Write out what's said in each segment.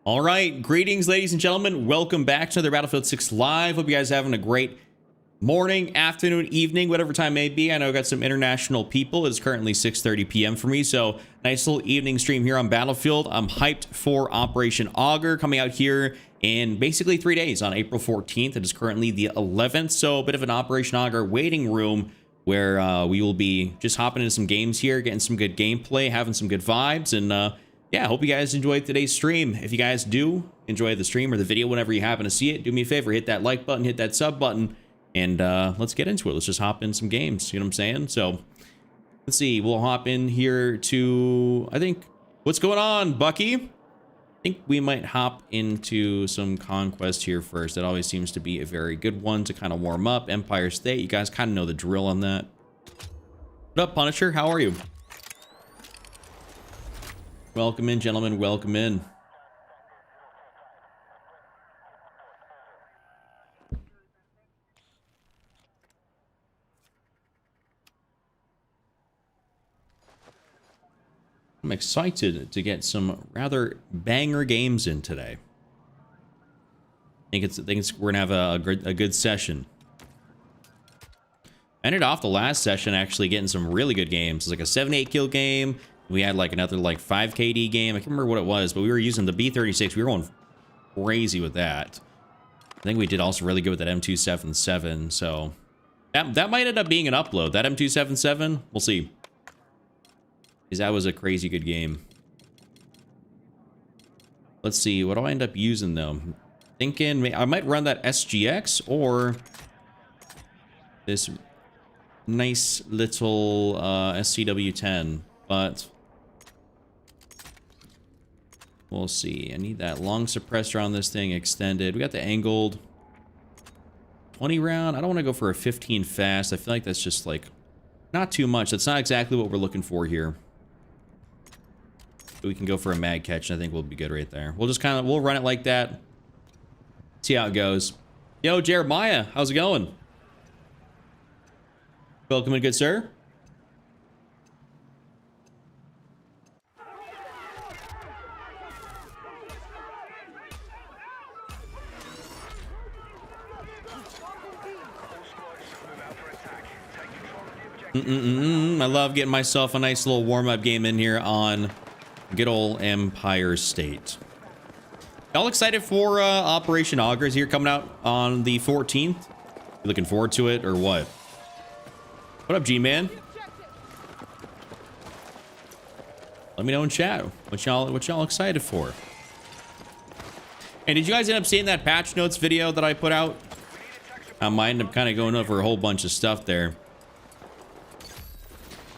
All right, greetings, ladies and gentlemen. Welcome back to another Battlefield 6 Live. Hope you guys are having a great morning, afternoon, evening, whatever time may be. I know I got some international people. It's currently 6:30 p.m. for me, so nice little evening stream here on Battlefield. I'm hyped for Operation Augur coming out here in basically 3 days on April 14th. It is currently the 11th, so a bit of an Operation Augur waiting room where we will be just hopping into some games here, getting some good gameplay, having some good vibes, and yeah, I hope you guys enjoyed today's stream. If you guys do enjoy the stream or the video whenever you happen to see it, do me a favor, hit that like button, hit that sub button, and let's get into it. Let's just hop in some games, you know what I'm saying? So, let's see, we'll hop in here to, I think, what's going on, Bucky? I think we might hop into some Conquest here first. That always seems to be a very good one to kind of warm up. Empire State, you guys kind of know the drill on that. What up, Punisher? How are you? Welcome in, gentlemen. Welcome in. I'm excited to get some rather banger games in today. I think we're gonna have a good session. I ended off the last session actually getting some really good games. It's like a 7-8 kill game. We had like another like 5 KD game. I can't remember what it was, but we were using the B36. We were going crazy with that. I think we did also really good with that M277. So that might end up being an upload. That M277, we'll see. Because that was a crazy good game. Let's see. What do I end up using though? Thinking I might run that SGX or this nice little SCW-10, but we'll see. I need that long suppressor on this thing extended. We got the angled 20 round. I don't want to go for a 15 fast. I feel like that's just like not too much. That's not exactly what we're looking for here. But we can go for a mag catch, and I think we'll be good right there. We'll just we'll run it like that. See how it goes. Yo, Jeremiah, how's it going? Welcome in, good sir. I love getting myself a nice little warm-up game in here on good old Empire State. Y'all excited for Operation Augur here coming out on the 14th? You looking forward to it or what? What up, G-Man? Let me know in chat what y'all excited for. And did you guys end up seeing that patch notes video that I put out? I might end up kind of going over a whole bunch of stuff there.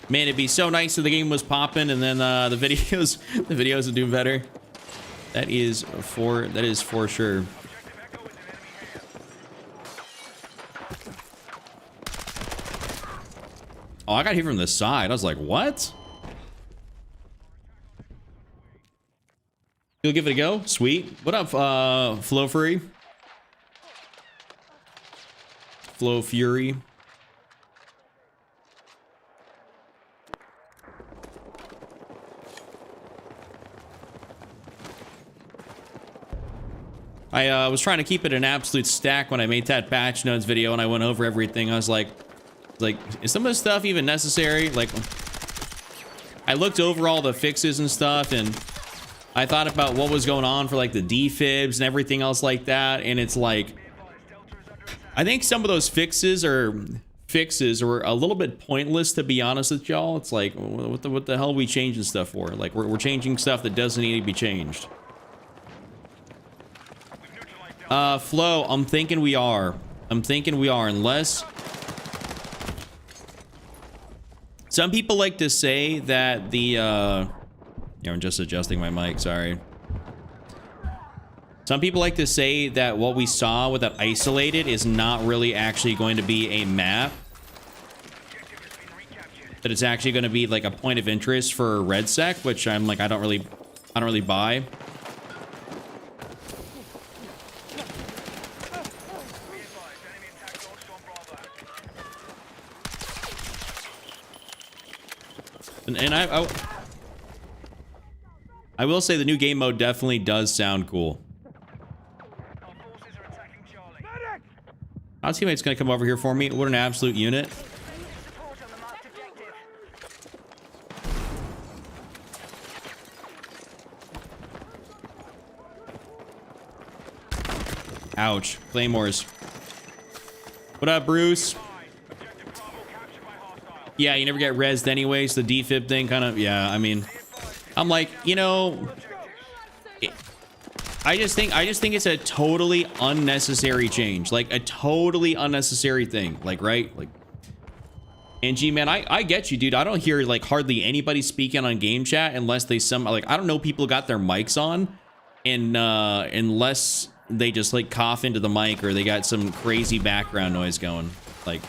Man, it'd be so nice if the game was popping and then the videos would do better. That is for sure. Oh, I got hit from the side. I was like, what? You'll give it a go? Sweet. What up, Flow Fury? Flow Fury. I was trying to keep it an absolute stack when I made that patch notes video and I went over everything. I was like, is some of this stuff even necessary? Like, I looked over all the fixes and stuff and I thought about what was going on for like the defibs and everything else like that. And it's like, I think some of those fixes were a little bit pointless, to be honest with y'all. It's like, what the hell are we changing stuff for? Like, we're changing stuff that doesn't need to be changed. Flo, I'm thinking we are, unless some people like to say that the, yeah, I'm just adjusting my mic, sorry. Some people like to say that what we saw with that isolated is not really actually going to be a map. That it's actually going to be like a point of interest for RedSec, which I'm like, I don't really buy. And I will say the new game mode definitely does sound cool. Our teammate's gonna come over here for me. What an absolute unit. Ouch. Claymores. What up, Bruce? Yeah, you never get rezzed anyways. The defib thing kind of, yeah, I mean, I'm like, you know, I just think it's a totally unnecessary change. Like a totally unnecessary thing. Like, right? Like, and G, man, I get you, dude. I don't hear like hardly anybody speaking on game chat unless they like, I don't know, people got their mics on, and unless they just like cough into the mic or they got some crazy background noise going. Like,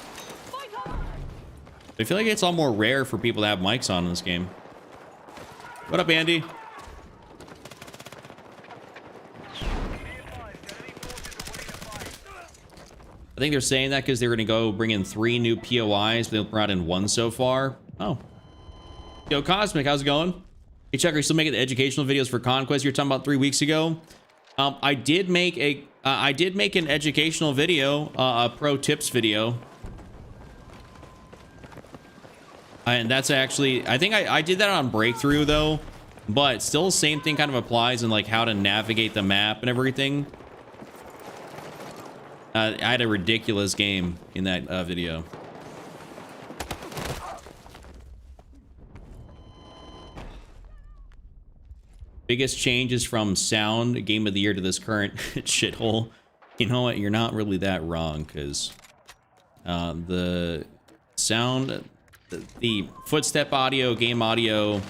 I feel like it's all more rare for people to have mics on in this game. What up, Andy? I think they're saying that because they're going to go bring in 3 new POIs, but they brought in 1 so far. Oh. Yo, Cosmic, how's it going? Hey, Chuck, are you still making the educational videos for Conquest you were talking about 3 weeks ago? I did make an educational video, a pro tips video. And that's actually, I think I did that on Breakthrough though, but still the same thing kind of applies in like how to navigate the map and everything. I had a ridiculous game in that video. Biggest changes from sound game of the year to this current shithole. You know what? You're not really that wrong, because the sound, the footstep audio, game audio,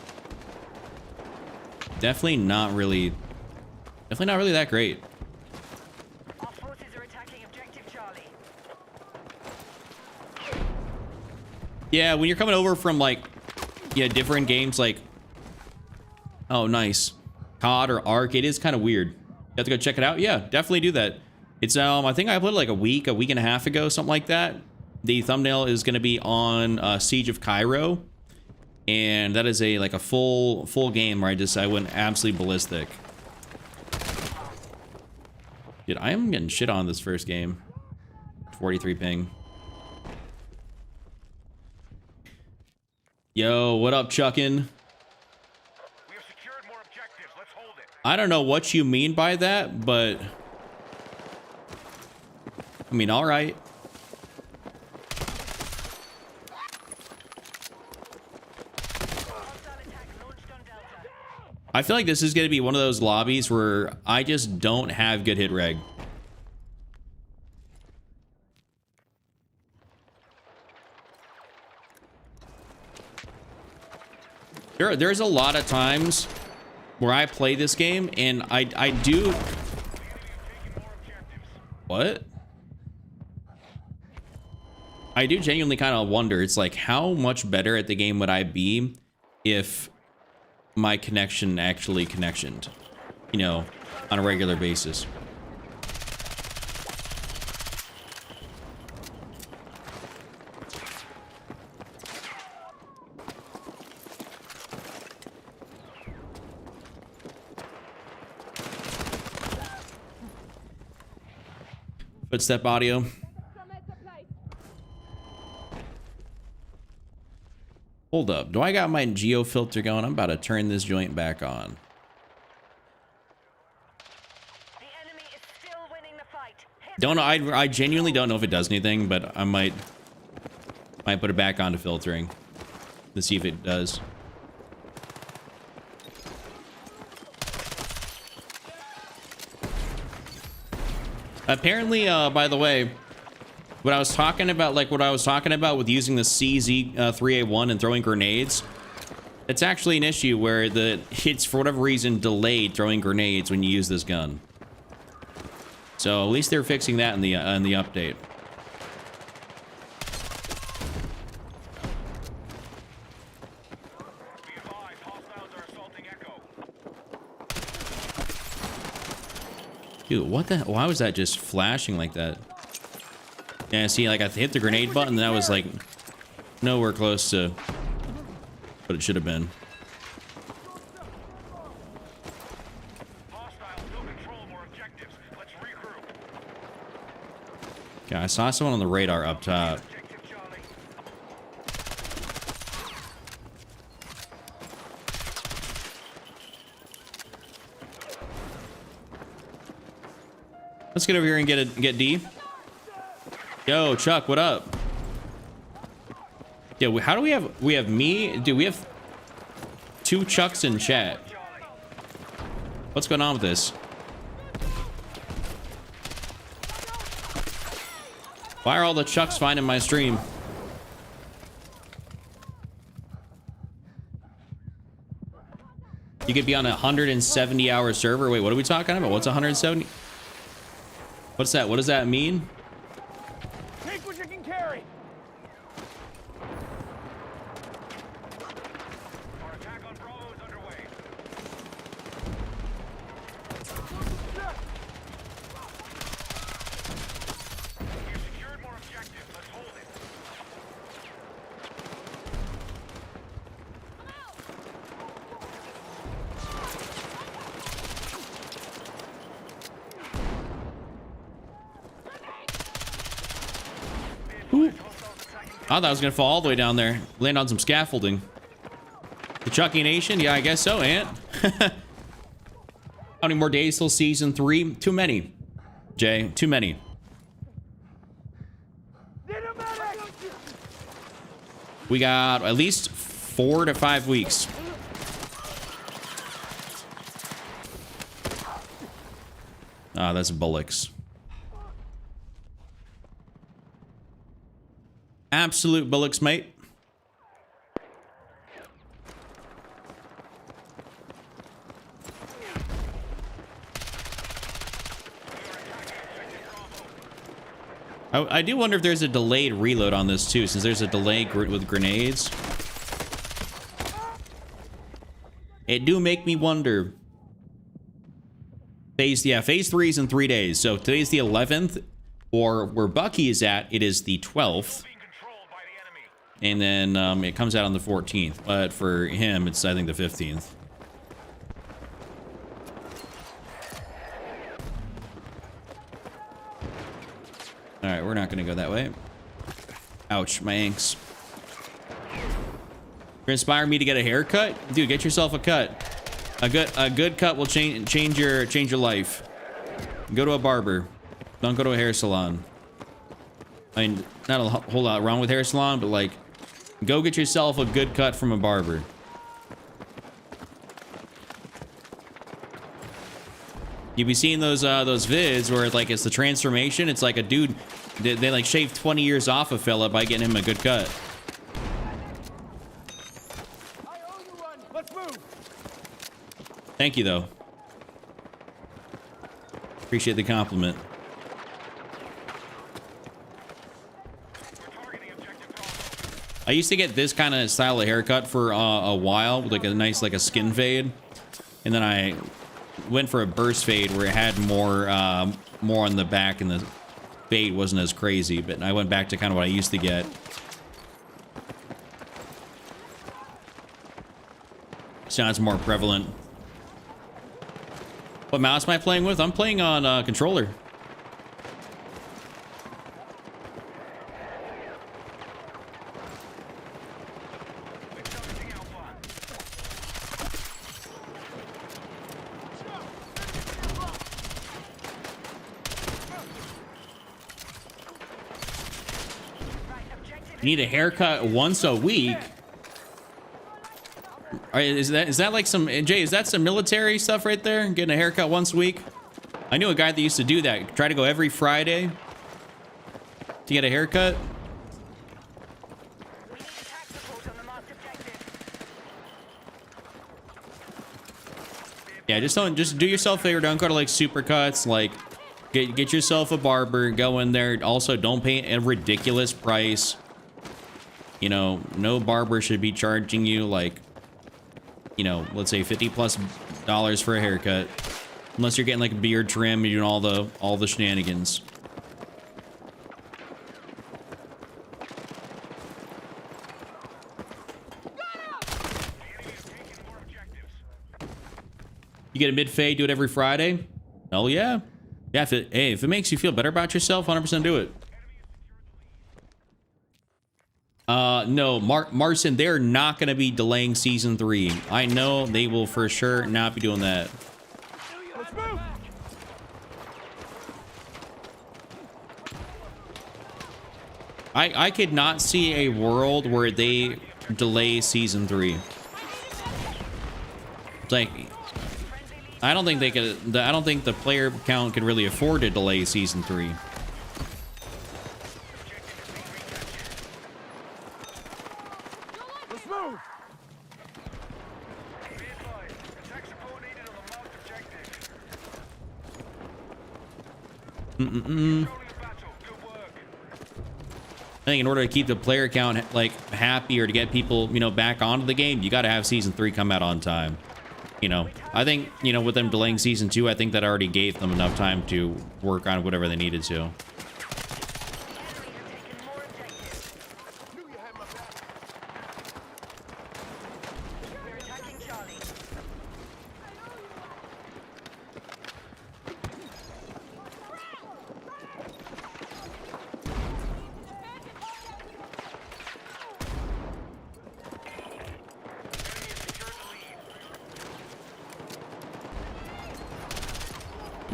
definitely not really that great. Our forces are attacking objective Charlie. Yeah, when you're coming over from like, yeah, different games like, oh, nice, COD or ARC, it is kind of weird. You have to go check it out. Yeah, definitely do that. It's I think I uploaded like a week and a half ago, something like that. The thumbnail is going to be on Siege of Cairo, and that is a full game where I went absolutely ballistic. Dude, I am getting shit on this first game. 43 ping. Yo, what up, Chuckin'? I don't know what you mean by that, but I mean, all right. I feel like this is going to be one of those lobbies where I just don't have good hit reg. There's a lot of times where I play this game and I do... What? I do genuinely kind of wonder, it's like, how much better at the game would I be if my connection actually connectioned, you know, on a regular basis. Footstep audio. Hold up. Do I got my geo filter going? I'm about to turn this joint back on. The enemy is still winning the fight. Don't know. I genuinely don't know if it does anything, but I might put it back onto filtering to see if it does. Apparently, by the way, what I was talking about, with using the CZ3A1 and throwing grenades, it's actually an issue where it's for whatever reason delayed throwing grenades when you use this gun. So at least they're fixing that in the update. Dude, what the? Why was that just flashing like that? Yeah, see, like I hit the grenade button, and that was like nowhere close to what it should have been. Yeah, I saw someone on the radar up top. Objective Charlie. Let's get over here and get D. Yo, Chuck, what up? Yeah, how do we have me? Dude, we have 2 Chucks in chat. What's going on with this? Why are all the Chucks finding my stream? You could be on a 170-hour server. Wait, what are we talking about? What's 170? What's that? What does that mean? Take what you can carry. Our attack on Bravo is underway. We've secured more objectives. Let's hold it. I thought I was gonna fall all the way down there, land on some scaffolding. The Chucky Nation? Yeah, I guess so, Ant. How many more days till season 3? Too many, Jay. Too many. We got at least 4 to 5 weeks. Ah, that's bullocks. Absolute bullocks, mate. I do wonder if there's a delayed reload on this too, since there's a delay with grenades. It do make me wonder. Phase 3 is in 3 days. So today's the 11th, or where Bucky is at, it is the 12th. And then it comes out on the 14th. But for him, it's, I think, the 15th. All right, we're not going to go that way. Ouch, my ankles. You're inspiring me to get a haircut? Dude, get yourself a cut. A good cut will change your life. Go to a barber. Don't go to a hair salon. I mean, not a whole lot wrong with hair salon, but like, go get yourself a good cut from a barber. You be seeing those vids where like it's the transformation. It's like a dude, they like shave 20 years off a fella by getting him a good cut. I owe you one. Let's move. Thank you though. Appreciate the compliment. I used to get this kind of style of haircut for a while, with like a nice like a skin fade, and then I went for a burst fade where it had more on the back and the fade wasn't as crazy, but I went back to kind of what I used to get. So now it's more prevalent. What mouse am I playing with? I'm playing on controller. You need a haircut once a week. All right, is that like some, Jay, is that some military stuff right there? Getting a haircut once a week? I knew a guy that used to do that. Try to go every Friday to get a haircut. We need attack support on the marked objective. Yeah, just do yourself a favor. Don't go to like Supercuts. Like, get yourself a barber. Go in there. Also, don't pay a ridiculous price. You know, no barber should be charging you like, you know, let's say $50+ for a haircut, unless you're getting like a beard trim and doing all the shenanigans. You get a mid fade, do it every Friday. Hell yeah. Yeah, if it makes you feel better about yourself, 100% do it. No, Marcin, they're not going to be delaying season 3. I know they will for sure not be doing that. Let's move. I could not see a world where they delay season 3. It's like, I don't think they could. I don't think the player count could really afford to delay season 3. Let's move. I think in order to keep the player count like happy or to get people, you know, back onto the game, you got to have season 3 come out on time. You know, I think, you know, with them delaying season 2, I think that already gave them enough time to work on whatever they needed to. We're attacking Charlie.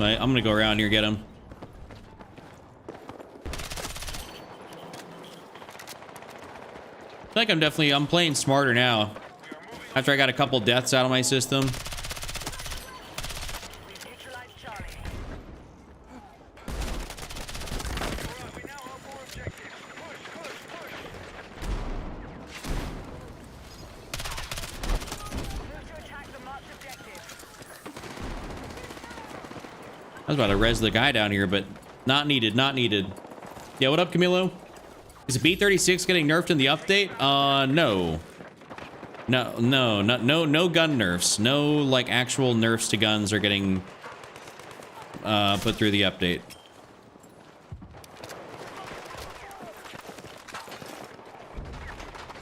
I'm gonna go around here, get him. I feel like I'm playing smarter now. After I got a couple deaths out of my system. We've neutralized Charlie. We now have more objectives. Push. Move to attack the marked objective. I was about to res the guy down here, but not needed, not needed. Yeah, what up, Camilo? Is the B-36 getting nerfed in the update? No. No gun nerfs. No, like, actual nerfs to guns are getting put through the update.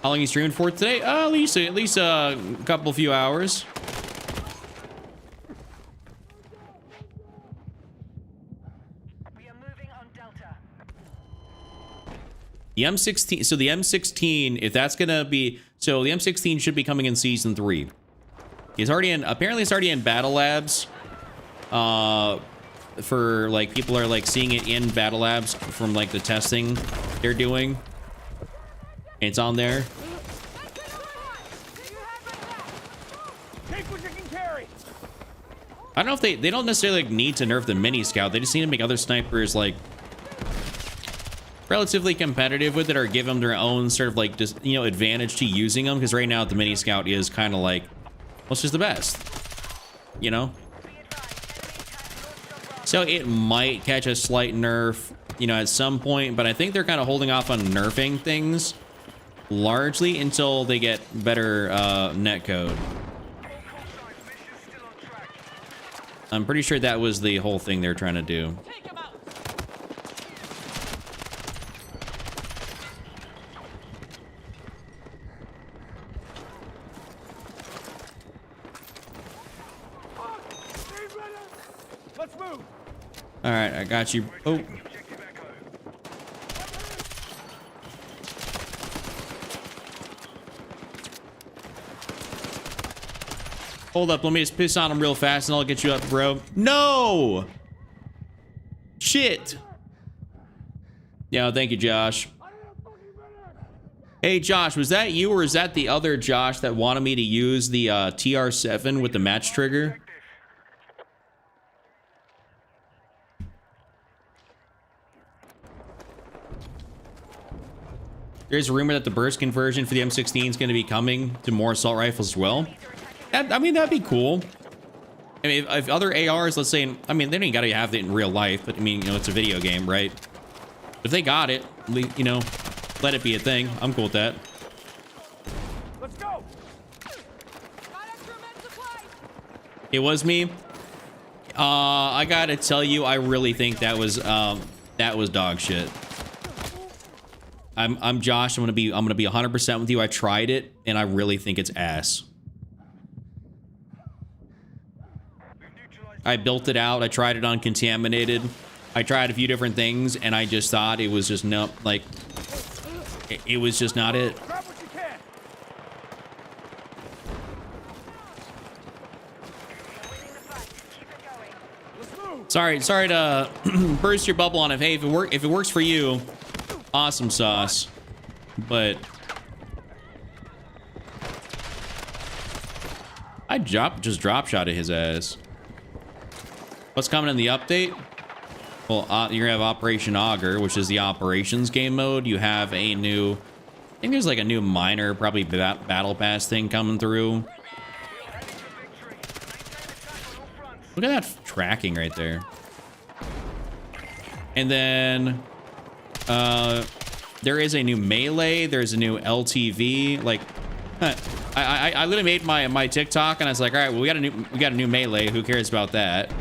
How long you streaming for today? At least a couple few hours. We are moving on Delta. The M16, so the M16, if that's gonna be, so the M16 should be coming in season 3. It's already in, apparently it's already in battle labs. For like, people are like seeing it in battle labs from like the testing they're doing. It's on there. Take what you can carry. I don't know if they don't necessarily like, need to nerf the mini scout. They just need to make other snipers like relatively competitive with it, or give them their own sort of like just, you know, advantage to using them, because right now the mini scout is kind of like, well, it's just the best, you know. So it might catch a slight nerf, you know, at some point, but I think they're kind of holding off on nerfing things largely until they get better netcode. I'm pretty sure that was the whole thing they're trying to do. Let's move. All right, I got you. Oh. Hold up, let me just piss on him real fast and I'll get you up, bro. No! Shit! Yeah, thank you, Josh. Hey, Josh, was that you or is that the other Josh that wanted me to use the TR7 with the match trigger? There's a rumor that the burst conversion for the M16 is going to be coming to more assault rifles as well. I mean, that'd be cool. I mean, if other ARs, let's say, I mean, they don't gotta have it in real life, but I mean, you know, it's a video game, right? If they got it, you know, let it be a thing. I'm cool with that. Let's go. It was me. I gotta tell you, I really think that was dog shit. I'm Josh. I'm gonna be 100% with you. I tried it, and I really think it's ass. I built it out. I tried it on contaminated. I tried a few different things, and I just thought it was just no, like, it was just not it. Grab what you can. Winning the fight. Keep it going. Let's move. Sorry to burst your bubble on it. Hey, if it works for you, awesome sauce. But I just drop shot at his ass. What's coming in the update? Well, you're gonna have Operation Augur, which is the operations game mode. You have a new, I think there's like a new minor, probably battle pass thing coming through. Look at that tracking right there. And then there is a new melee. There's a new LTV. Like, I literally made my TikTok and I was like, all right, well, we got a new melee. Who cares about that?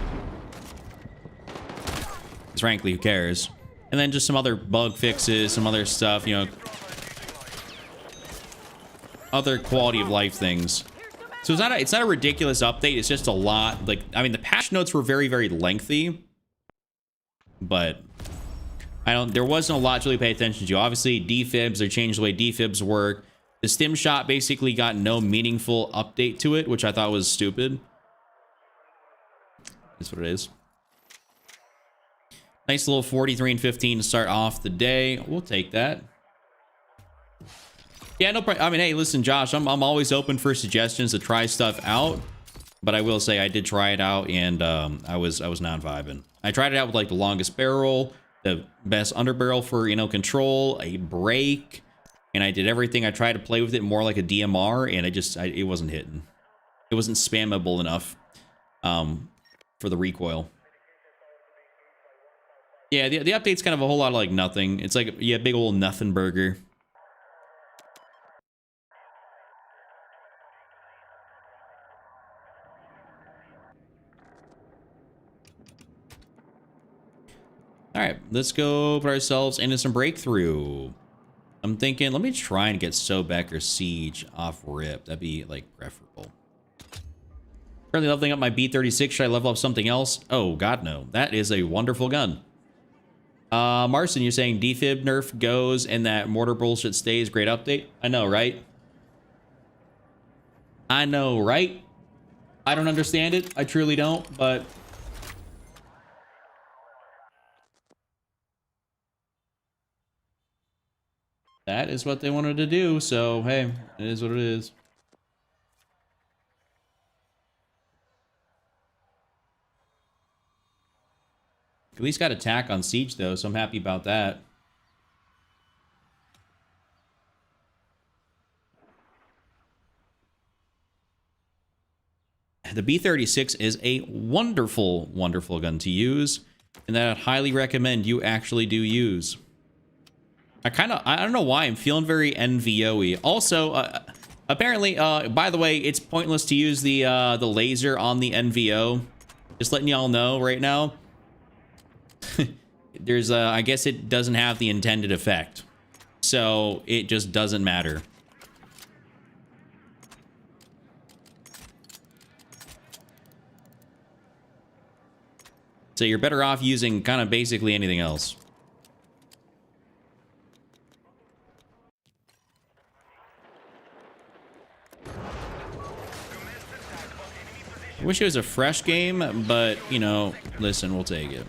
Because frankly, who cares? And then just some other bug fixes, some other stuff, you know, other quality of life things. So it's not a ridiculous update. It's just a lot. Like, I mean, the patch notes were very, very lengthy, but there wasn't a lot to really pay attention to. Obviously, defibs, they changed the way defibs work. The stim shot basically got no meaningful update to it, which I thought was stupid. That's what it is. Nice little 43 and 15 to start off the day. We'll take that. Yeah, no problem. I mean, hey, listen, Josh, I'm always open for suggestions to try stuff out. But I will say I did try it out, and I was not vibing. I tried it out with like the longest barrel, the best underbarrel for, you know, control, a brake, and I did everything. I tried to play with it more like a DMR, and it wasn't hitting. It wasn't spammable enough for the recoil. Yeah, the update's kind of a whole lot of like nothing. It's like, yeah, big old nothing burger. All right, let's go put ourselves into some breakthrough. I'm thinking, let me try and get Sobek or Siege off rip. That'd be like preferable. Currently leveling up my B36. Should I level up something else? Oh, God, no. That is a wonderful gun. Marcin, you're saying defib nerf goes and that mortar bullshit stays. Great update. I know, right? I know, right? I don't understand it. I truly don't, but that is what they wanted to do, so hey, it is what it is. At least got attack on Siege, though, so I'm happy about that. The B36 is a wonderful, wonderful gun to use, and that I'd highly recommend you actually do use. I don't know why I'm feeling very NVO-y. Also, apparently, by the way, it's pointless to use the laser on the NVO. Just letting y'all know right now. There's I guess it doesn't have the intended effect. So it just doesn't matter. So you're better off using kind of basically anything else. I wish it was a fresh game, but, you know, listen, we'll take it.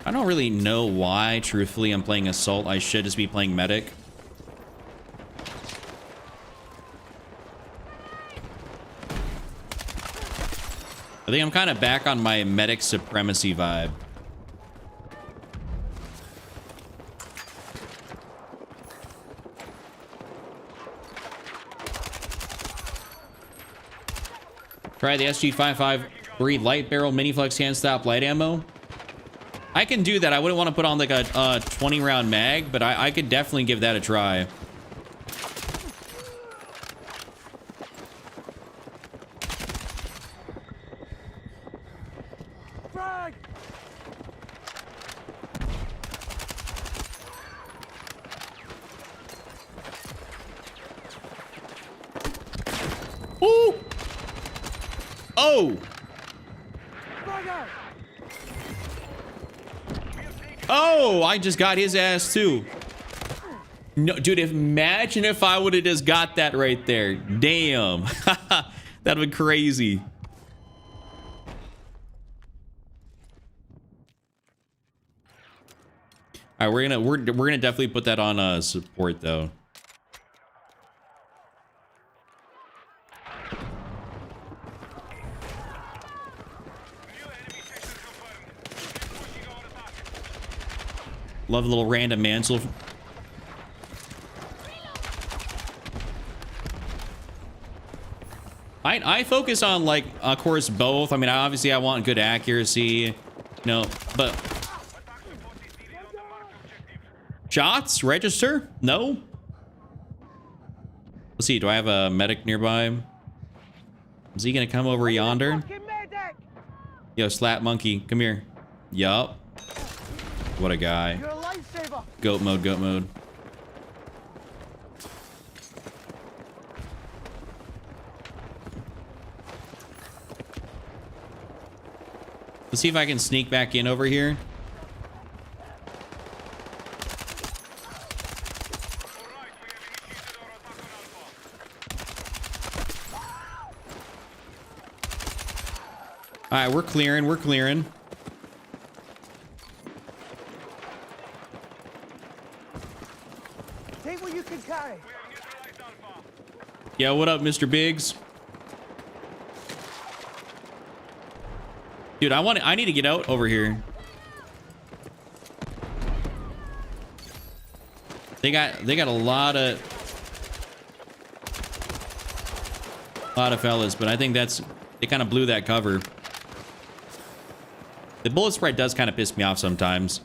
I don't really know why, truthfully, I'm playing Assault. I should just be playing Medic. I think I'm kind of back on my Medic supremacy vibe. Try the SG553 light barrel mini flex hand stop light ammo. I can do that. I wouldn't want to put on like a 20 round mag, but I could definitely give that a try. Frag! Ooh! Oh! Frag out! Oh, I just got his ass too. No, dude, imagine if I would have just got that right there. Damn. That'd be crazy. All right, we're gonna definitely put that on support though. Love a little random Mansell. I focus on, like, of course, both. I mean, obviously I want good accuracy, no, but shots register? No. Let's see. Do I have a medic nearby? Is he gonna come over yonder? Yo, slap monkey, come here. Yup. What a guy. You're a lifesaver. Goat mode, goat mode. Let's see if I can sneak back in over here. All right, we're clearing, we're clearing. Take what you can carry. Yeah, what up, Mr. Biggs? Dude, I need to get out over here. They got a lot of fellas, but I think they kind of blew that cover. The bullet spread does kind of piss me off sometimes.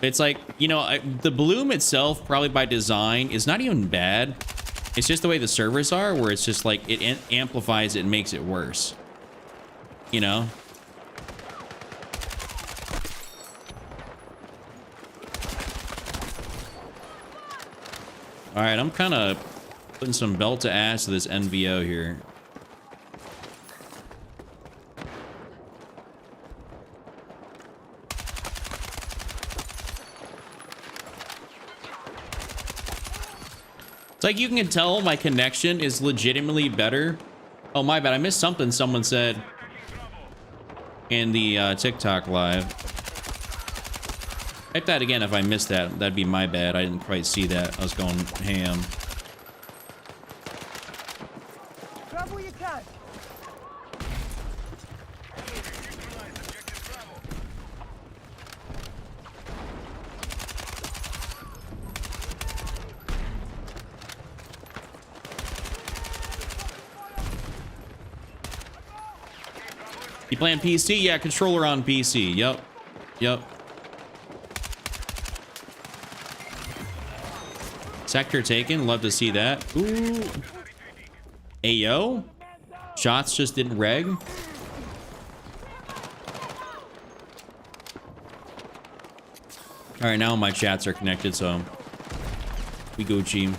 It's like, you know, the bloom itself, probably by design, is not even bad. It's just the way the servers are, where it's just like, it amplifies it and makes it worse. You know? All right, I'm kind of putting some belt to ass to this NVO here. It's like you can tell my connection is legitimately better. Oh, my bad. I missed something someone said in the TikTok live. Type that again if I missed that. That'd be my bad. I didn't quite see that. I was going ham. Grab what you can. You playing PC? Yeah, controller on PC. Yep. Yep. Sector taken. Love to see that. Ooh. Ayo. Shots just didn't reg. All right, now my chats are connected, so we go team.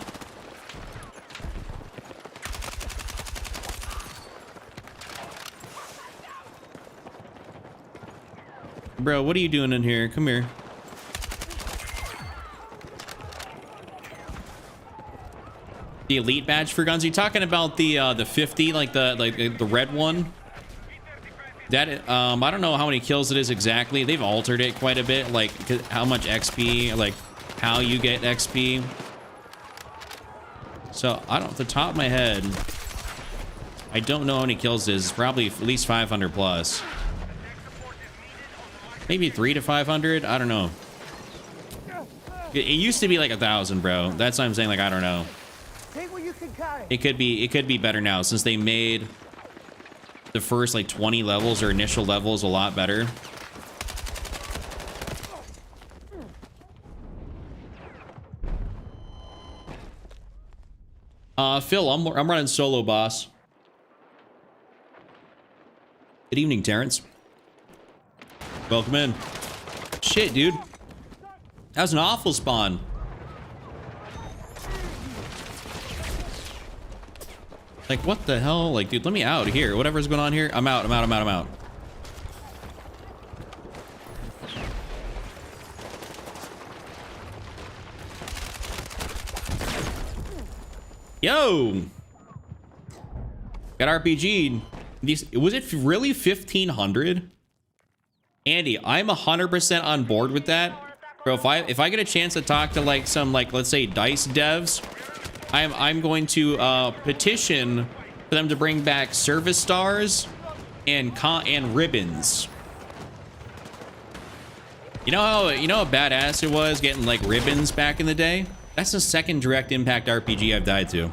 Bro, what are you doing in here? Come here. The elite badge for guns. You talking about the 50, like the red one? That I don't know how many kills it is exactly. They've altered it quite a bit, like how much XP, like how you get XP. So I don't, off the top of my head, I don't know how many kills it is. It's probably at least 500 plus. Maybe 300 to 500. I don't know. It used to be like 1,000, bro. That's what I'm saying. Like, I don't know. Take what you can carry. It could be better now since they made the first like 20 levels or initial levels a lot better. Phil, I'm running solo, boss. Good evening, Terrence. Welcome in. Shit, dude. That was an awful spawn. Like, what the hell? Like, dude, let me out of here. Whatever's going on here, I'm out, I'm out, I'm out, I'm out. Yo! Got RPG'd. Was it really 1,500? Andy, I'm 100% on board with that. Bro, if I get a chance to talk to like some, like, let's say DICE devs, I'm going to petition for them to bring back service stars and ribbons. You know how badass it was getting like ribbons back in the day? That's the second direct impact RPG I've died to.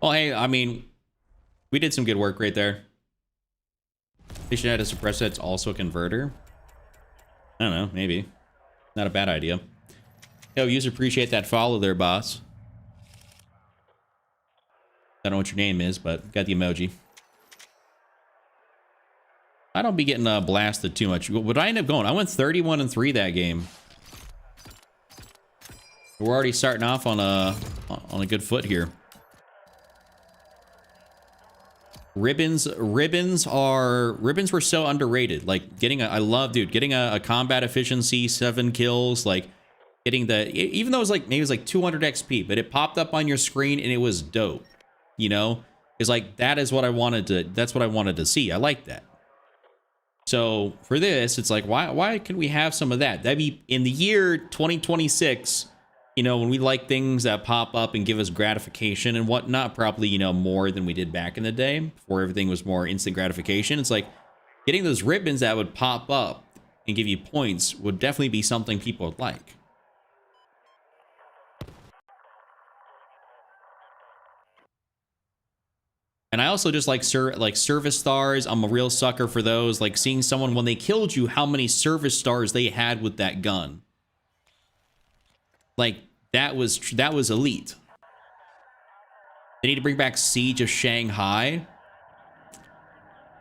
Well, hey, I mean, we did some good work right there. They should add a suppressor that's also a converter. I don't know, maybe. Not a bad idea. Yo, user, appreciate that follow there, boss. I don't know what your name is, but got the emoji. I don't be getting blasted too much. What did I end up going? I went 31-3 that game. We're already starting off on a good foot here. Ribbons were so underrated. Like getting getting a combat efficiency 7 kills, like getting even though it was like maybe it was like 200 XP, but it popped up on your screen and it was dope. You know, it's like that's what I wanted to see. I like that. So for this, it's like why can we have some of that? That'd be in the year 2026. You know, when we like things that pop up and give us gratification and whatnot, probably, you know, more than we did back in the day before everything was more instant gratification. It's like getting those ribbons that would pop up and give you points would definitely be something people would like. And I also just like service stars. I'm a real sucker for those. Like seeing someone when they killed you, how many service stars they had with that gun. Like that was elite. They need to bring back Siege of Shanghai.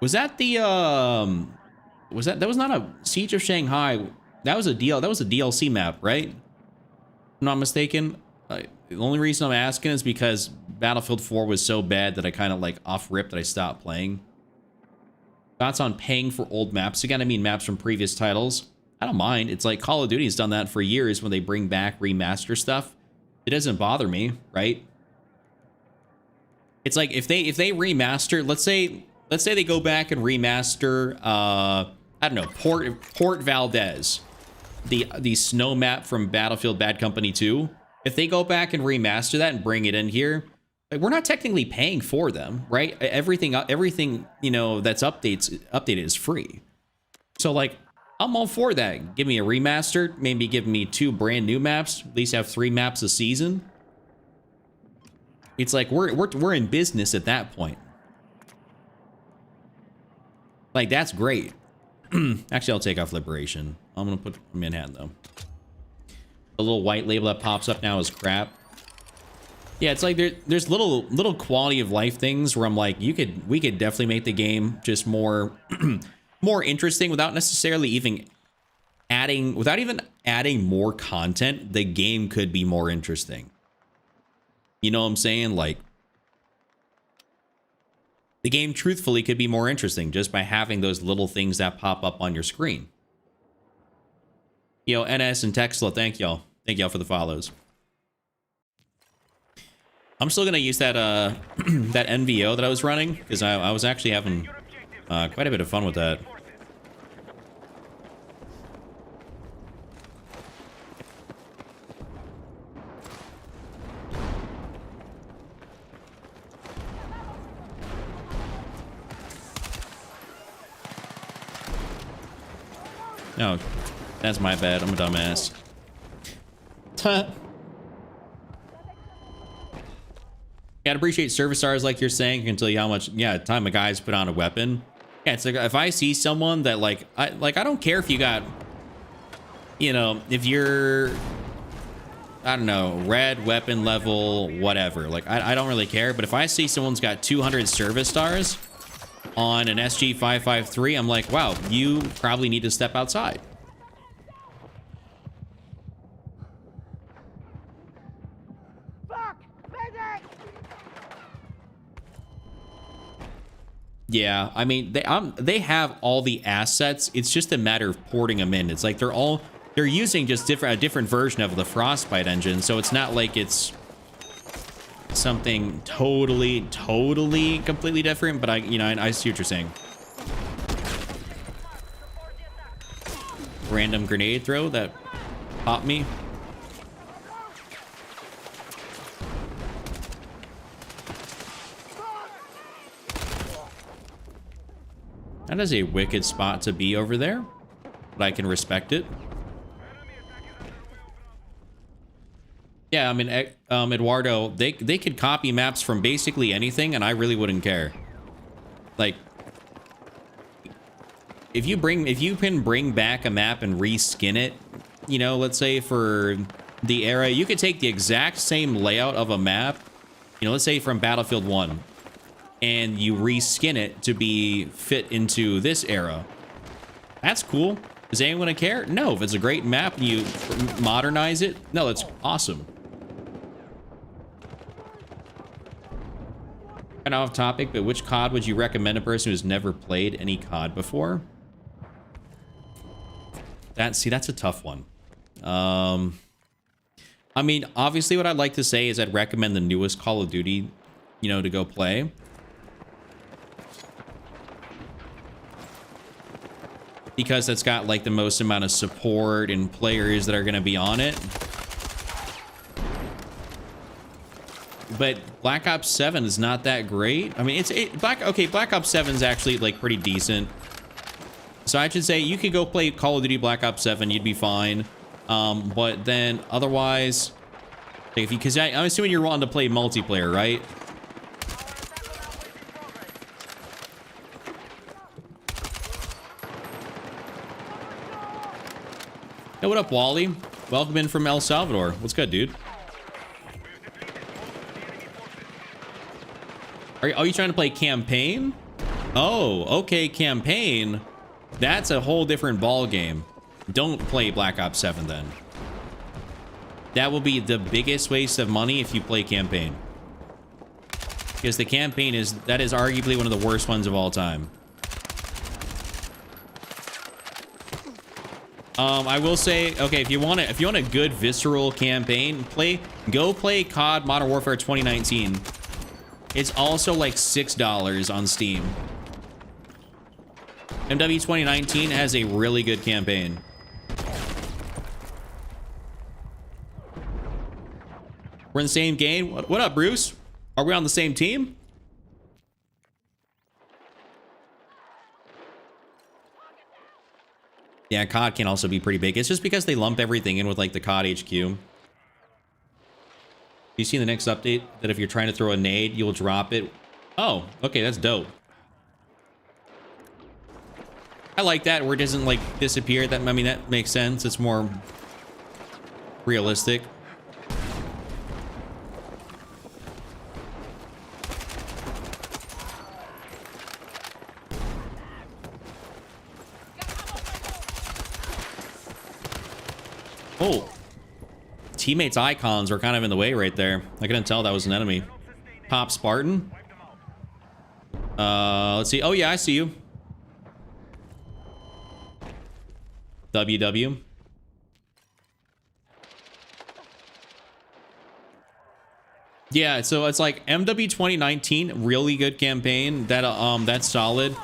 Was that the that was not a Siege of Shanghai. That was a DLC map, right? If I'm not mistaken. The only reason I'm asking is because Battlefield 4 was so bad that I kind of like off-rip that I stopped playing. Thoughts on paying for old maps again? I mean maps from previous titles. I don't mind. It's like Call of Duty has done that for years when they bring back remaster stuff. It doesn't bother me, right? It's like if they remaster, let's say they go back and remaster I don't know, Port Valdez, the snow map from Battlefield Bad Company 2. If they go back and remaster that and bring it in here, like we're not technically paying for them, right? Everything you know that's updated is free. So like I'm all for that. Give me a remaster, maybe give me 2 brand new maps, at least have 3 maps a season. It's like we're in business at that point. Like that's great. Actually, I'll take off Liberation. I'm gonna put Manhattan though. The little white label that pops up now is crap. Yeah, it's like there's little quality of life things where I'm like, we could definitely make the game just more more interesting without necessarily even adding more content. The game could be more interesting. You know what I'm saying? Like the game truthfully could be more interesting just by having those little things that pop up on your screen. Yo, NS and Texla, thank y'all. Thank y'all for the follows. I'm still gonna use that that NVO that I was running because I was actually having quite a bit of fun with that. Oh, that's my bad. I'm a dumbass. Yeah, I'd appreciate service stars like you're saying. I can tell you how much time a guy's put on a weapon. Yeah, it's like if I see someone that I don't care if you got, you know, if you're, I don't know, red weapon level, whatever. Like I don't really care. But if I see someone's got 200 service stars on an SG553, I'm like, wow, you probably need to step outside. Yeah, I mean, they have all the assets. It's just a matter of porting them in. It's like they're using just a different version of the Frostbite engine, so it's not like it's something totally completely different. But I see what you're saying. Random grenade throw that popped me. That is a wicked spot to be over there, but I can respect it. Yeah, I mean, Eduardo, they could copy maps from basically anything, and I really wouldn't care. Like, if you can bring back a map and reskin it, you know, let's say for the era, you could take the exact same layout of a map, you know, let's say from Battlefield 1, and you reskin it to be fit into this era. That's cool. Does anyone care? No. If it's a great map and you modernize it, no, that's awesome. Kind of off topic, but which COD would you recommend a person who's never played any COD before? That's a tough one. I mean, obviously what I'd like to say is I'd recommend the newest Call of Duty, you know, to go play. Because it's got like the most amount of support and players that are going to be on it. But Black Ops 7 is not that great. I mean, Black Ops 7 is actually like pretty decent. So I should say you could go play Call of Duty Black Ops 7, you'd be fine. But then otherwise, because I'm assuming you're wanting to play multiplayer, right? Hey, what up, Wally? Welcome in from El Salvador. What's good, dude? Are you trying to play campaign? Oh, okay, campaign. That's a whole different ball game. Don't play Black Ops 7 then. That will be the biggest waste of money if you play campaign. Because the campaign is arguably one of the worst ones of all time. I will say, okay, if you want a good visceral campaign, go play COD Modern Warfare 2019. It's also like $6 on Steam. MW 2019 has a really good campaign. We're in the same game. What up, Bruce? Are we on the same team? Yeah, COD can also be pretty big. It's just because they lump everything in with like the COD HQ. You see in the next update that if you're trying to throw a nade, you'll drop it. Oh, okay, that's dope. I like that where it doesn't like disappear. I mean, that makes sense. It's more realistic. Oh, teammates' icons were kind of in the way right there. I couldn't tell that was an enemy. Pop Spartan. Let's see. Oh yeah, I see you. WW. Yeah, so it's like MW 2019, really good campaign. That's solid.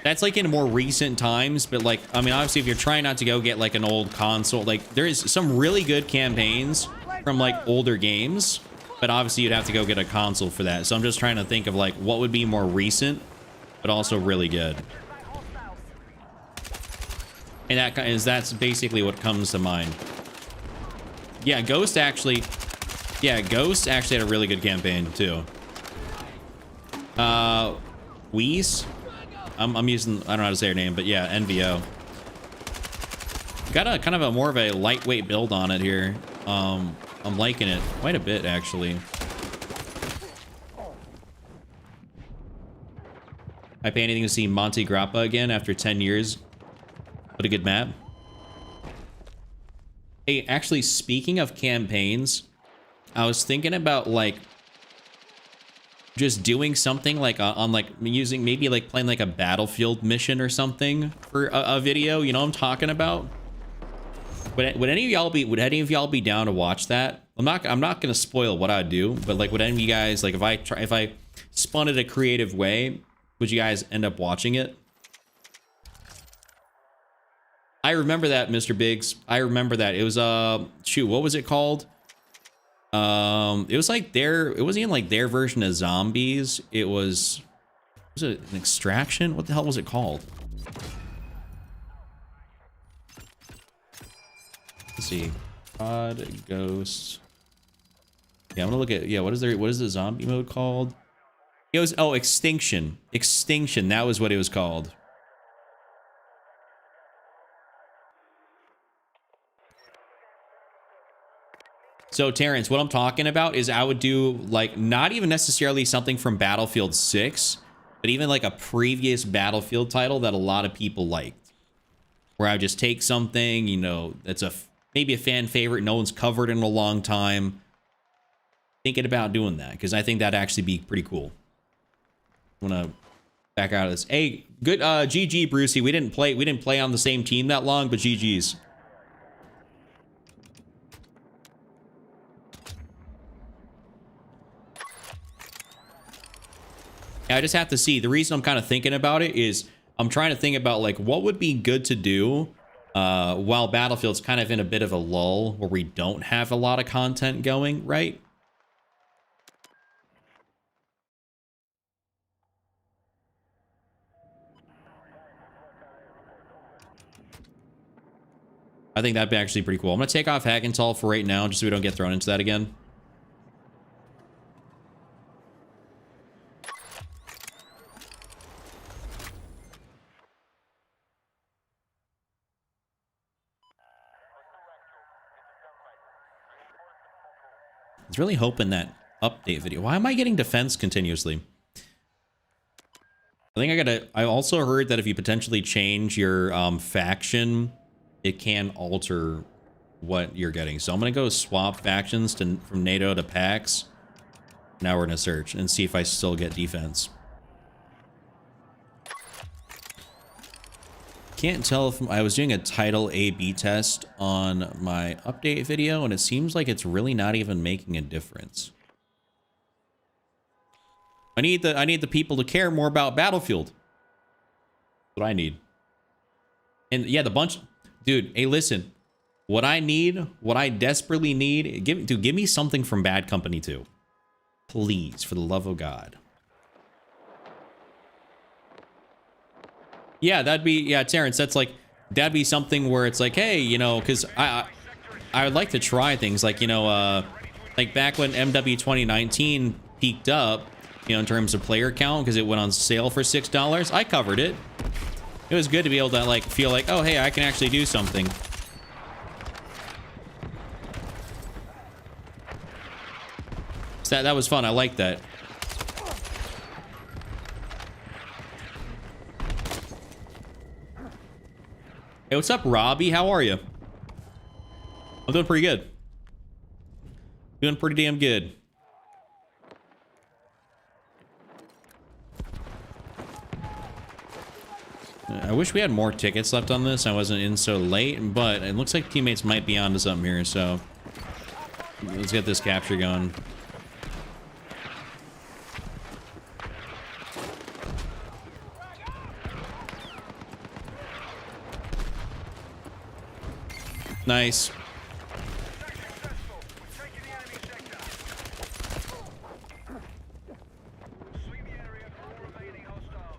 That's like in more recent times, but like, I mean, obviously if you're trying not to go get like an old console, like there is some really good campaigns from like older games, but obviously you'd have to go get a console for that. So I'm just trying to think of like what would be more recent, but also really good. And that's basically what comes to mind. Yeah, Ghost actually had a really good campaign too. Weiss? I'm using, I don't know how to say her name, but yeah, NVO. Got a kind of a more of a lightweight build on it here. I'm liking it quite a bit, actually. I pay anything to see Monte Grappa again after 10 years. What a good map. Hey, actually, speaking of campaigns, I was thinking about like just doing something like on like using maybe like playing like a Battlefield mission or something for a video. You know what I'm talking about? Would any of y'all be down to watch that? I'm not gonna spoil what I do, but like would any of you guys, like if I spun it a creative way, would you guys end up watching it? I remember that, Mr. Biggs. I remember that. It was shoot, what was it called? It was like it wasn't even like their version of zombies. Was it an extraction? What the hell was it called? Let's see. God Ghost. Yeah, I'm gonna look at, yeah, what is the zombie mode called? It was, oh, Extinction. Extinction, that was what it was called. So Terrence, what I'm talking about is I would do like not even necessarily something from Battlefield 6, but even like a previous Battlefield title that a lot of people liked. Where I would just take something, you know, that's maybe a fan favorite, no one's covered in a long time. Thinking about doing that because I think that'd actually be pretty cool. I'm gonna back out of this. Hey, good GG Brucey. We didn't play on the same team that long, but GG's. I just have to see. The reason I'm kind of thinking about it is I'm trying to think about like what would be good to do while Battlefield's kind of in a bit of a lull where we don't have a lot of content going, right? I think that'd be actually pretty cool. I'm gonna take off Hackentall for right now just so we don't get thrown into that again. I was really hoping that update video. Why am I getting defense continuously? I think I also heard that if you potentially change your faction, it can alter what you're getting. So I'm gonna go swap factions from NATO to PAX. Now we're gonna search and see if I still get defense. Can't tell if I was doing a title A/B test on my update video, and it seems like it's really not even making a difference. I need the people to care more about Battlefield. That's what I need. And yeah, dude, hey, listen. What I desperately need, give me something from Bad Company 2. Please, for the love of God. Yeah, Terrence, that'd be something where it's like, hey, you know, because I would like to try things like, you know, like back when MW 2019 peaked up, you know, in terms of player count, because it went on sale for $6. I covered it. It was good to be able to like feel like, oh, hey, I can actually do something. So that was fun. I like that. Hey, what's up, Robbie? How are you? I'm doing pretty good. Doing pretty damn good. I wish we had more tickets left on this. I wasn't in so late, but it looks like teammates might be onto something here, so let's get this capture going. Nice.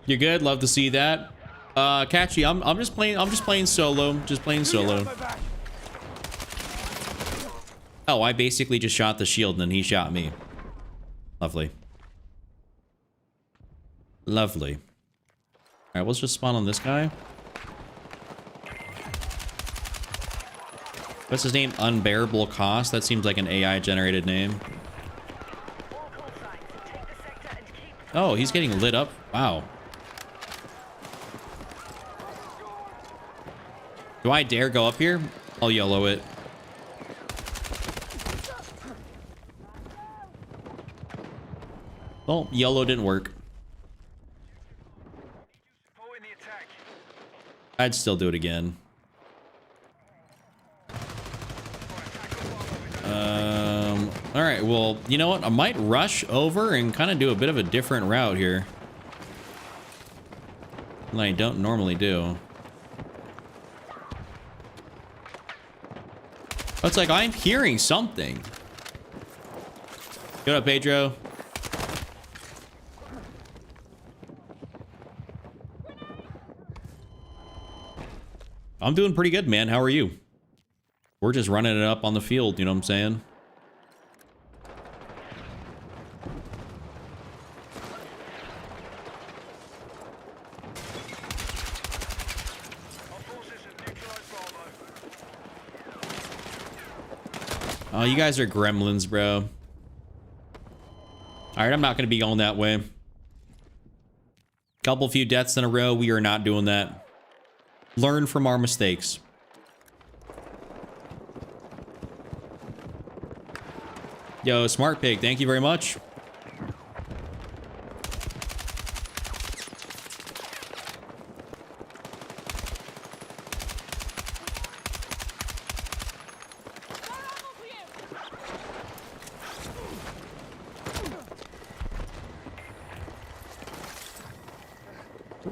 You're good. Love to see that. Catchy, I'm just playing solo. Just playing solo. Oh, I basically just shot the shield and then he shot me. Lovely. Lovely. All right, let's just spawn on this guy. What's his name? Unbearable Cost? That seems like an AI generated name. Oh, he's getting lit up. Wow. Do I dare go up here? I'll yellow it. Well, yellow didn't work. Supporting the attack. I'd still do it again. All right, well, you know what? I might rush over and kind of do a bit of a different route here. Than I don't normally do. Oh, it's like I'm hearing something. What up, Pedro? I'm doing pretty good, man. How are you? We're just running it up on the field, you know what I'm saying? Our forces have neutralized Bravo. Oh, you guys are gremlins, bro. All right, I'm not going to be going that way. Couple few deaths in a row. We are not doing that. Learn from our mistakes. Yo, Smart Pig, thank you very much.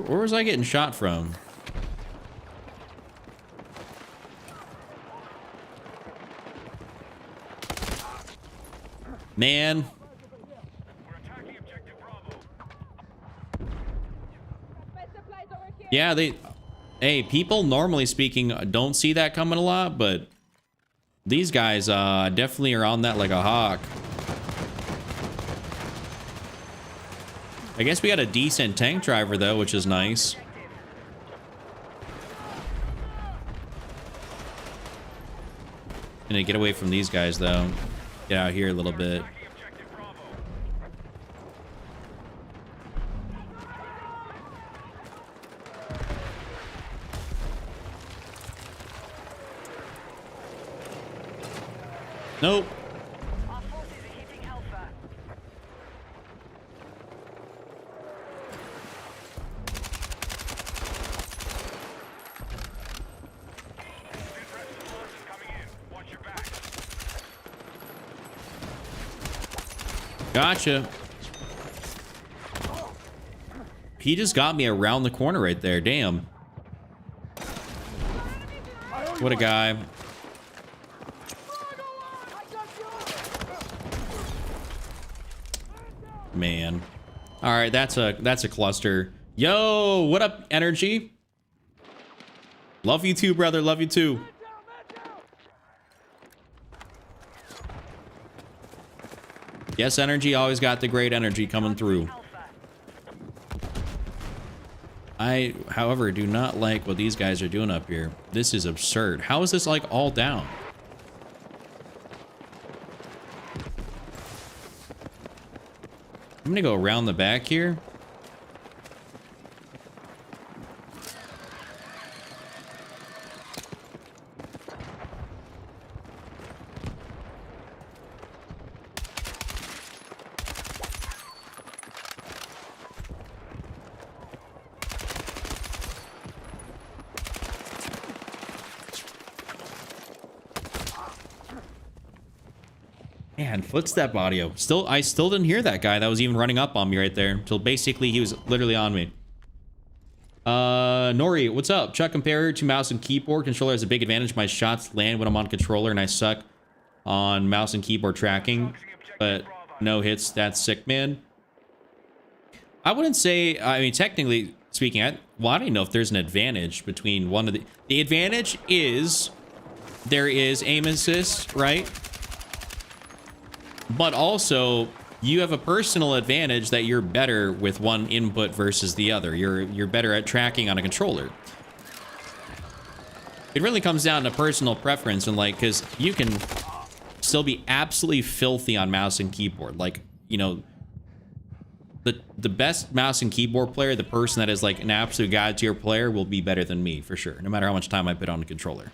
Where was I getting shot from? Man. We're attacking objective Bravo. Yeah, hey, people normally speaking don't see that coming a lot, but these guys definitely are on that like a hawk. I guess we got a decent tank driver though, which is nice. Gonna get away from these guys though. Get out here a little bit. Attacking objective Bravo. Nope. Our forces are hitting Alpha. Two threats to forces coming in. Watch your back. Gotcha. He just got me around the corner right there. Damn. What a guy. Man. All right, that's a cluster. Yo, what up, Energy? Love you too, brother. Love you too. Yes, Energy always got the great energy coming through. Alpha. I, however, do not like what these guys are doing up here. This is absurd. How is this like all down? I'm gonna go around the back here. Man, footstep audio. I still didn't hear that guy that was even running up on me right there. Until basically he was literally on me. Nori, what's up? Chuck, compared to mouse and keyboard, controller has a big advantage. My shots land when I'm on controller and I suck on mouse and keyboard tracking. But no hits, that's sick, man. I wouldn't say, I mean, technically speaking, I don't even know if there's an advantage between one of the advantage is there is aim assist, right? But also, you have a personal advantage that you're better with one input versus the other. You're better at tracking on a controller. It really comes down to personal preference and like, because you can still be absolutely filthy on mouse and keyboard. Like, you know, the best mouse and keyboard player, the person that is like an absolute god tier player, will be better than me for sure, no matter how much time I put on the controller.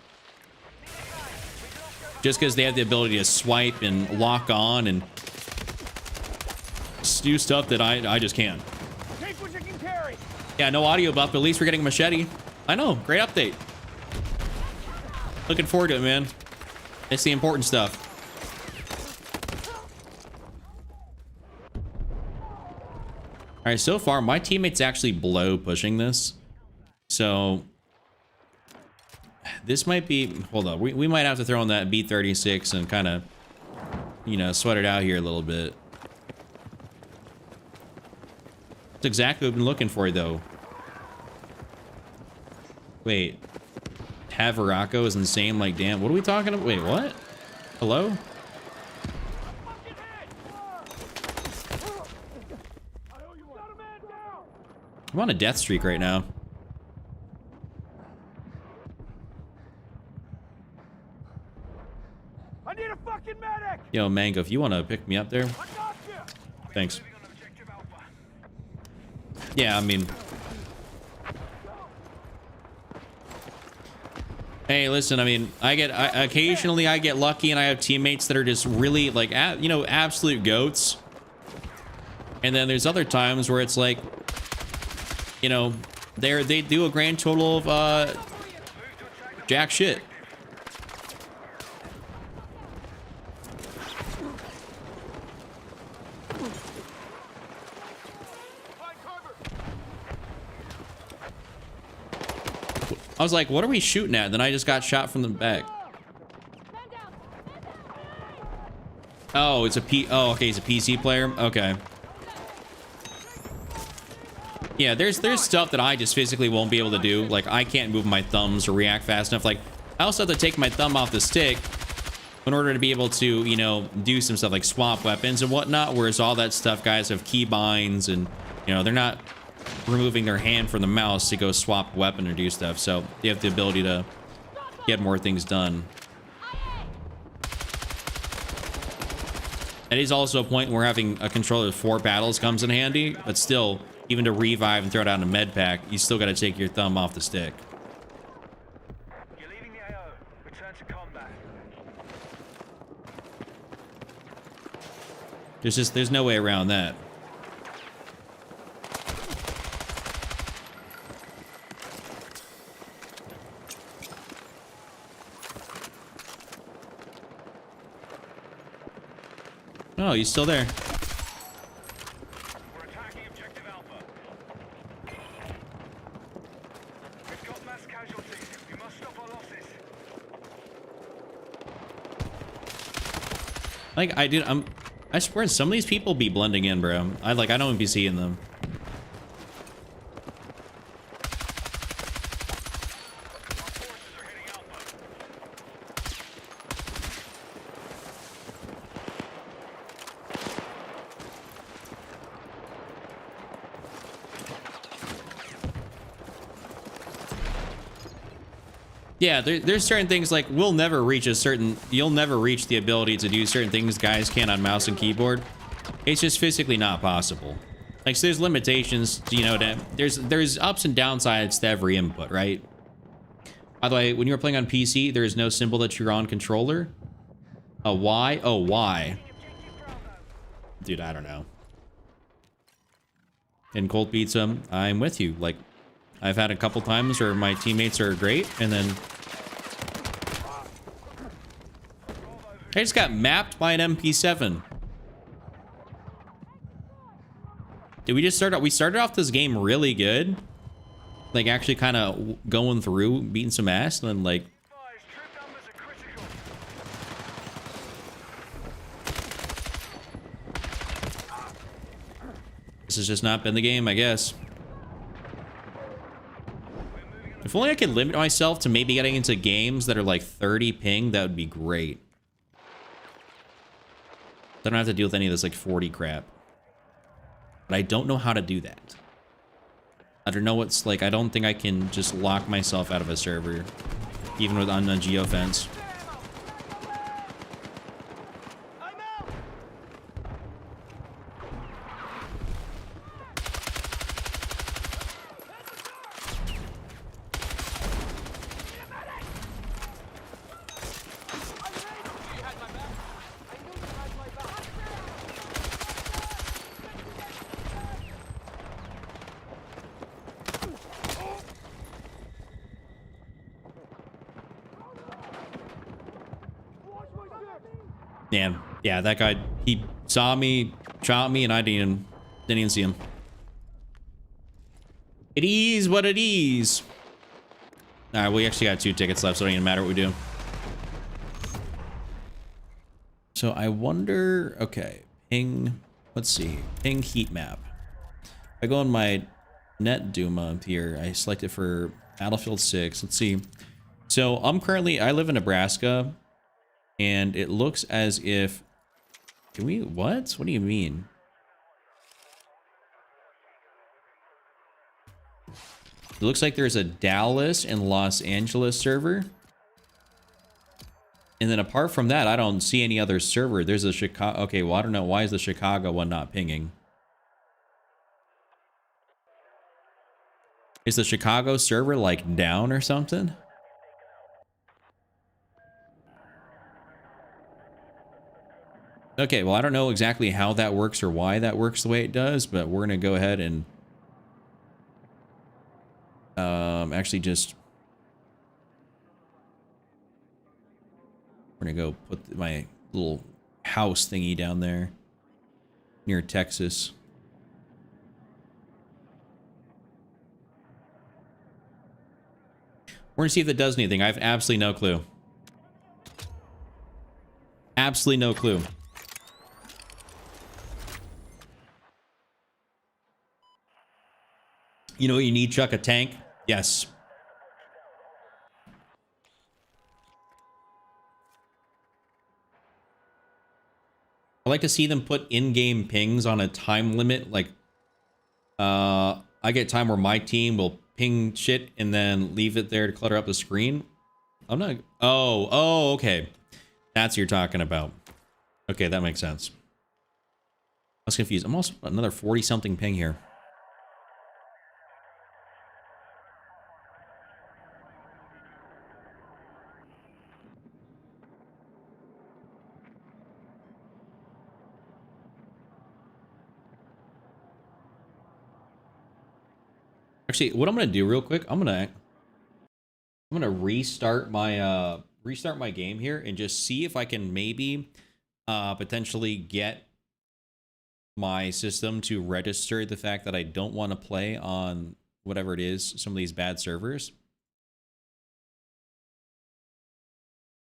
Just because they have the ability to swipe and lock on and do stuff that I just can't. Take what you can carry. Yeah, no audio buff, but at least we're getting a machete. I know, great update. Looking forward to it, man. It's the important stuff. All right, so far my teammates actually blow pushing this, so this might be. Hold on, we might have to throw in that B-36 and kind of, you know, sweat it out here a little bit. That's exactly what I've been looking for, though. Wait, Havarako is insane. Like, damn, what are we talking about? Wait, what? Hello? I'm on a death streak right now. I need a fucking medic. Yo, Mango, if you want to pick me up there. I got you. Thanks. Yeah, I mean. Hey, listen, I mean, occasionally I get lucky and I have teammates that are just really like, you know, absolute goats. And then there's other times where it's like, you know, they do a grand total of jack shit. I was like, what are we shooting at? Then I just got shot from the back. Oh, it's a oh, okay, he's a PC player. Okay. Yeah, there's stuff that I just physically won't be able to do. Like, I can't move my thumbs or react fast enough. Like, I also have to take my thumb off the stick in order to be able to, you know, do some stuff like swap weapons and whatnot. Whereas all that stuff, guys have key binds and, you know, they're not removing their hand from the mouse to go swap weapon or do stuff. So they have the ability to get more things done. It is also a point where having a controller with 4 battles comes in handy, but still, even to revive and throw down a med pack, you still got to take your thumb off the stick. You're leaving the AO. Return to combat. There's no way around that. Oh, he's still there. We're attacking objective Alpha. We've got mass casualties. We must stop our losses. Like, I swear some of these people be blending in, bro. I don't even be seeing them. Yeah, there's certain things like you'll never reach the ability to do certain things guys can on mouse and keyboard. It's just physically not possible. Like, so there's limitations to, you know, there's ups and downsides to every input, right? By the way, when you're playing on PC, there is no symbol that you're on controller. A Y? Oh, Y. Dude, I don't know. In Cold Pizza, I'm with you. Like, I've had a couple times where my teammates are great, and then I just got mapped by an MP7. Did we just start out? We started off this game really good, like actually kind of going through, beating some ass, and then like. Troop numbers are critical. This has just not been the game, I guess. If only I could limit myself to maybe getting into games that are like 30 ping, that would be great. I don't have to deal with any of this like 40 crap. But I don't know how to do that. I don't know what's like, I don't think I can just lock myself out of a server, even with on a geofence. Man, yeah, that guy, he saw me, shot me, and I didn't even see him. It is what it is. All right, we actually got 2 tickets left, so it doesn't even matter what we do. So I wonder, okay, ping, let's see, ping heat map. I go on my net Duma here. I select it for Battlefield 6. Let's see. So I live in Nebraska, and it looks as if, what? What do you mean? It looks like there's a Dallas and Los Angeles server. And then apart from that, I don't see any other server. There's a Chicago. Okay, well, I don't know. Why is the Chicago one not pinging? Is the Chicago server like down or something? Okay, well, I don't know exactly how that works or why that works the way it does, but we're going to go ahead and actually just... We're going to go put my little house thingy down there near Texas. We're going to see if it does anything. I have absolutely no clue. Absolutely no clue. You know what you need, Chuck? A tank? Yes. I like to see them put in-game pings on a time limit. Like, I get time where my team will ping shit and then leave it there to clutter up the screen. I'm not... Oh, okay. That's what you're talking about. Okay, that makes sense. I was confused. I'm also another 40-something ping here. Actually, what I'm gonna do real quick, I'm gonna restart my game here and just see if I can maybe potentially get my system to register the fact that I don't want to play on whatever it is, some of these bad servers.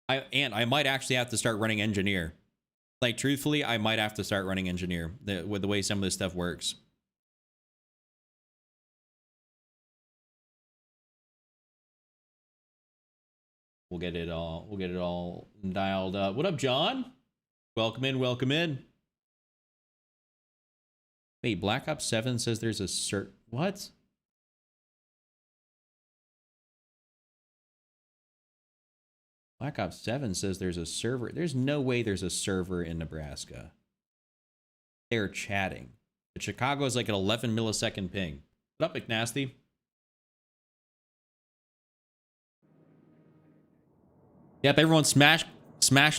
I might actually have to start running engineer. Like, truthfully, I might have to start running engineer with the way some of this stuff works. We'll get it all dialed up. What up, John? Welcome in, welcome in. Wait, Black Ops 7 says there's a what? Black Ops 7 says there's a server. There's no way there's a server in Nebraska. They're chatting. But Chicago is like an 11 millisecond ping. What up, McNasty? Yep, everyone smash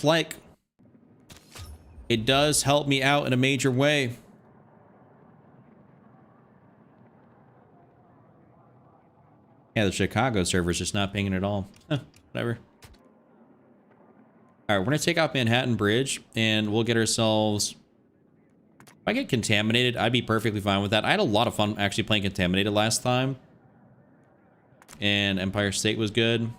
like. It does help me out in a major way. Yeah, the Chicago server's just not pinging at all. Whatever. All right, we're gonna take out Manhattan Bridge and we'll get ourselves... If I get Contaminated, I'd be perfectly fine with that. I had a lot of fun actually playing Contaminated last time. And Empire State was good.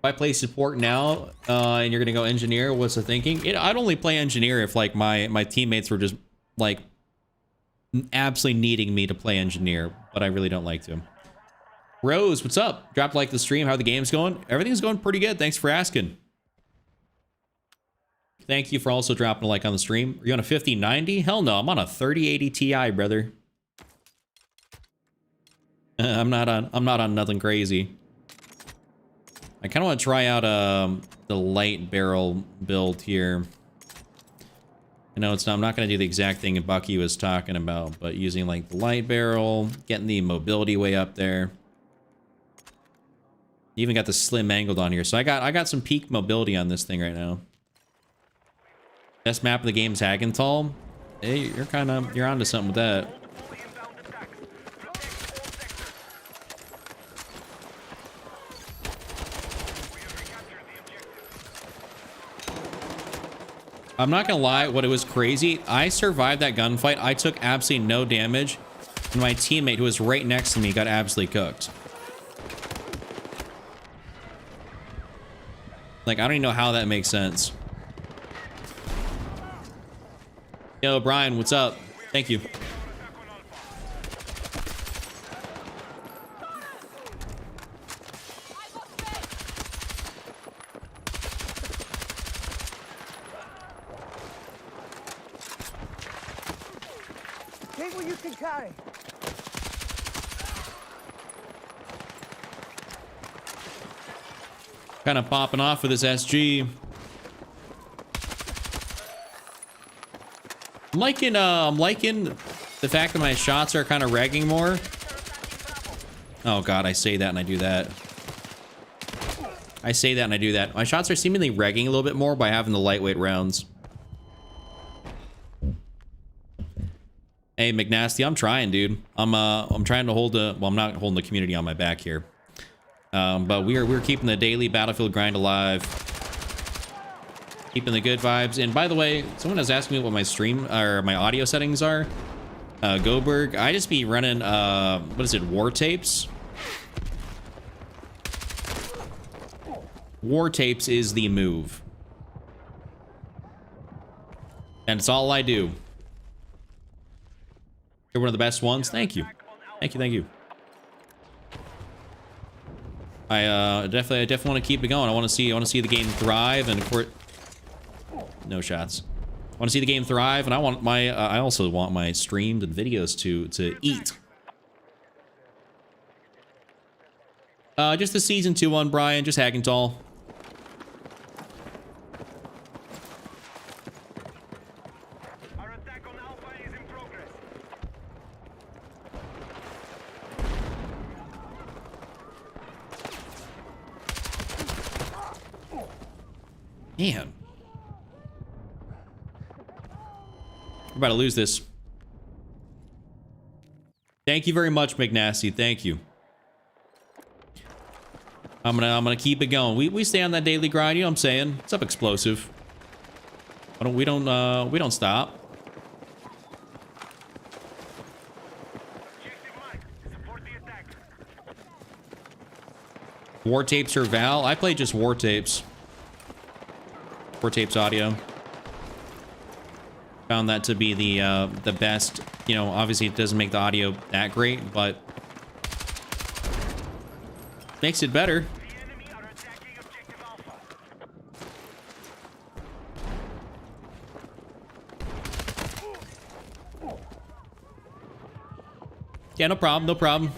If I play support now, and you're gonna go engineer, what's the thinking? I'd only play engineer if like my teammates were just like absolutely needing me to play engineer, but I really don't like to. Rose, what's up? Dropped like the stream. How are the games going? Everything's going pretty good. Thanks for asking. Thank you for also dropping a like on the stream. Are you on a 5090? Hell no, I'm on a 3080 Ti, brother. I'm not on nothing crazy. I kind of want to try out the light barrel build here. I know it's not, I'm not going to do the exact thing Bucky was talking about, but using like the light barrel, getting the mobility way up there. Even got the slim angled on here, so I got some peak mobility on this thing right now. Best map of the game is Hagenthal. Hey, you're onto something with that. I'm not gonna lie, what it was crazy, I survived that gunfight. I took absolutely no damage, and my teammate who was right next to me got absolutely cooked. Like, I don't even know how that makes sense. Yo, Brian, what's up? Thank you. Take what you can carry. Kind of popping off with this SG. I'm liking the fact that my shots are kind of regging more. Oh god, I say that and I do that. I say that and I do that. My shots are seemingly regging a little bit more by having the lightweight rounds. Hey, McNasty, I'm trying, dude. I'm trying to hold the... Well, I'm not holding the community on my back here. But we're keeping the daily Battlefield grind alive. Keeping the good vibes. And by the way, someone was asking me what my stream or my audio settings are. Goberg, I just be running, what is it, war tapes? War tapes is the move. And it's all I do. You're one of the best ones. Thank you. Thank you, thank you. I definitely want to keep it going. I want to see the game thrive, and of course, no shots. I want to see the game thrive, and I also want my streamed and videos to eat. Just the season 2 one, Brian. Just Hagenthal. Our attack on Alpha is in progress. Man. We're about to lose this. Thank you very much, McNasty. Thank you. I'm gonna keep it going. We stay on that daily grind, you know what I'm saying? What's up, Explosive? We don't stop. War tapes or Val? I play just war tapes. War tapes audio. Found that to be the best. You know, obviously it doesn't make the audio that great, but makes it better. The enemy are attacking objective Alpha. Yeah, no problem, no problem.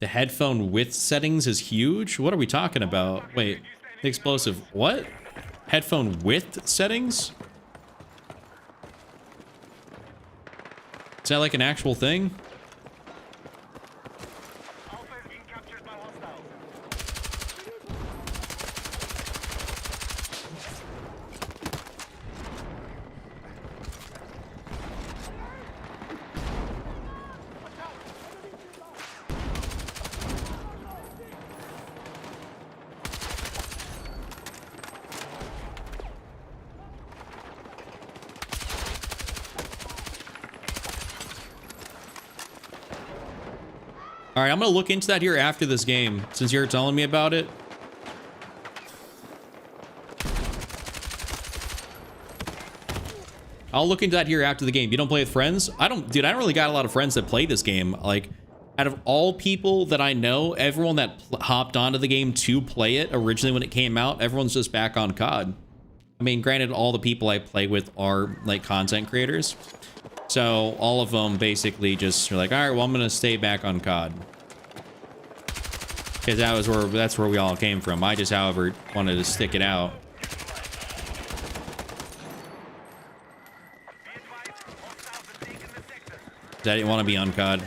The headphone width settings is huge? What are we talking about? Wait, the explosive, what? Headphone width settings? Is that like an actual thing? Alpha is being captured by hostiles. All right, I'm gonna look into that here after this game, since you're telling me about it. I'll look into that here after the game. You don't play with friends? Dude, I don't really got a lot of friends that play this game. Like, out of all people that I know, everyone that hopped onto the game to play it originally when it came out, everyone's just back on COD. I mean, granted, all the people I play with are, like, content creators. So, all of them basically just are like, all right, well, I'm gonna stay back on COD. Because that's where we all came from. I just, however, wanted to stick it out. I didn't want to be on COD.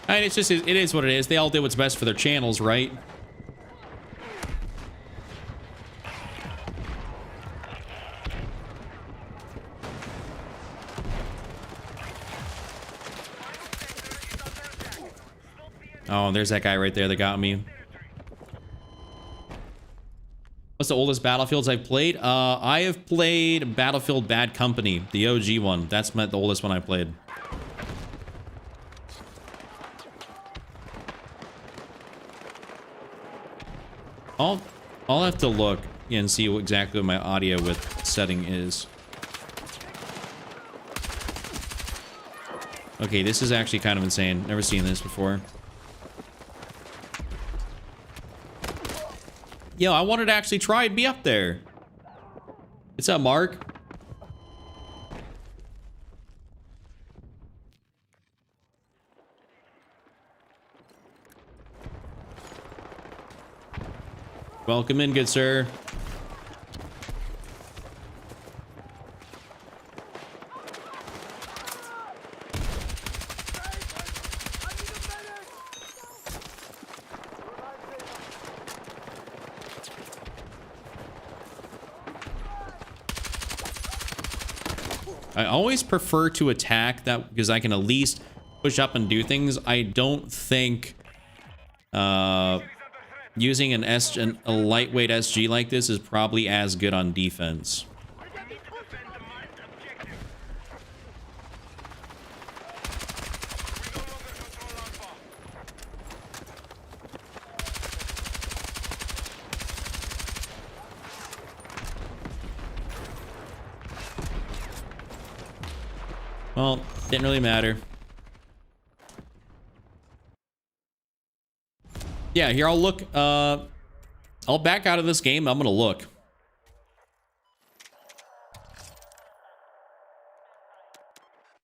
I mean, it's just, it is what it is. They all did what's best for their channels, right? Oh, there's that guy right there that got me. What's the oldest Battlefields I've played? I have played Battlefield Bad Company, the OG one. That's the oldest one I played. I'll have to look and see exactly what my audio width setting is. Okay, this is actually kind of insane. Never seen this before. Yo, I wanted to actually try and be up there. What's up, Mark? Welcome in, good sir. I always prefer to attack that because I can at least push up and do things. I don't think using a lightweight SG like this is probably as good on defense. Well, didn't really matter. Yeah, here I'll look. I'll back out of this game. I'm gonna look.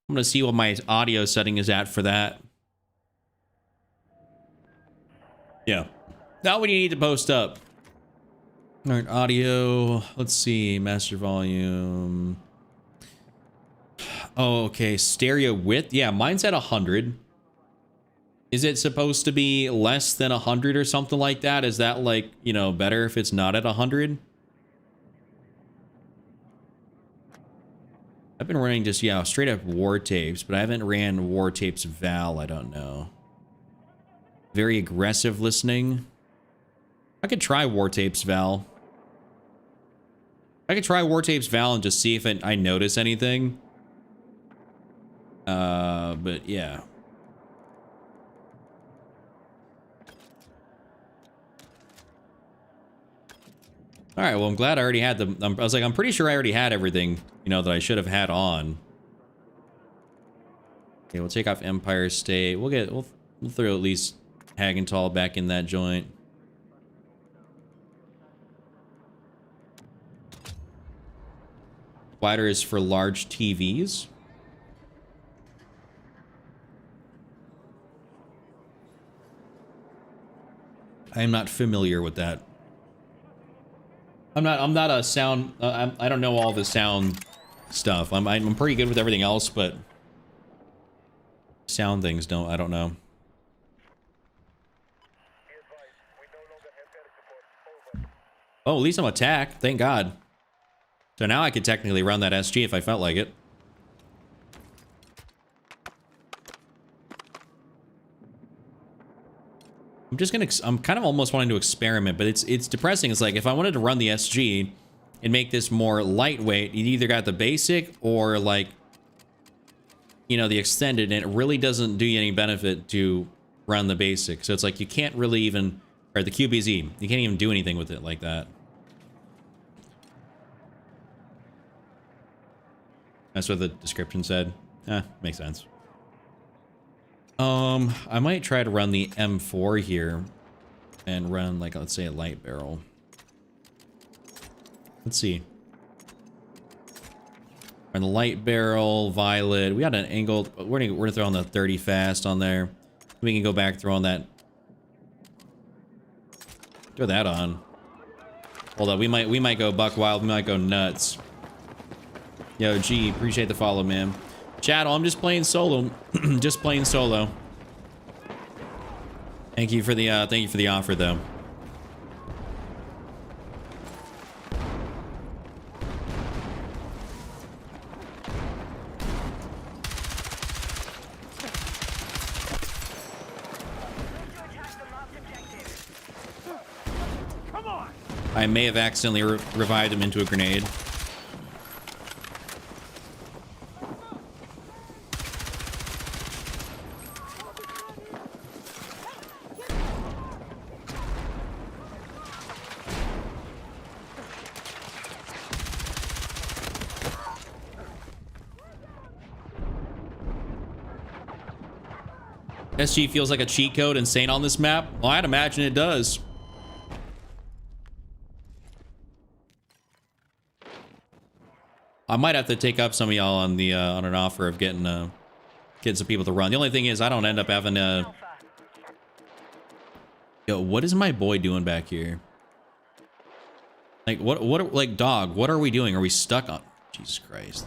I'm gonna see what my audio setting is at for that. Yeah, now what do you need to post up? All right, audio. Let's see, master volume. Oh, okay, stereo width. Yeah, mine's at 100. Is it supposed to be less than 100 or something like that? Is that like, you know, better if it's not at 100? I've been running just, yeah, straight up war tapes, but I haven't ran war tapes Val. I don't know. Very aggressive listening. I could try war tapes Val. I could try war tapes Val and just see if I notice anything. But yeah. All right, well, I'm glad I already had I was like, I'm pretty sure I already had everything, you know, that I should have had on. Okay, we'll take off Empire State. We'll throw at least Hagenthal back in that joint. Slider is for large TVs. I am not familiar with that. I'm not a sound. I don't know all the sound stuff. I'm pretty good with everything else, but sound things I don't know. Oh, at least I'm attack. Thank God. So now I could technically run that SG if I felt like it. I'm kind of almost wanting to experiment, but it's depressing. It's like if I wanted to run the SG and make this more lightweight, you either got the basic or like, you know, the extended, and it really doesn't do you any benefit to run the basic. So it's like you can't really even, or the QBZ, you can't even do anything with it like that. That's what the description said. Makes sense. I might try to run the M4 here and run, like, let's say a light barrel. Let's see. Run the light barrel, violet. We got an angled, we're gonna throw on the 30 fast on there. We can go back, throw on that. Throw that on. Hold up, we might go buck wild, we might go nuts. Yo, G, appreciate the follow, man. Chad, I'm just playing solo. Just playing solo. Thank you for the offer, though. I may have accidentally revived him into a grenade. SG feels like a cheat code insane on this map. Well, I'd imagine it does. I might have to take up some of y'all on the on an offer of getting some people to run. The only thing is I don't end up having Alpha. Yo, what is my boy doing back here? Like like dog, what are we doing? Are we stuck on Jesus Christ?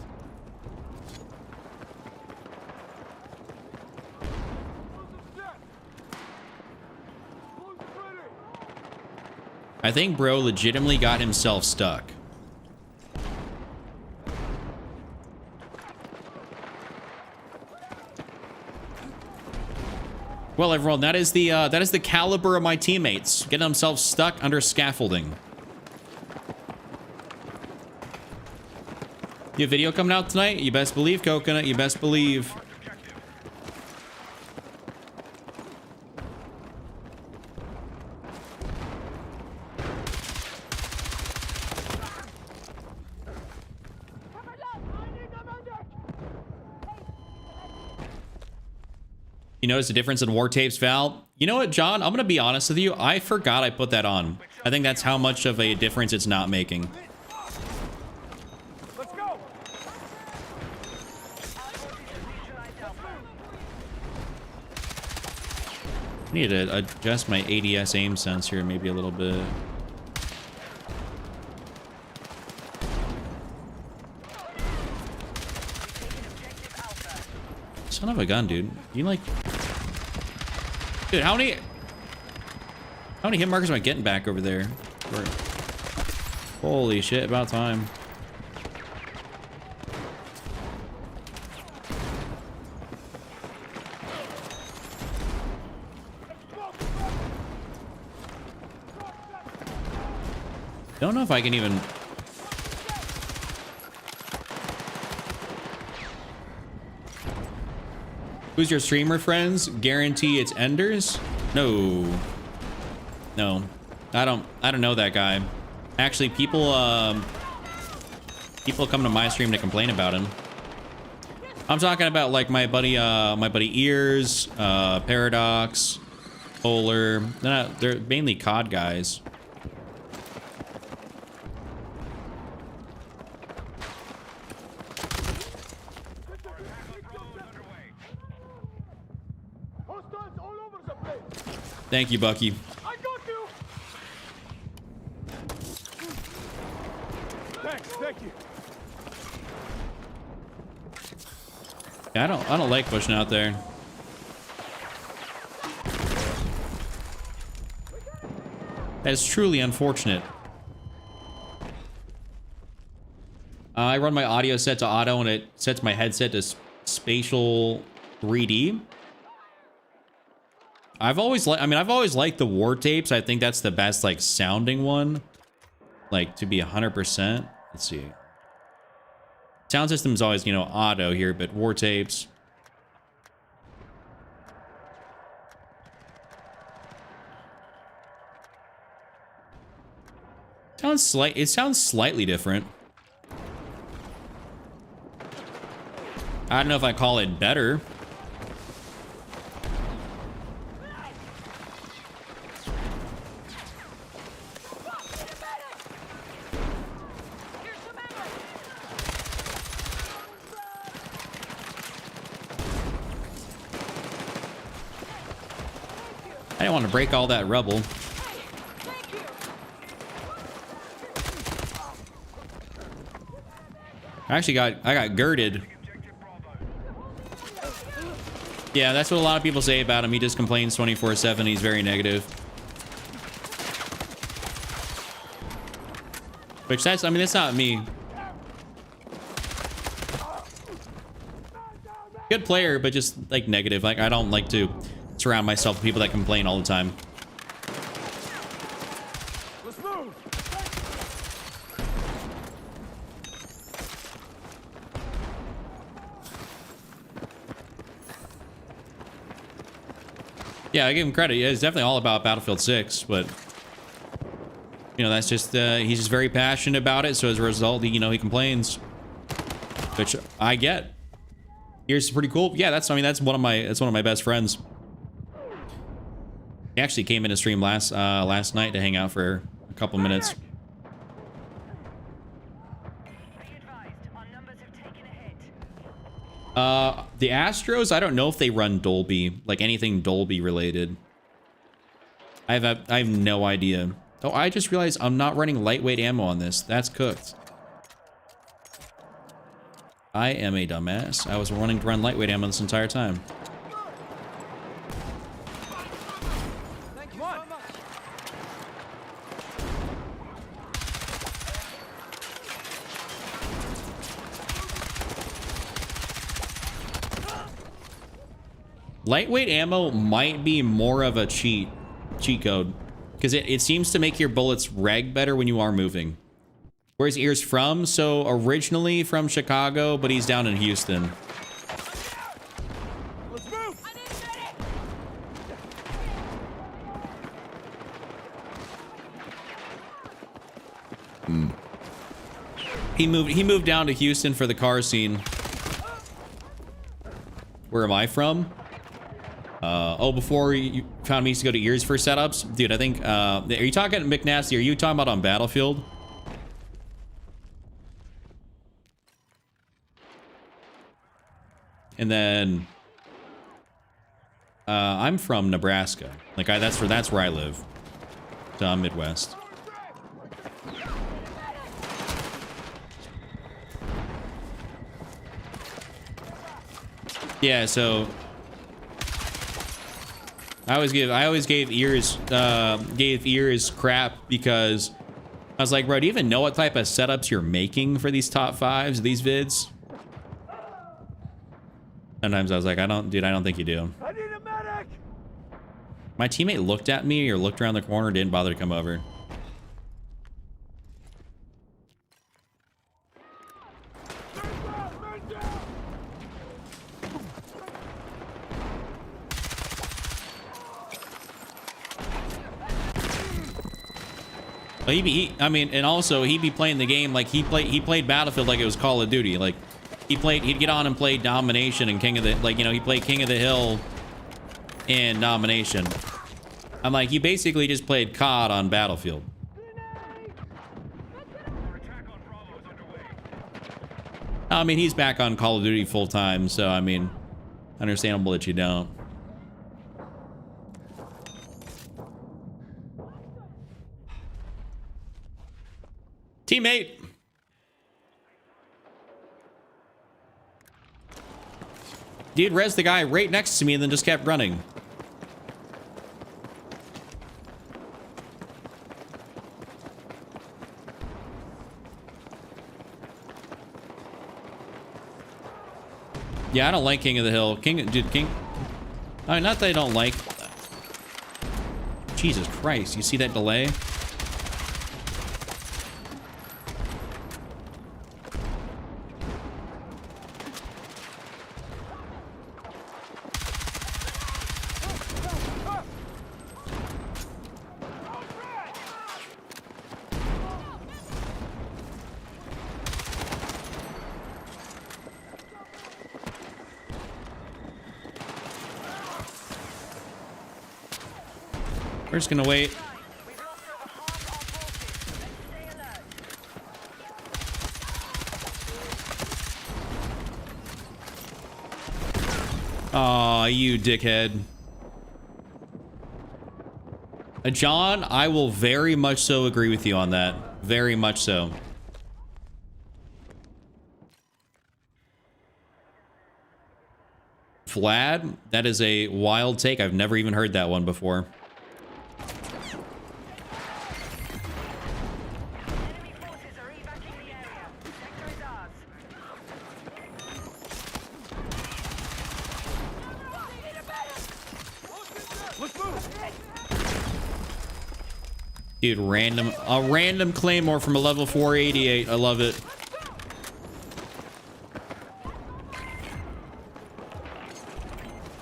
I think bro legitimately got himself stuck. Well, everyone, that is the caliber of my teammates, getting themselves stuck under scaffolding. You have video coming out tonight? You best believe, Coconut. You best believe. You notice the difference in war tapes, Val? You know what, John? I'm gonna be honest with you. I forgot I put that on. I think that's how much of a difference it's not making. Let's go. I need to adjust my ADS aim sensor maybe a little bit. Son of a gun, dude. You like... Dude, how many hit markers am I getting back over there? Holy shit, about time. Don't know if I can even... Who's your streamer friends? Guarantee it's Enders? No. No. I don't know that guy. Actually, people come to my stream to complain about him. I'm talking about like my buddy Ears, Paradox, Polar. They're mainly COD guys. Thank you, Bucky. I got you. Thanks, thank you. Yeah, I don't like pushing out there. That is truly unfortunate. I run my audio set to auto and it sets my headset to spatial 3D. I've always liked the war tapes. I think that's the best like sounding one. Like to be 100%. Let's see. Sound system's always, you know, auto here, but war tapes. It sounds slightly different. I don't know if I call it better. I didn't want to break all that rubble. I got girded. Yeah, that's what a lot of people say about him. He just complains 24/7. He's very negative. Which that's not me. Good player, but just like negative. Like I don't like to surround myself with people that complain all the time. Let's move. Yeah, I give him credit. Yeah, it's definitely all about Battlefield 6, but you know, that's just he's just very passionate about it. So as a result, you know, he complains, which I get. Here's pretty cool. Yeah, that's one of my best friends. He actually came in to stream last night to hang out for a couple minutes. The Astros, I don't know if they run Dolby, like anything Dolby related. I have no idea. Oh, I just realized I'm not running lightweight ammo on this. That's cooked. I am a dumbass. I was wanting to run lightweight ammo this entire time. Lightweight ammo might be more of a cheat code, because it seems to make your bullets reg better when you are moving. Where's Ears from? So originally from Chicago, but he's down in Houston. Let's move. He moved down to Houston for the car scene. Where am I from? Oh, before you found me, used to go to Ears for setups? Dude, I think, are you talking McNasty? Are you talking about on Battlefield? And then, I'm from Nebraska. Like, that's where I live. So I'm Midwest. Yeah, so I always gave Ears crap because I was like, bro, do you even know what type of setups you're making for these top fives, these vids? Sometimes I was like, I don't think you do. I need a medic. My teammate looked at me or looked around the corner, didn't bother to come over. I mean, and also he'd be playing the game like he played Battlefield like it was Call of Duty. Like he'd get on and play Domination and King of the, like, you know, he played King of the Hill and Domination. I'm like, you basically just played COD on Battlefield. I mean, he's back on Call of Duty full time, so I mean, understandable that you don't. Teammate. Dude res the guy right next to me and then just kept running. Yeah, I don't like King of the Hill. King. I mean, not that I don't like. Jesus Christ, you see that delay? We're just gonna wait. Aw, you dickhead. John, I will very much so agree with you on that. Very much so. Vlad, that is a wild take. I've never even heard that one before. Enemy forces are evacuating the area. Sector is ours. Let's move. Dude, a random claymore from a level 488. I love it.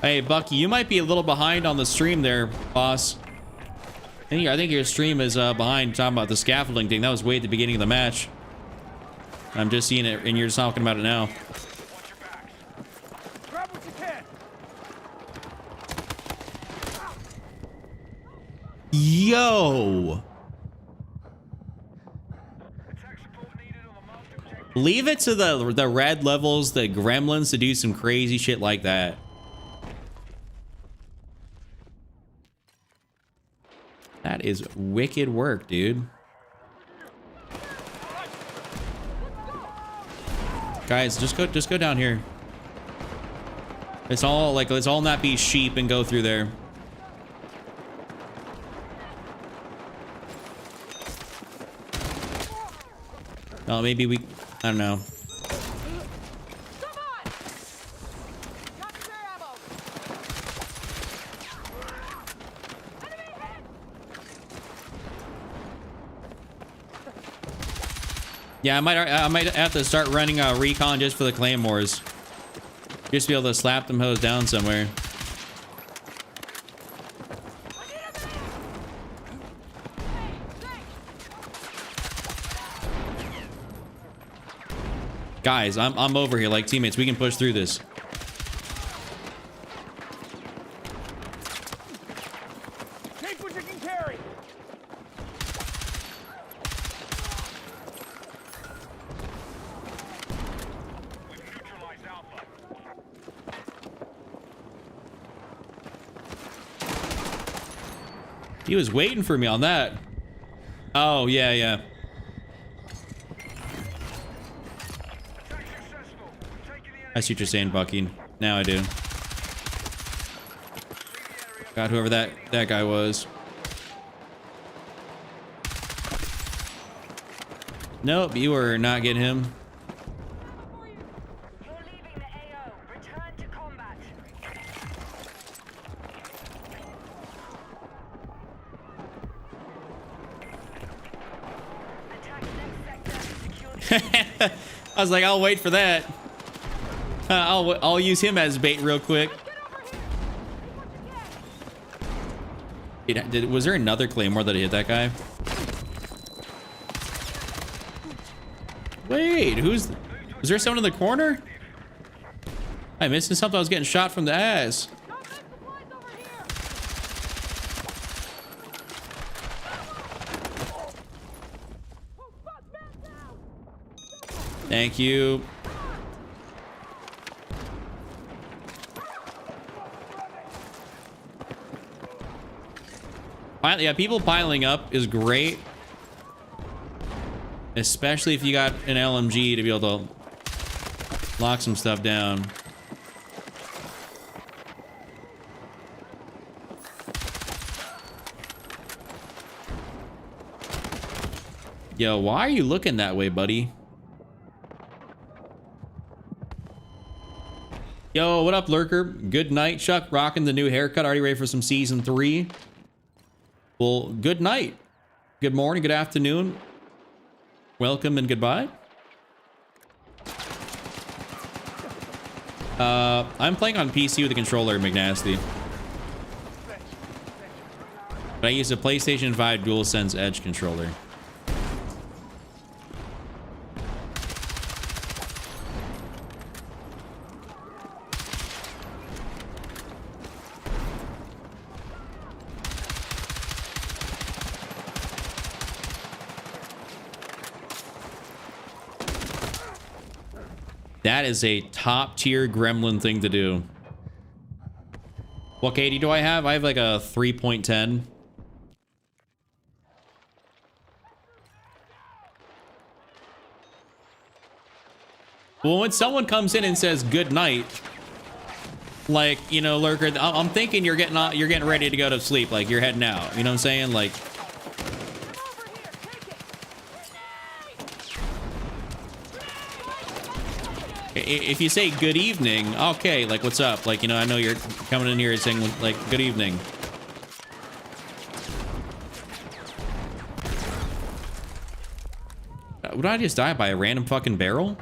Hey, Bucky, you might be a little behind on the stream there, boss. I think your stream is behind talking about the scaffolding thing. That was way at the beginning of the match. I'm just seeing it, and you're just talking about it now. Watch your backs. Grab what you can. Yo! Attack support needed on the marked objective. Leave it to the red levels, the gremlins, to do some crazy shit like that. That is wicked work, dude. Guys, just go down here. Let's all not be sheep and go through there. Oh, maybe we, I don't know. Yeah, I might have to start running a recon just for the claymores. Just to be able to slap them hoes down somewhere. Guys, I'm over here like teammates. We can push through this. Take what you can carry. We've neutralized Alpha. He was waiting for me on that. Oh, yeah, yeah. Attack successful. We're taking the enemy. I see what you're saying, Bucky. Now I do. Got whoever that guy was. Nope, you were not getting him. You're leaving the AO. Return to combat. Attack next sector and secure the I was like, I'll wait for that. I'll use him as bait real quick. Was there another claymore that hit that guy? Wait, was there someone in the corner? I'm missing something. I was getting shot from the ass. Thank you. Yeah, people piling up is great. Especially if you got an LMG to be able to lock some stuff down. Yo, why are you looking that way, buddy? Yo, what up, Lurker? Good night, Chuck. Rocking the new haircut. Already ready for some season 3. Well, good night. Good morning, good afternoon. Welcome and goodbye. I'm playing on PC with a controller, McNasty. But I use a PlayStation 5 DualSense Edge controller. That is a top tier gremlin thing to do. What KD do I have? I have like a 3.10. Well, when someone comes in and says good night, like, you know, Lurker, I'm thinking you're getting ready to go to sleep, like you're heading out. You know what I'm saying? Like, if you say good evening, okay, like what's up? Like, you know, I know you're coming in here and saying like good evening. Would I just die by a random fucking barrel?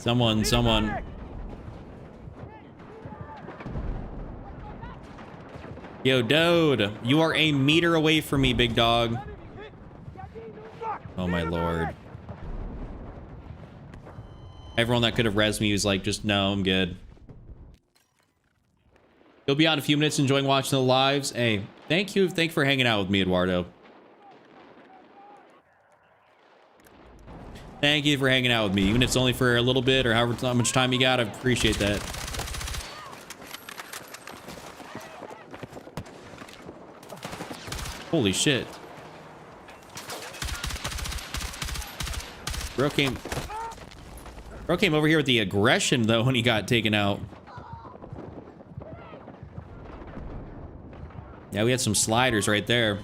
Someone. Yo, Dode, you are a meter away from me, big dog. Oh my lord. Everyone that could have rezzed me was like, just no, I'm good. You'll be on in a few minutes, enjoying watching the lives. Hey, thank you for hanging out with me, Eduardo. Thank you for hanging out with me, even if it's only for a little bit or however much time you got. I appreciate that. Holy shit. Bro came over here with the aggression, though, when he got taken out. Yeah, we had some sliders right there.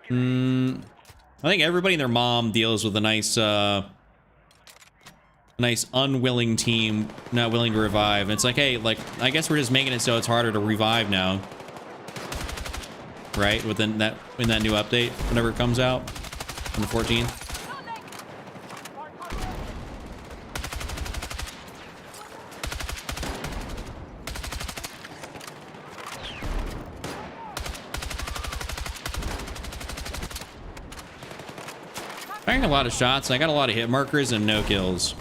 I think everybody and their mom deals with a nice unwilling team not willing to revive. And it's like, hey, like, I guess we're just making it so it's harder to revive now. Right? In that new update, whenever it comes out on the 14th. Firing a lot of shots. I got a lot of hit markers and no kills.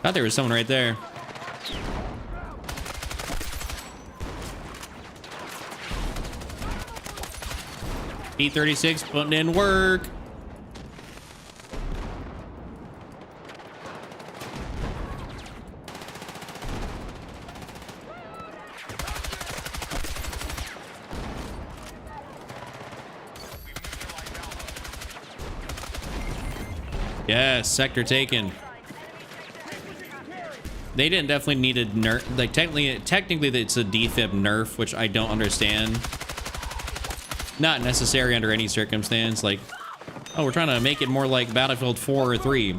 Thought there was someone right there. P36 putting in work. Yes, sector taken. They didn't definitely need a nerf. Like technically it's a defib nerf, which I don't understand. Not necessary under any circumstance. Like, oh, we're trying to make it more like Battlefield 4 or 3.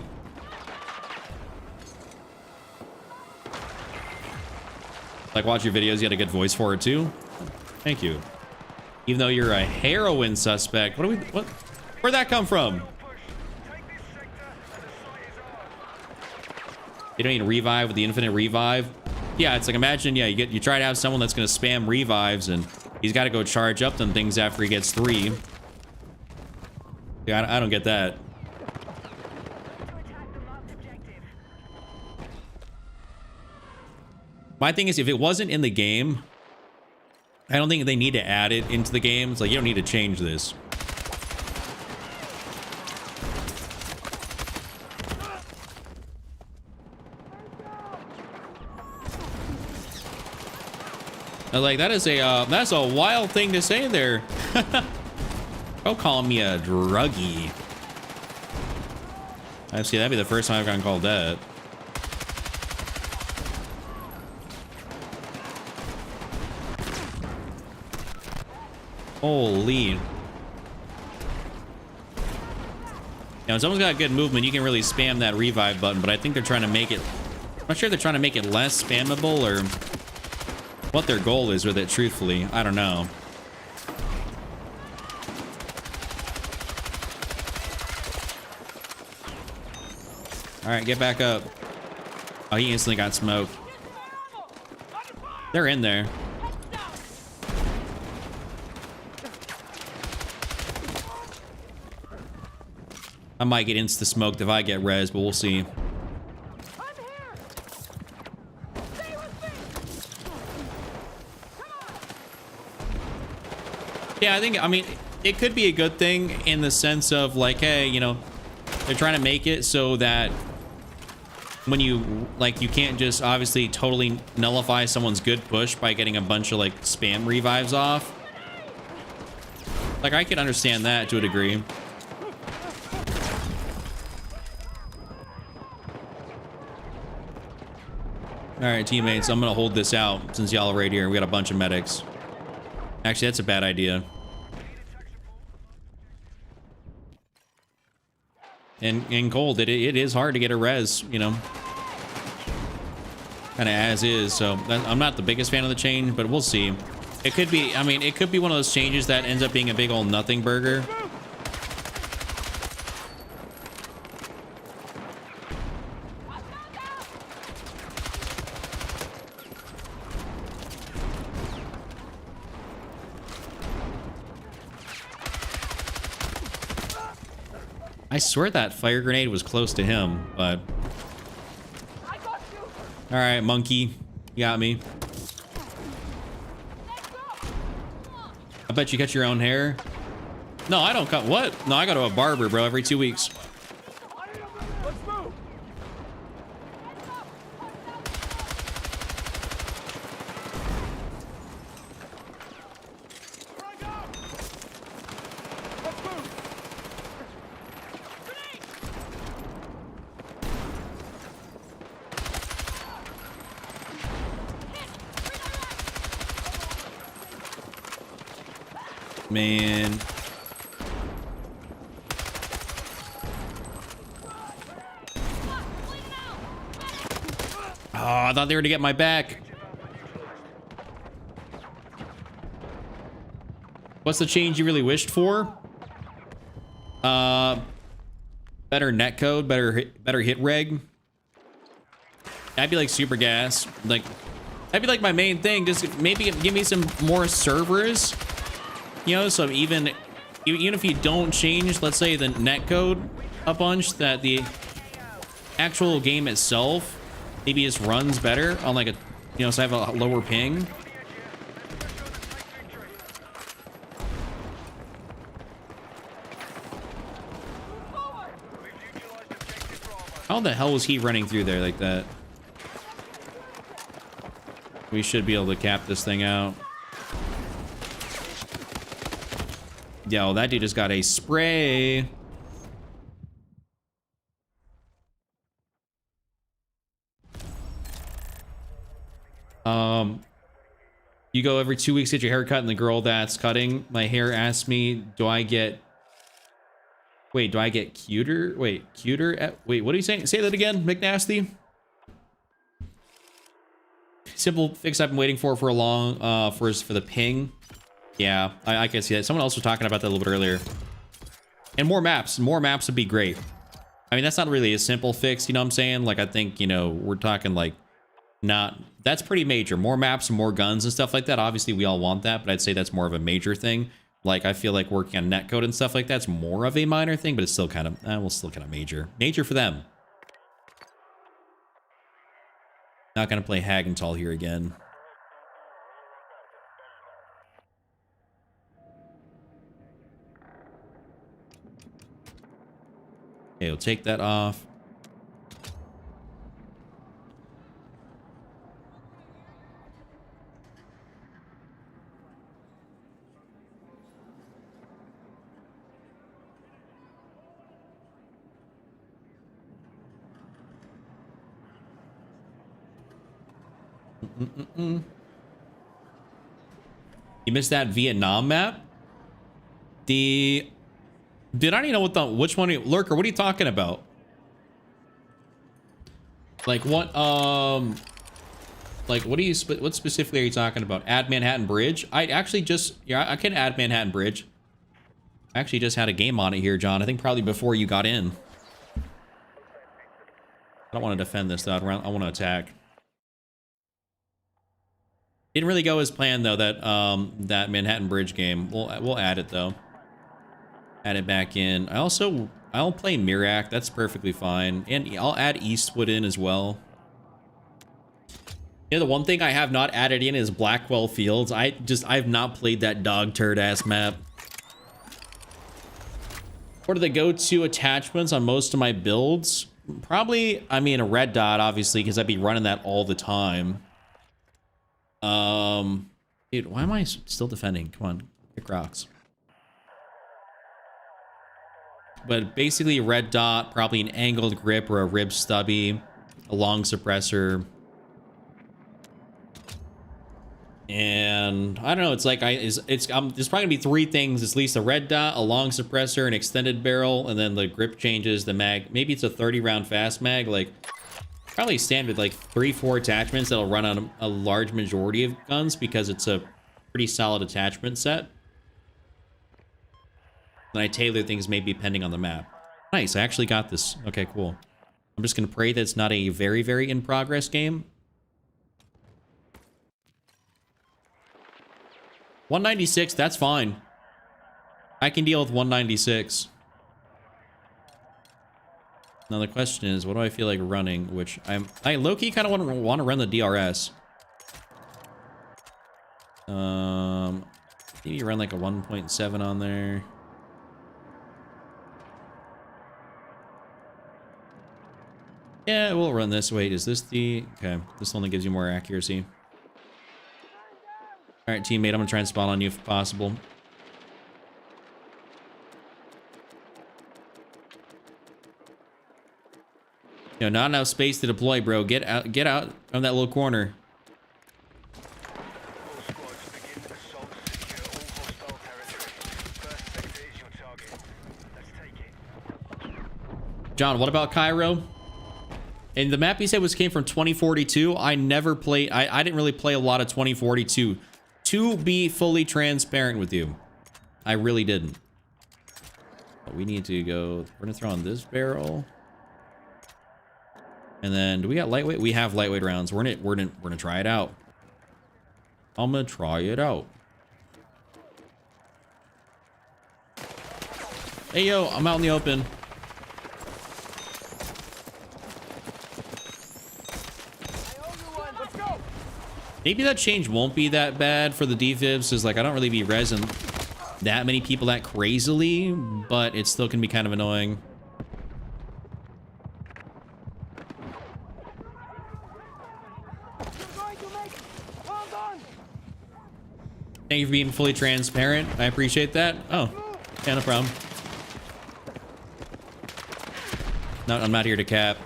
Like, watch your videos. You had a good voice for it too. Thank you. Even though you're a heroin suspect. What? Where'd that come from? You don't need to revive with the infinite revive. Yeah, it's like, imagine, yeah, you try to have someone that's going to spam revives and he's got to go charge up them things after he gets 3. Yeah, I don't get that. My thing is, if it wasn't in the game, I don't think they need to add it into the game. It's like, you don't need to change this. I was like, that's a wild thing to say there. Don't call me a druggie. I see, that'd be the first time I've gotten called that. Holy. Now, when someone's got good movement, you can really spam that revive button, but I think they're trying to make it... I'm not sure they're trying to make it less spammable or what their goal is with it, truthfully. I don't know. All right, get back up. Oh, he instantly got smoked. They're in there. I might get insta-smoked if I get res, but we'll see. Yeah, I mean, it could be a good thing in the sense of like, hey, you know, they're trying to make it so that when you, like, you can't just obviously totally nullify someone's good push by getting a bunch of like spam revives off. Like, I can understand that to a degree. All right, teammates, I'm gonna hold this out since y'all are right here. We got a bunch of medics. Actually, that's a bad idea. And in cold, it is hard to get a res, you know, kind of as is. So I'm not the biggest fan of the change, but we'll see. It could be, I mean, it could be one of those changes that ends up being a big old nothing burger. I swear that fire grenade was close to him, but... Alright, monkey. You got me. I bet you cut your own hair. No, I don't cut... What? No, I go to a barber, bro, every 2 weeks. Man. Oh, I thought they were to get my back. What's the change you really wished for? Better netcode, better hit reg. That'd be like super gas. Like, that'd be like my main thing. Just maybe give me some more servers. You know, so even if you don't change, let's say, the netcode a bunch, that the actual game itself maybe just runs better on like a, you know, so I have a lower ping. How the hell was he running through there like that? We should be able to cap this thing out. Yo, that dude just got a spray. You go every 2 weeks, get your hair cut, and the girl that's cutting my hair asked me, do I get cuter? Wait, cuter? Wait, what are you saying? Say that again, McNasty. Simple fix I've been waiting for a long, for the ping. Yeah, I can see that. Someone else was talking about that a little bit earlier. And more maps would be great. I mean, that's not really a simple fix, you know what I'm saying? Like, I think, you know, we're talking like that's pretty major. More maps and more guns and stuff like that. Obviously, we all want that, but I'd say that's more of a major thing. Like, I feel like working on netcode and stuff like that's more of a minor thing, but it's still kind of, well, still kind of major. Major for them. Not gonna play Hagenthal here again. Okay, we'll take that off. You missed that Vietnam map? Dude, I don't even know which one, Lurker, what are you talking about? Like what, like what specifically are you talking about? Add Manhattan Bridge? I actually just, yeah, I can add Manhattan Bridge. I actually just had a game on it here, John. I think probably before you got in. I don't want to defend this though, I want to attack. Didn't really go as planned though, that Manhattan Bridge game. We'll add it though. Add it back in. I'll play Mirak. That's perfectly fine. And I'll add Eastwood in as well. Yeah, the one thing I have not added in is Blackwell Fields. I've not played that dog turd ass map. What are the go-to attachments on most of my builds? Probably, I mean, a red dot, obviously, because I'd be running that all the time. Dude, why am I still defending? Come on, pick rocks. But basically a red dot, probably an angled grip or a rib stubby, a long suppressor. And I don't know, it's like there's probably gonna be three things. It's at least a red dot, a long suppressor, an extended barrel, and then the grip changes, the mag. Maybe it's a 30-round fast mag, like probably standard, like 3-4 attachments that'll run on a large majority of guns because it's a pretty solid attachment set. And I tailor things maybe depending on the map. Nice, I actually got this. Okay, cool. I'm just gonna pray that it's not a very, very in progress game. 196, that's fine. I can deal with 196. Now the question is, what do I feel like running? Which I low-key kind of want to run the DRS. Maybe run like a 1.7 on there. Yeah, we'll run this. Wait, is this the... Okay, this only gives you more accuracy. Alright, teammate, I'm gonna try and spawn on you if possible. You know, not enough space to deploy, bro. Get out of that little corner. All squads begin assault to secure all hostile territory. First sector is your target. Let's take it. John, what about Cairo? And the map you said came from 2042. I never played... I didn't really play a lot of 2042. To be fully transparent with you, I really didn't. But we need to go... We're gonna throw on this barrel. And then, do we got lightweight? We have lightweight rounds. We're gonna try it out. I'm gonna try it out. Hey yo, I'm out in the open. Maybe that change won't be that bad for the defibs, because like I don't really be resin that many people that crazily, but it still can be kind of annoying. Thank you for being fully transparent. I appreciate that. Oh, yeah, no problem. No, I'm not here to cap.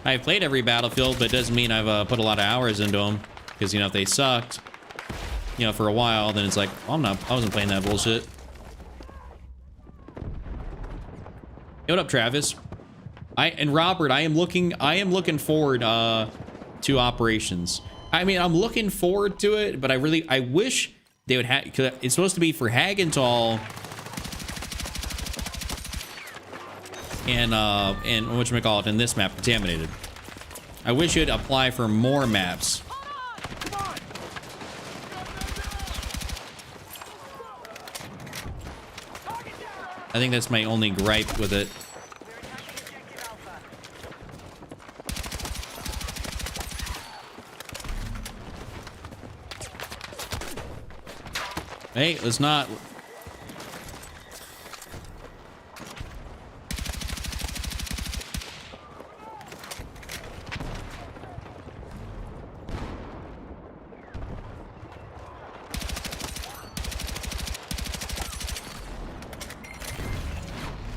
I've played every Battlefield, but it doesn't mean I've put a lot of hours into them. Because, you know, if they sucked, you know, for a while, then it's like, well, I wasn't playing that bullshit. Hey, what up, Travis? And Robert, I am looking forward to Operations. I mean, I'm looking forward to it, but I wish they would have, because it's supposed to be for Hagenthal and whatchamacallit, in this map, Contaminated. I wish it'd apply for more maps. I think that's my only gripe with it. Hey, let's not...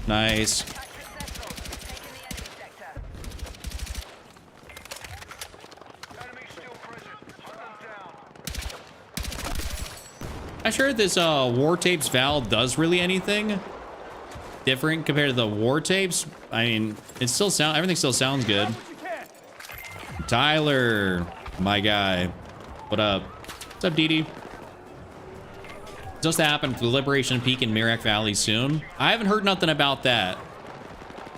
Nice. Not sure this War Tapes Val does really anything different compared to the War Tapes. I mean, everything still sounds good. Tyler, my guy. What up? What's up, Dee? Supposed to happen for the Liberation Peak in Merak Valley soon. I haven't heard nothing about that.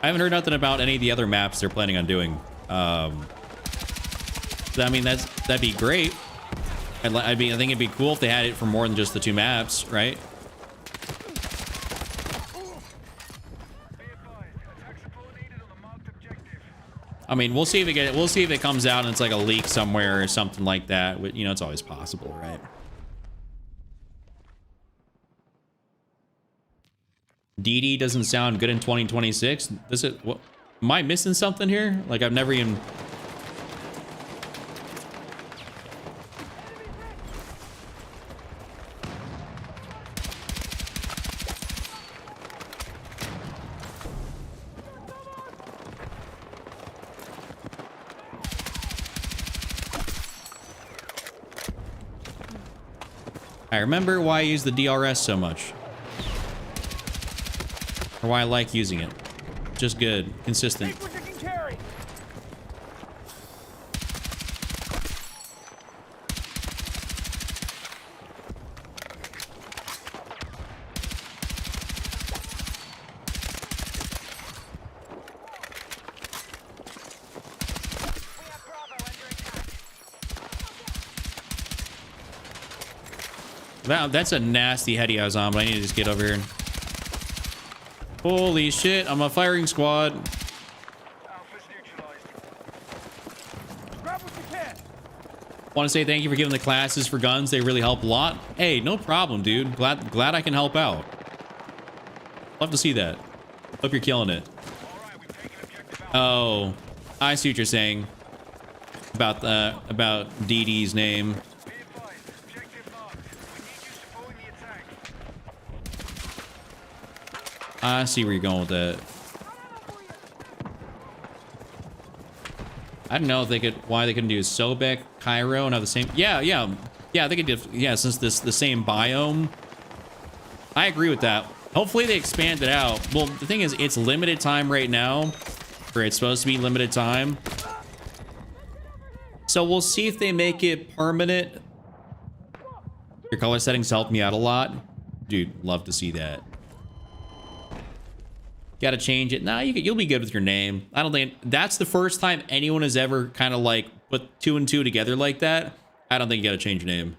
I haven't heard nothing about any of the other maps they're planning on doing. I mean, that'd be great. I think it'd be cool if they had it for more than just the 2 maps, right? I mean, we'll see if it comes out and it's like a leak somewhere or something like that. You know, it's always possible, right? DD doesn't sound good in 2026. What? Am I missing something here? Like, I've never even... I remember why I use the DRS so much. Or why I like using it. Just good. Consistent. Wow, that's a nasty heady I was on, but I need to just get over here. Holy shit, I'm a firing squad. Alpha's neutralized. Grab what you can. Want to say thank you for giving the classes for guns. They really help a lot. Hey, no problem, dude. Glad I can help out. Love to see that. Hope you're killing it. Alright, we've taken objective Alpha. Oh, I see what you're saying. About Dee Dee's name. Be advised, objective marked. We need you supporting the attack. I see where you're going with that. I don't know if they could, why they couldn't do Sobek, Cairo, and have the same. Yeah, they could do. Yeah, since the same biome. I agree with that. Hopefully they expand it out. Well, the thing is, it's limited time right now, or it's supposed to be limited time. So we'll see if they make it permanent. Your color settings helped me out a lot, dude. Love to see that. Got to change it. Nah, you'll be good with your name. I don't think that's the first time anyone has ever kind of like put 2 and 2 together like that. I don't think you got to change your name.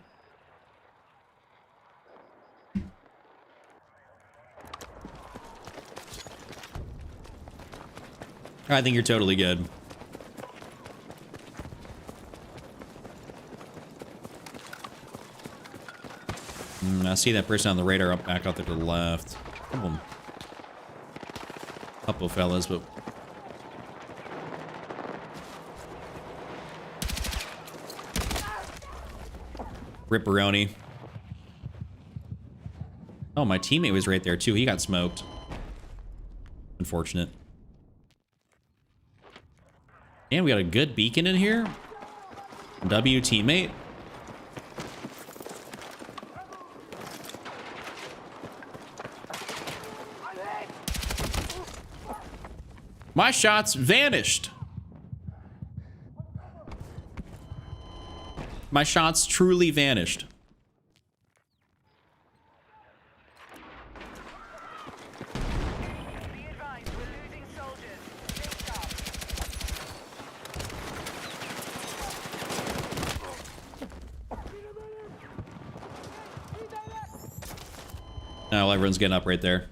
I think you're totally good. I see that person on the radar up back out there to the left. Couple fellas, but Ripperoni. Oh, my teammate was right there too. He got smoked. Unfortunate. And we got a good beacon in here. W teammate. My shots vanished. My shots truly vanished. Be advised, we're losing soldiers. Stay sharp. Oh, everyone's getting up right there.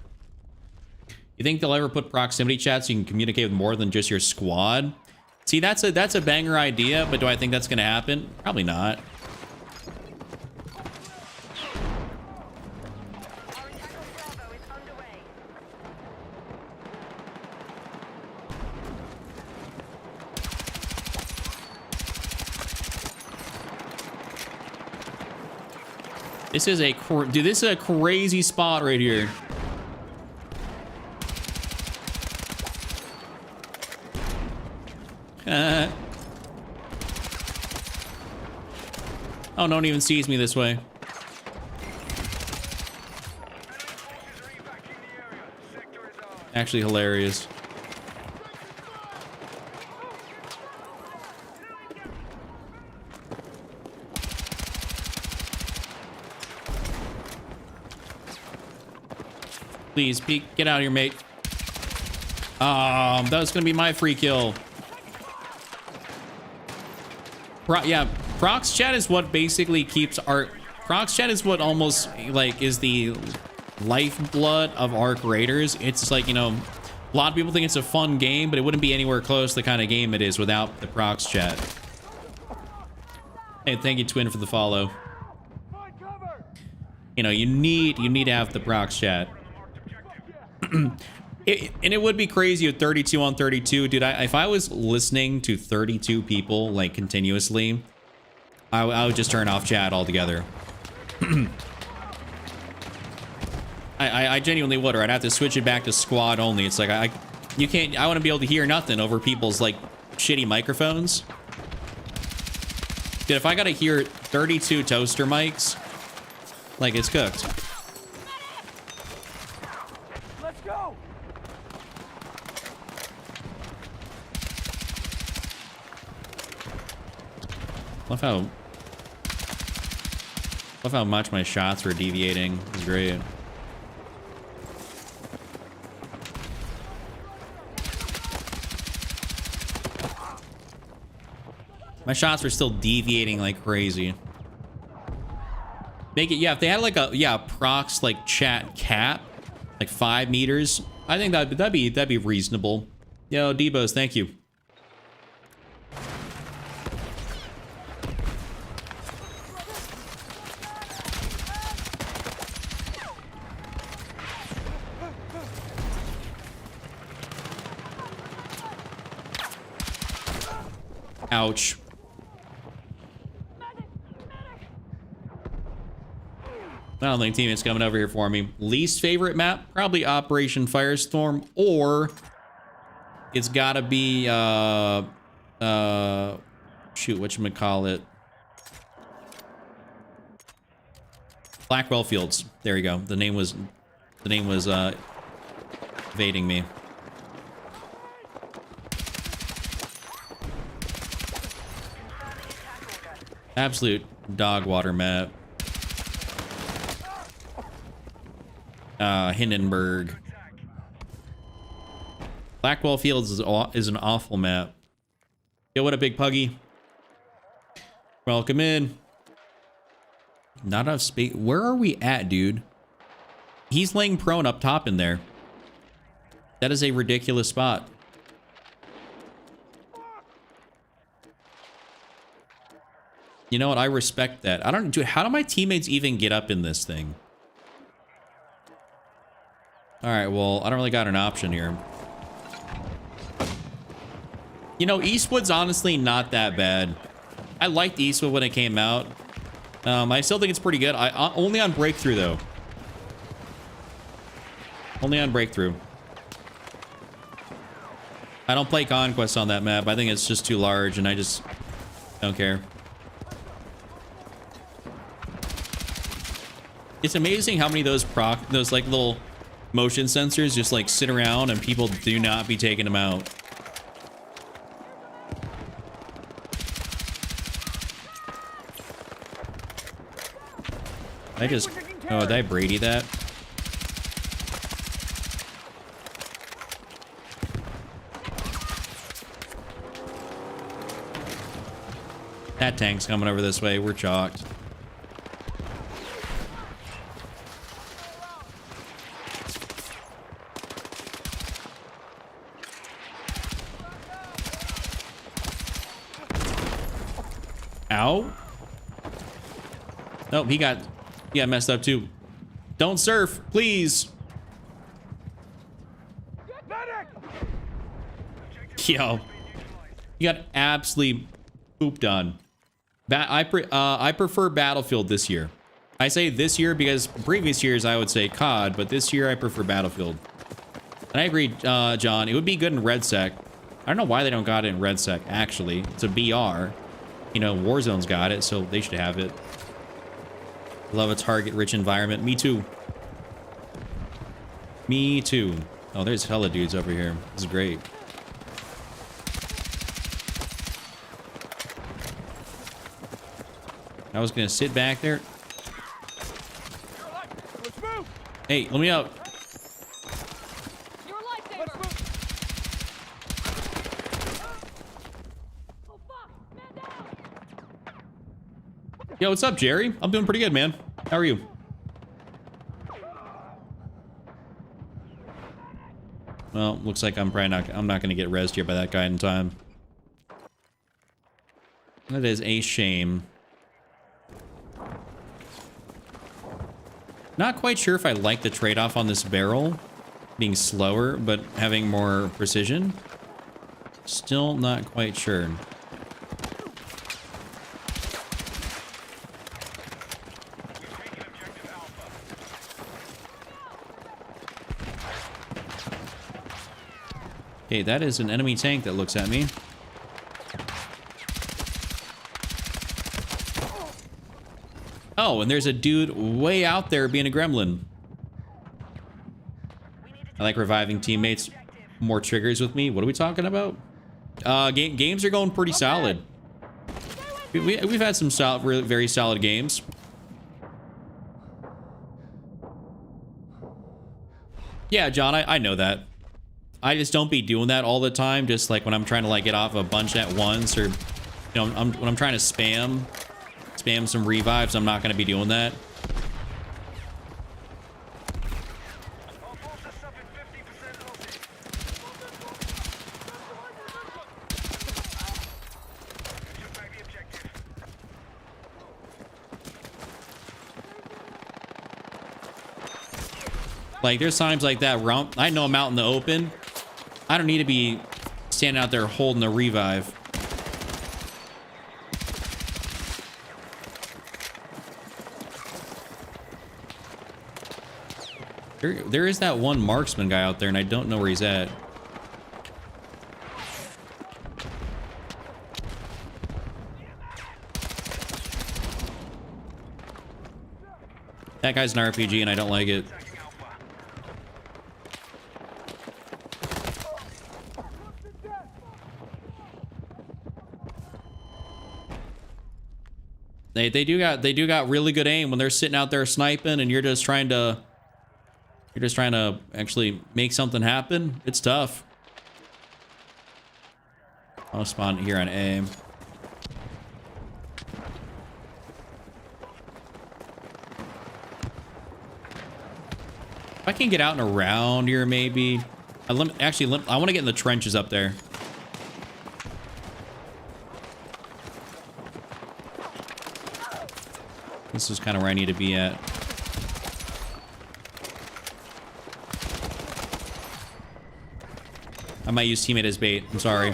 You think they'll ever put proximity chat so you can communicate with more than just your squad? See, that's a banger idea, but do I think that's going to happen? Probably not. Our attack on Bravo is underway. This is dude, this is a crazy spot right here. Oh, no one even sees me this way. Enemy forces are evacuating the area. Sector is ours. Actually hilarious. Please, peek. Get out of here, mate. That was gonna be my free kill. Yeah, prox chat is what basically keeps our... Prox chat is what almost, like, is the lifeblood of Arc Raiders. It's like, you know, a lot of people think it's a fun game, but it wouldn't be anywhere close to the kind of game it is without the prox chat. Hey, thank you, Twin, for the follow. You know, you need to have the prox chat. And it would be crazy with 32 on 32, dude. If I was listening to 32 people like continuously, I would just turn off chat altogether. I genuinely would, or I'd have to switch it back to squad only. It's like I want to be able to hear nothing over people's like shitty microphones. Dude, if I gotta hear 32 toaster mics Like, it's cooked. Let's go! Love how much my shots were deviating. It was great. My shots were still deviating like crazy. Make it, yeah, if they had like a, yeah, prox like chat cap, like 5 meters, I think that'd be reasonable. Yo, Debos, thank you. Ouch. I don't think teammates coming over here for me. Least favorite map? Probably Operation Firestorm, or it's gotta be, shoot, whatchamacallit? Blackwell Fields. There you go. The name was evading me. Absolute dog water map. Hindenburg. Blackwell Fields is an awful map. Yo, what a big puggy. Welcome in. Not enough space. Where are we at, dude? He's laying prone up top in there. That is a ridiculous spot. You know what? I respect that. I don't do. How do my teammates even get up in this thing? All right. Well, I don't really got an option here. You know, Eastwood's honestly not that bad. I liked Eastwood when it came out. I still think it's pretty good. Only on Breakthrough though. Only on Breakthrough. I don't play Conquest on that map. I think it's just too large, and I just don't care. It's amazing how many of those like little motion sensors just like sit around and people do not be taking them out. Oh, did I Brady that? That tank's coming over this way. We're chalked. Ow. Nope, he got messed up too. Don't surf, please. Yo, you got absolutely pooped on. I prefer Battlefield this year. I say this year because previous years I would say COD, but this year I prefer Battlefield. And I agree, John. It would be good in RedSec. I don't know why they don't got it in RedSec. Actually, it's a BR. You know, Warzone's got it, so they should have it. Love a target-rich environment. Me too. Me too. Oh, there's hella dudes over here. This is great. I was gonna sit back there. Let's move. Hey, let me out. You're a lifesaver. Oh fuck! Man down. Yo, what's up, Jerry? I'm doing pretty good, man. How are you? Well, looks like I'm not gonna get rezzed here by that guy in time. That is a shame. Not quite sure if I like the trade-off on this barrel being slower, but having more precision. Still not quite sure. Okay, that is an enemy tank that looks at me. Oh, Oh, and there's a dude way out there being a gremlin. I like reviving teammates. More triggers with me. What are we talking about? Games are going pretty solid. We've had some really very solid games. Yeah, John, I know that. I just don't be doing that all the time. Just like when I'm trying to like get off a bunch at once, or you know, when I'm trying to spam some revives, I'm not going to be doing that. Our forces suffered 50% losses. Took back the objective. Like there's times like that where I know I'm out in the open. I don't need to be standing out there holding a revive. There is that one marksman guy out there, and I don't know where he's at. That guy's an RPG, and I don't like it. Attacking Alpha. They do got really good aim when they're sitting out there sniping, and you're just trying to actually make something happen. It's tough. I'll spawn here on A. If I can get out and around here, maybe. I want to get in the trenches up there. This is kind of where I need to be at. I might use teammate as bait. I'm sorry.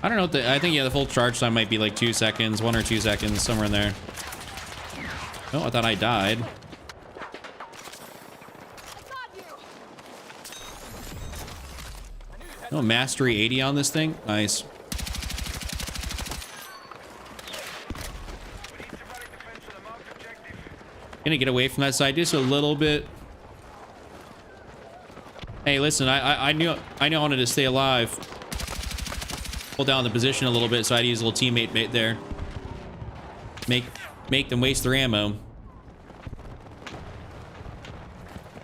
I don't know what I think, yeah, the full charge time might be like 2 seconds, 1 or 2 seconds, somewhere in there. Oh, I thought I died. Oh, mastery 80 on this thing. Nice. We need to rally defense for the marked objective. Gonna get away from that side just a little bit. Hey, listen, I knew I wanted to stay alive. Hold down the position a little bit, so I'd use a little teammate bait there. Make them waste their ammo. All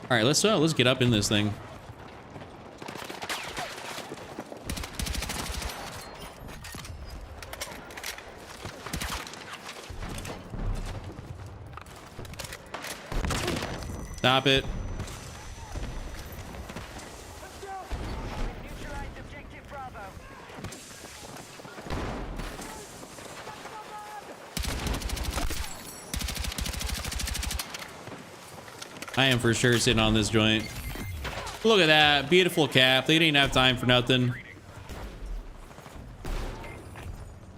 right, let's get up in this thing. Stop it. Neutralized objective Bravo. I am for sure sitting on this joint. Look at that. Beautiful cap. They didn't have time for nothing.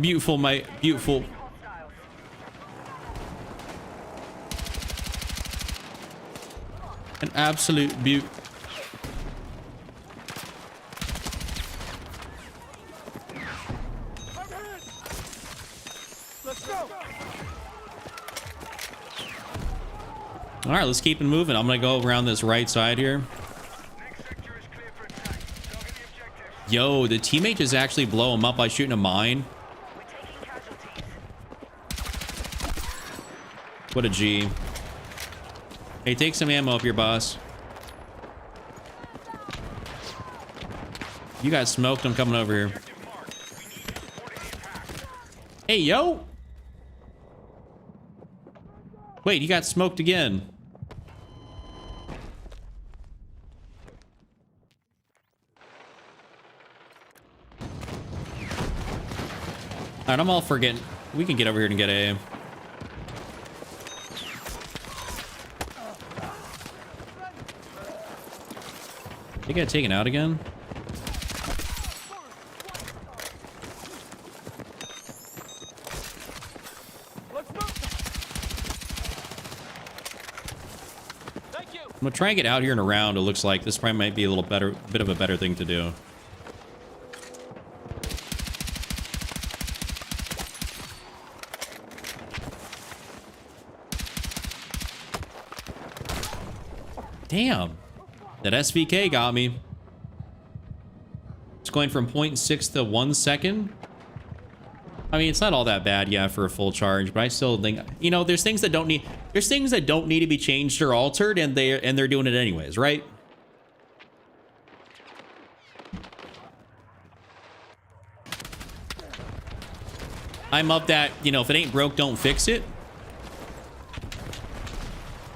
Beautiful, mate. Beautiful. Hostiles. An absolute beaut. Let's go. All right, let's keep it moving. I'm gonna go around this right side here. Next sector is clear for attack. Target the objective. Yo, the teammate just actually blow him up by shooting a mine. We're taking casualties. What a G. Hey, take some ammo up your boss. You got smoked. I'm coming over here. Objective marked. We need you supporting the attack. Hey, yo. Wait, he got smoked again. All right, I'm all for getting... We can get over here and get A. They got taken out again? I'm gonna try and get out here and around. It looks like this probably might be a little better, bit of a better thing to do. Damn, that SVK got me. It's going from 0.6 to 1 second. I mean, it's not all that bad, yeah, for a full charge, but I still think, you know, there's things that don't need to be changed or altered, and they're doing it anyways, right? I'm of that, you know, if it ain't broke, don't fix it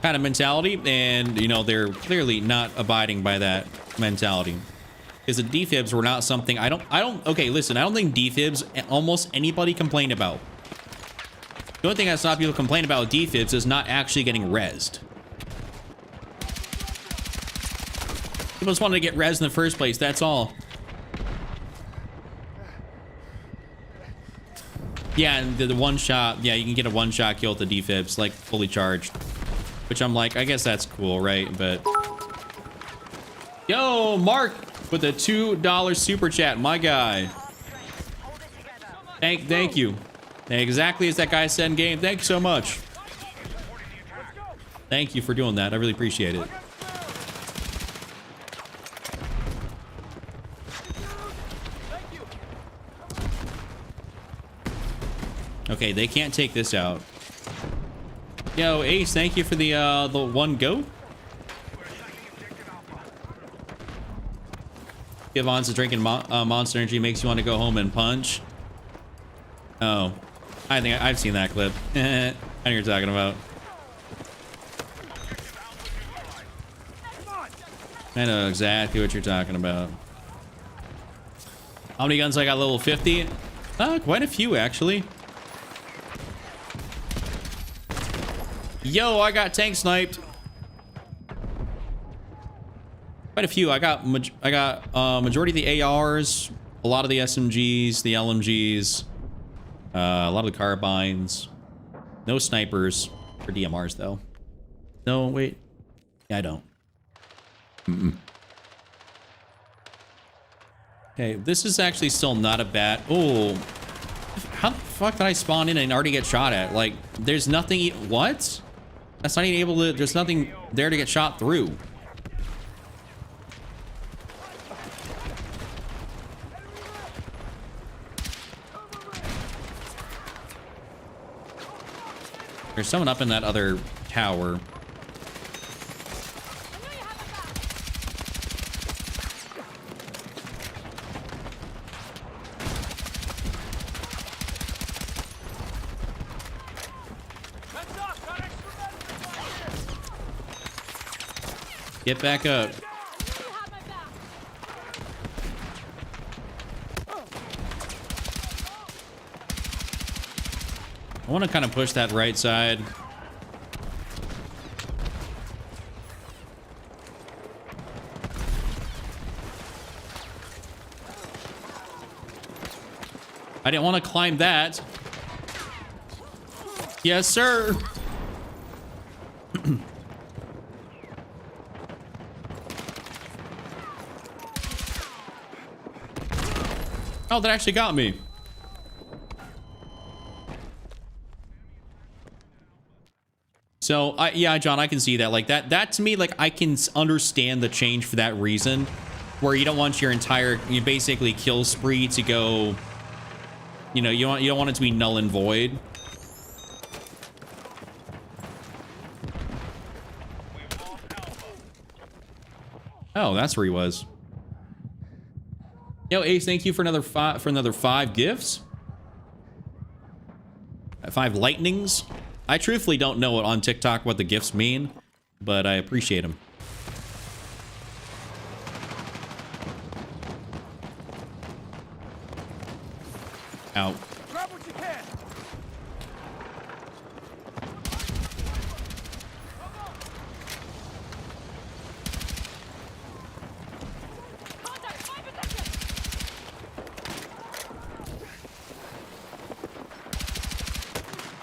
kind of mentality, and you know, they're clearly not abiding by that mentality. Because the defibs were not something okay, listen, I don't think defibs almost anybody complained about. The only thing I saw people complain about with defibs is not actually getting rezzed. People just wanted to get rezzed in the first place, that's all. Yeah, and the one shot, yeah, you can get a one-shot kill with the defibs, like fully charged. Which I'm like, I guess that's cool, right? But yo, Mark with a $2 super chat, my guy. Thank you. Exactly as that guy said in game. Thank you so much. Thank you for doing that. I really appreciate it. Okay, they can't take this out. Yo, Ace, thank you for the one go. Give on to drinking Monster Energy makes you want to go home and punch. Oh, I think I've seen that clip. I know what you're talking about. I know exactly what you're talking about. How many guns I got? Level 50? Quite a few, actually. Yo, I got tank sniped. Quite a few. I got majority of the ARs, a lot of the SMGs, the LMGs, a lot of the carbines. No snipers for DMRs though. No, wait. Yeah, I don't. Okay, this is actually still not a bad. Oh, how the fuck did I spawn in and already get shot at? Like, there's nothing. What? That's not even able to. There's nothing there to get shot through. There's someone up in that other tower. Get back up. I want to kind of push that right side. I didn't want to climb that. Yes, sir. Oh, that actually got me. So, yeah, John, I can see that. Like, that to me, like, I can understand the change for that reason. Where you don't want your entire, you basically kill spree to go, you know, you don't want it to be null and void. Oh, that's where he was. Yo, Ace, thank you for another 5 gifts. 5 lightnings. I truthfully don't know on TikTok what the gifts mean, but I appreciate them. Out. Grab what you can.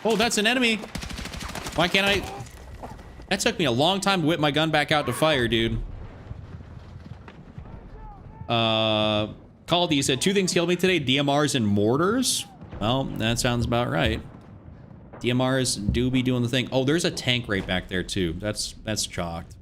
Oh, that's an enemy. Why can't I? That took me a long time to whip my gun back out to fire, dude. Caldy, you said 2 things killed me today, DMRs and mortars. Well, that sounds about right. DMRs do be doing the thing. Oh, there's a tank right back there too. That's chalked.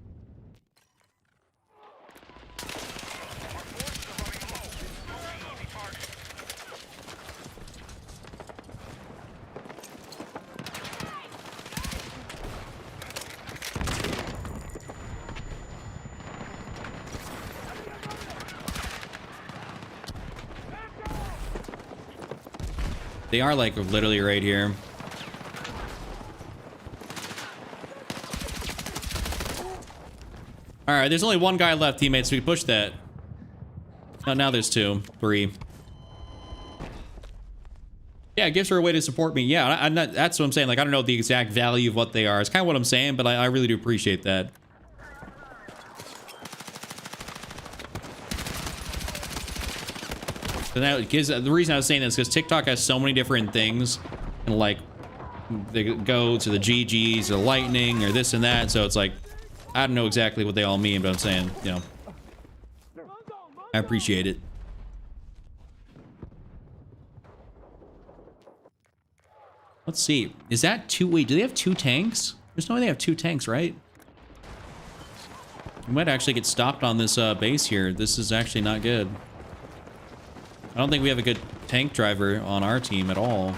They are like literally right here. All right, there's only 1 guy left, teammates. So we push that. Oh, now there's 2, 3. Yeah, it gives her a way to support me. Yeah, I'm not, that's what I'm saying. Like, I don't know the exact value of what they are. It's kind of what I'm saying, but I really do appreciate that. So now, the reason I was saying this is because TikTok has so many different things, and like, they go to the GGs or lightning or this and that. So it's like, I don't know exactly what they all mean, but I'm saying, you know, I appreciate it. Let's see. Is that 2? Wait, do they have 2 tanks? There's no way they have 2 tanks, right? We might actually get stopped on this base here. This is actually not good. I don't think we have a good tank driver on our team at all.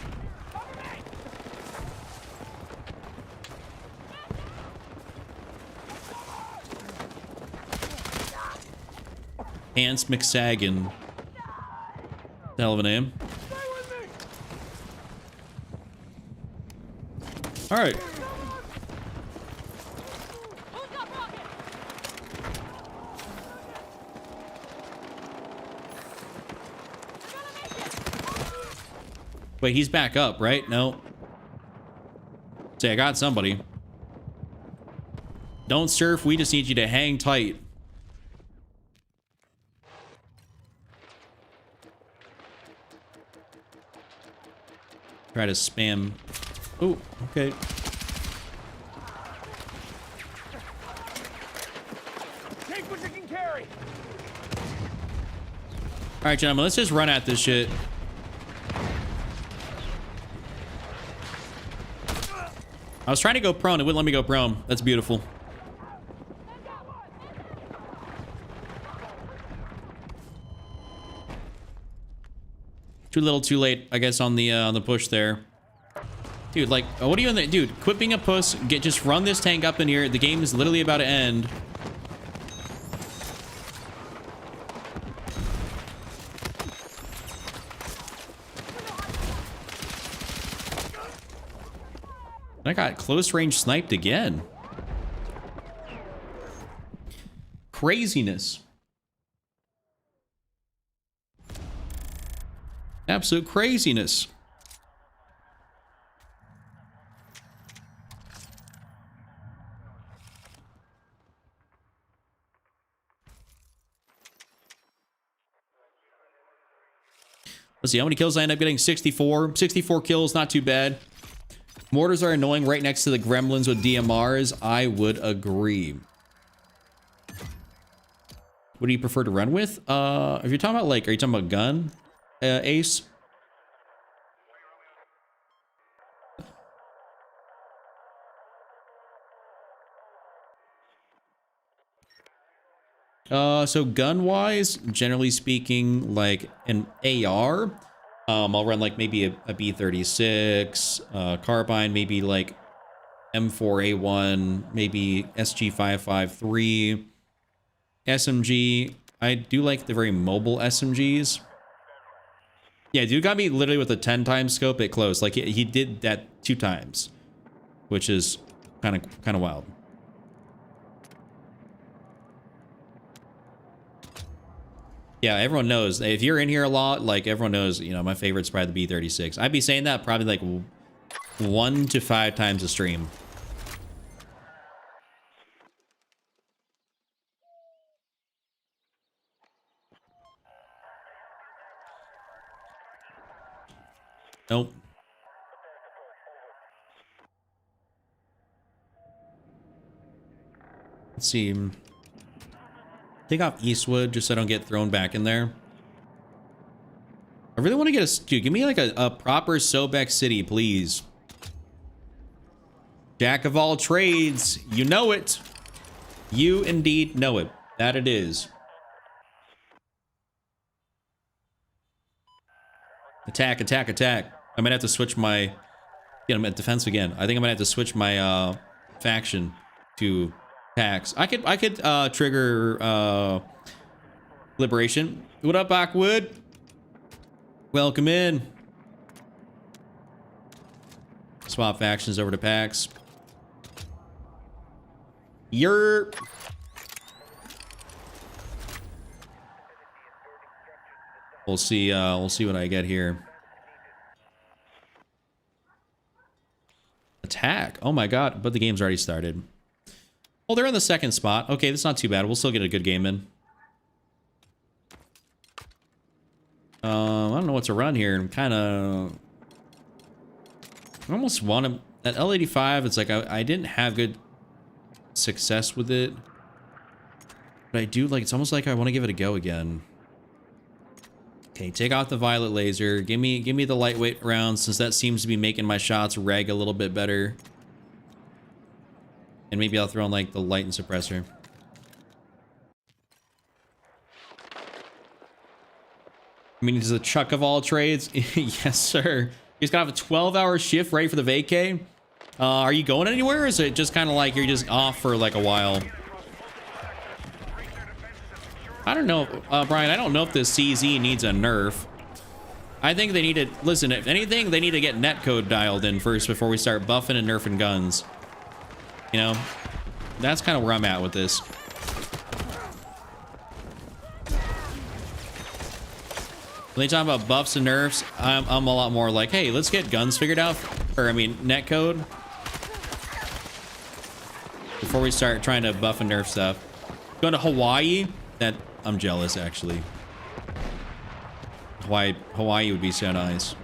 Hans McSagan. Hell of a name. All right. Wait, he's back up, right? No. Say, I got somebody. Don't surf. We just need you to hang tight. Try to spam. Oh, okay. Take what you can carry. All right, gentlemen, let's just run at this shit. I was trying to go prone. It wouldn't let me go prone. That's beautiful. Too little, too late, I guess, on the push there. Dude, like, what are you in there? Dude, quit being a puss. Just run this tank up in here. The game is literally about to end. I got close range sniped again. Craziness. Absolute craziness. Let's see how many kills I end up getting. 64. 64 kills, not too bad. Mortars are annoying right next to the gremlins with DMRs. I would agree. What do you prefer to run with? If you're talking about, like, are you talking about gun, Ace? So gun-wise, generally speaking, like an AR, I'll run like maybe a B36, carbine, maybe like M4A1, maybe SG553, SMG. I do like the very mobile SMGs. Yeah, dude got me literally with a 10 times scope at close. Like he did that 2 times, which is kind of wild. Yeah, everyone knows. If you're in here a lot, like, everyone knows, you know, my favorite's probably the B36. I'd be saying that probably like 1 to 5 times a stream. Nope. Let's see. Take off Eastwood just so I don't get thrown back in there. I really want to get a... Dude, give me like a proper Sobek city, please. Jack of all trades. You know it. You indeed know it. That it is. Attack, attack, attack. I might have to switch my... Yeah, I'm at defense again. I think I might have to switch my faction to tax. I could trigger liberation. What up, Backwood? Welcome in. Swap factions over to Pax. Yerp. We'll see what I get here. Attack. Oh my god, but the game's already started. Oh, they're in the second spot. Okay, that's not too bad. We'll still get a good game in. I don't know what to run here. I'm kind of... I almost want to... That L85, it's like I didn't have good success with it. But I do, like, it's almost like I want to give it a go again. Okay, take out the violet laser. Give me the lightweight rounds, since that seems to be making my shots reg a little bit better. And maybe I'll throw in, like, the light and suppressor. I mean, he's a chuck of all trades. Yes, sir. He's got to have a 12-hour shift ready for the vacay. Are you going anywhere, or is it just kind of like you're just off for like a while? I don't know, Brian. I don't know if this CZ needs a nerf. I think they need to... Listen, if anything, they need to get netcode dialed in first before we start buffing and nerfing guns. You know? That's kind of where I'm at with this. When they talk about buffs and nerfs, I'm a lot more like, hey, let's get guns figured out. Or, I mean, netcode. Before we start trying to buff and nerf stuff. Going to Hawaii? That... I'm jealous, actually. Hawaii would be so nice.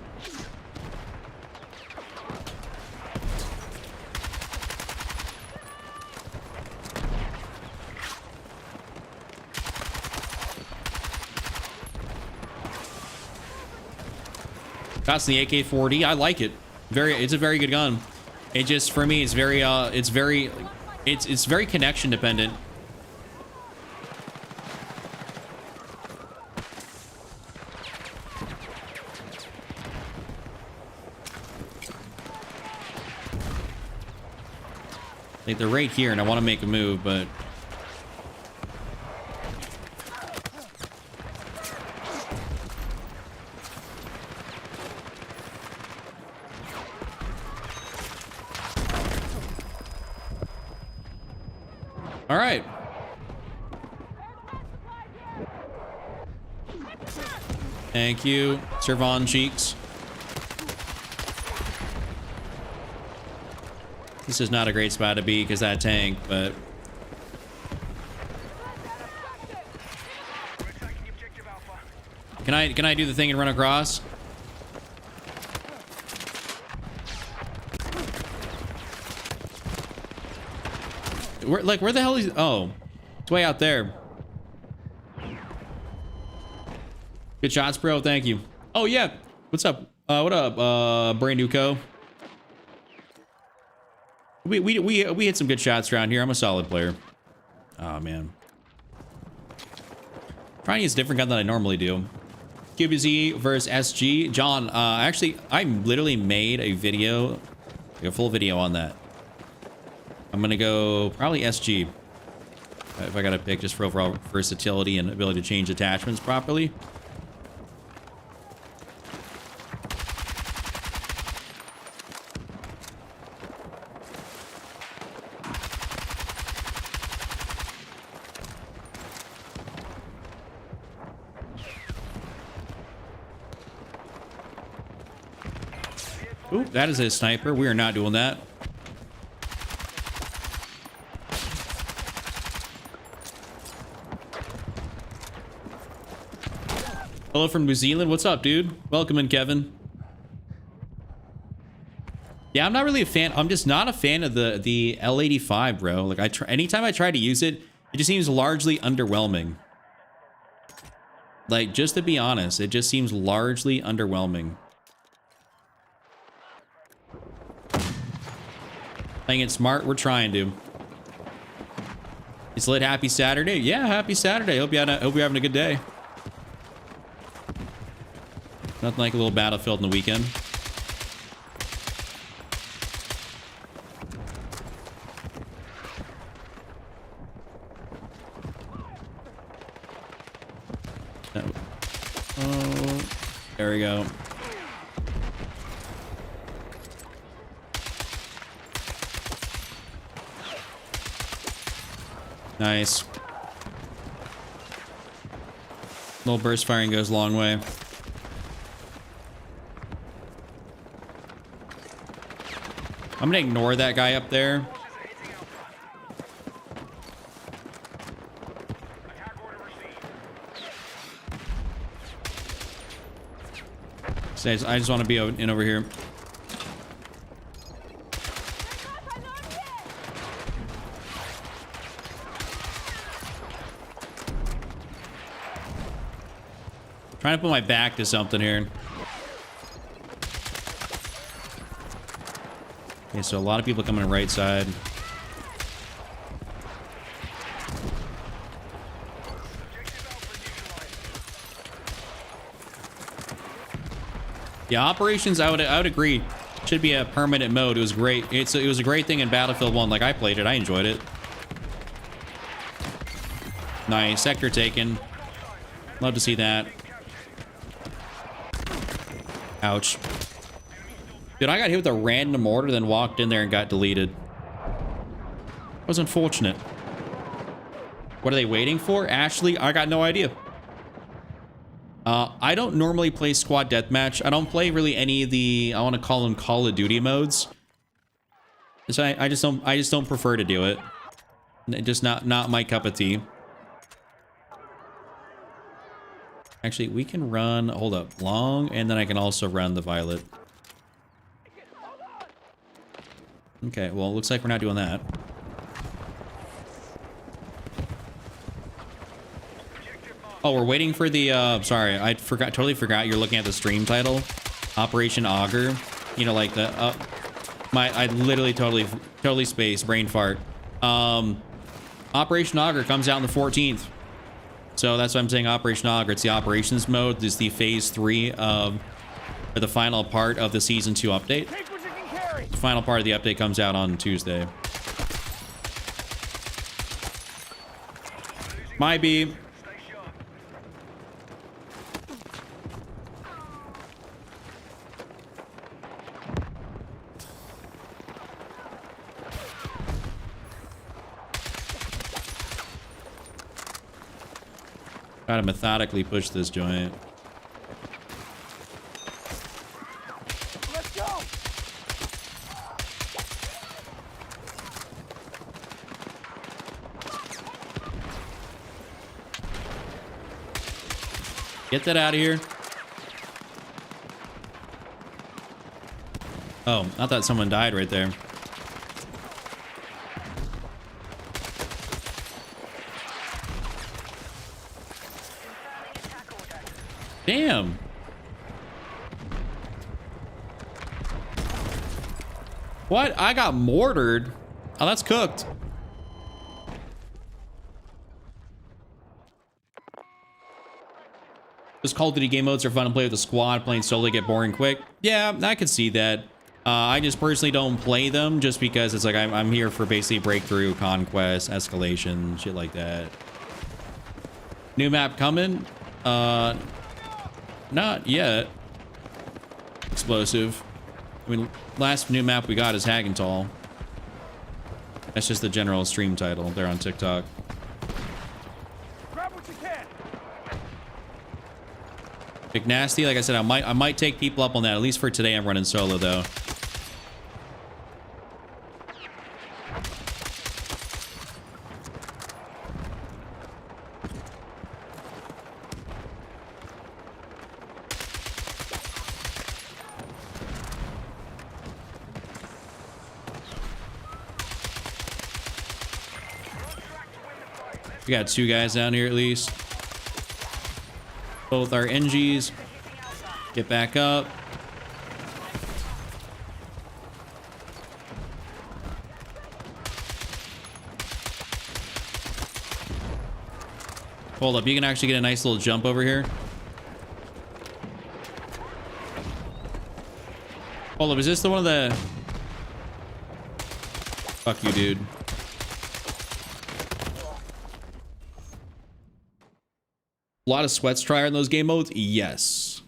That's the AK-40. I like it. It's a very good gun. It just, for me, it's very connection dependent. Like, they're right here, and I want to make a move, but... All right. Thank you, Servon Cheeks. This is not a great spot to be because that tank, but... Can I do the thing and run across? Where the hell is... Oh, it's way out there. Good shots, bro. Thank you. Oh, yeah. What's up? What up, brand new co? We hit some good shots around here. I'm a solid player. Oh, man. Trying to use a different gun than I normally do. QBZ versus SG. John, actually, I literally made a video, like a full video on that. I'm gonna go probably SG. If I gotta pick, just for overall versatility and ability to change attachments properly. Ooh, that is a sniper. We are not doing that. Hello from New Zealand. What's up, dude? Welcome in, Kevin. Yeah, I'm not really a fan. I'm just not a fan of the L85, bro. Like anytime I try to use it, it just seems largely underwhelming. Like, just to be honest, it just seems largely underwhelming. Playing it smart, we're trying to. It's lit. Happy Saturday. Yeah, happy Saturday. Hope you're having a good day. Nothing like a little Battlefield in the weekend. Oh, there we go. Nice. Little burst firing goes a long way. I'm gonna ignore that guy up there. So I just want to be in over here. Trying to put my back to something here. Okay, so a lot of people coming to right side. Yeah, operations, I would agree. Should be a permanent mode. It was great. It was a great thing in Battlefield 1. Like, I played it. I enjoyed it. Nice. Sector taken. Love to see that. Ouch. Dude, I got hit with a random mortar, then walked in there and got deleted. That was unfortunate. What are they waiting for? Ashley, I got no idea. I don't normally play squad deathmatch. I don't play really any of the, I want to call them Call of Duty modes. So I just don't prefer to do it. Just not my cup of tea. Actually, we can run, hold up, long, and then I can also run the violet. Okay, well, it looks like we're not doing that. Oh, we're waiting for the, sorry, I totally forgot you're looking at the stream title. Operation Augur. You know, like the, I literally totally spaced, brain fart. Operation Augur comes out on the 14th. So that's why I'm saying Operation Augur. It's the operations mode. This is the phase 3 of, or the final part of the season 2 update. The final part of the update comes out on Tuesday. Might be. Gotta methodically push this joint. Let's go. Get that out of here. Oh, I thought someone died right there. Damn. What? I got mortared. Oh, that's cooked. Those Call of Duty game modes are fun to play with a squad. Playing solo get boring quick. Yeah, I could see that. I just personally don't play them just because it's like I'm here for basically breakthrough, conquest, escalation, shit like that. New map coming? Not yet. Explosive. I mean, last new map we got is Hagenthal. That's just the general stream title. They're on TikTok. Grab what you can. Big Nasty, like I said, I might take people up on that. At least for today, I'm running solo though. We got 2 guys down here at least. Both our NGs. Get back up. Hold up, you can actually get a nice little jump over here. Hold up, is this the one of the... Fuck you, dude. A lot of sweats try in those game modes? Yes.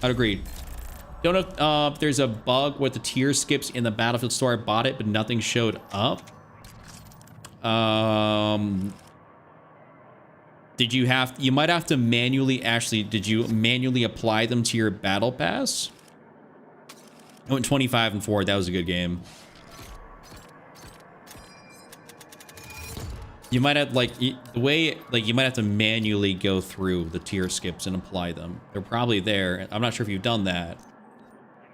I'd agree. Don't know if there's a bug with the tier skips in the Battlefield store. I bought it, but nothing showed up. Did you have... You might have to manually... Actually, did you manually apply them to your battle pass? I went 25 and 4. That was a good game. You might have, like, the way... Like, you might have to manually go through the tier skips and apply them. They're probably there. I'm not sure if you've done that,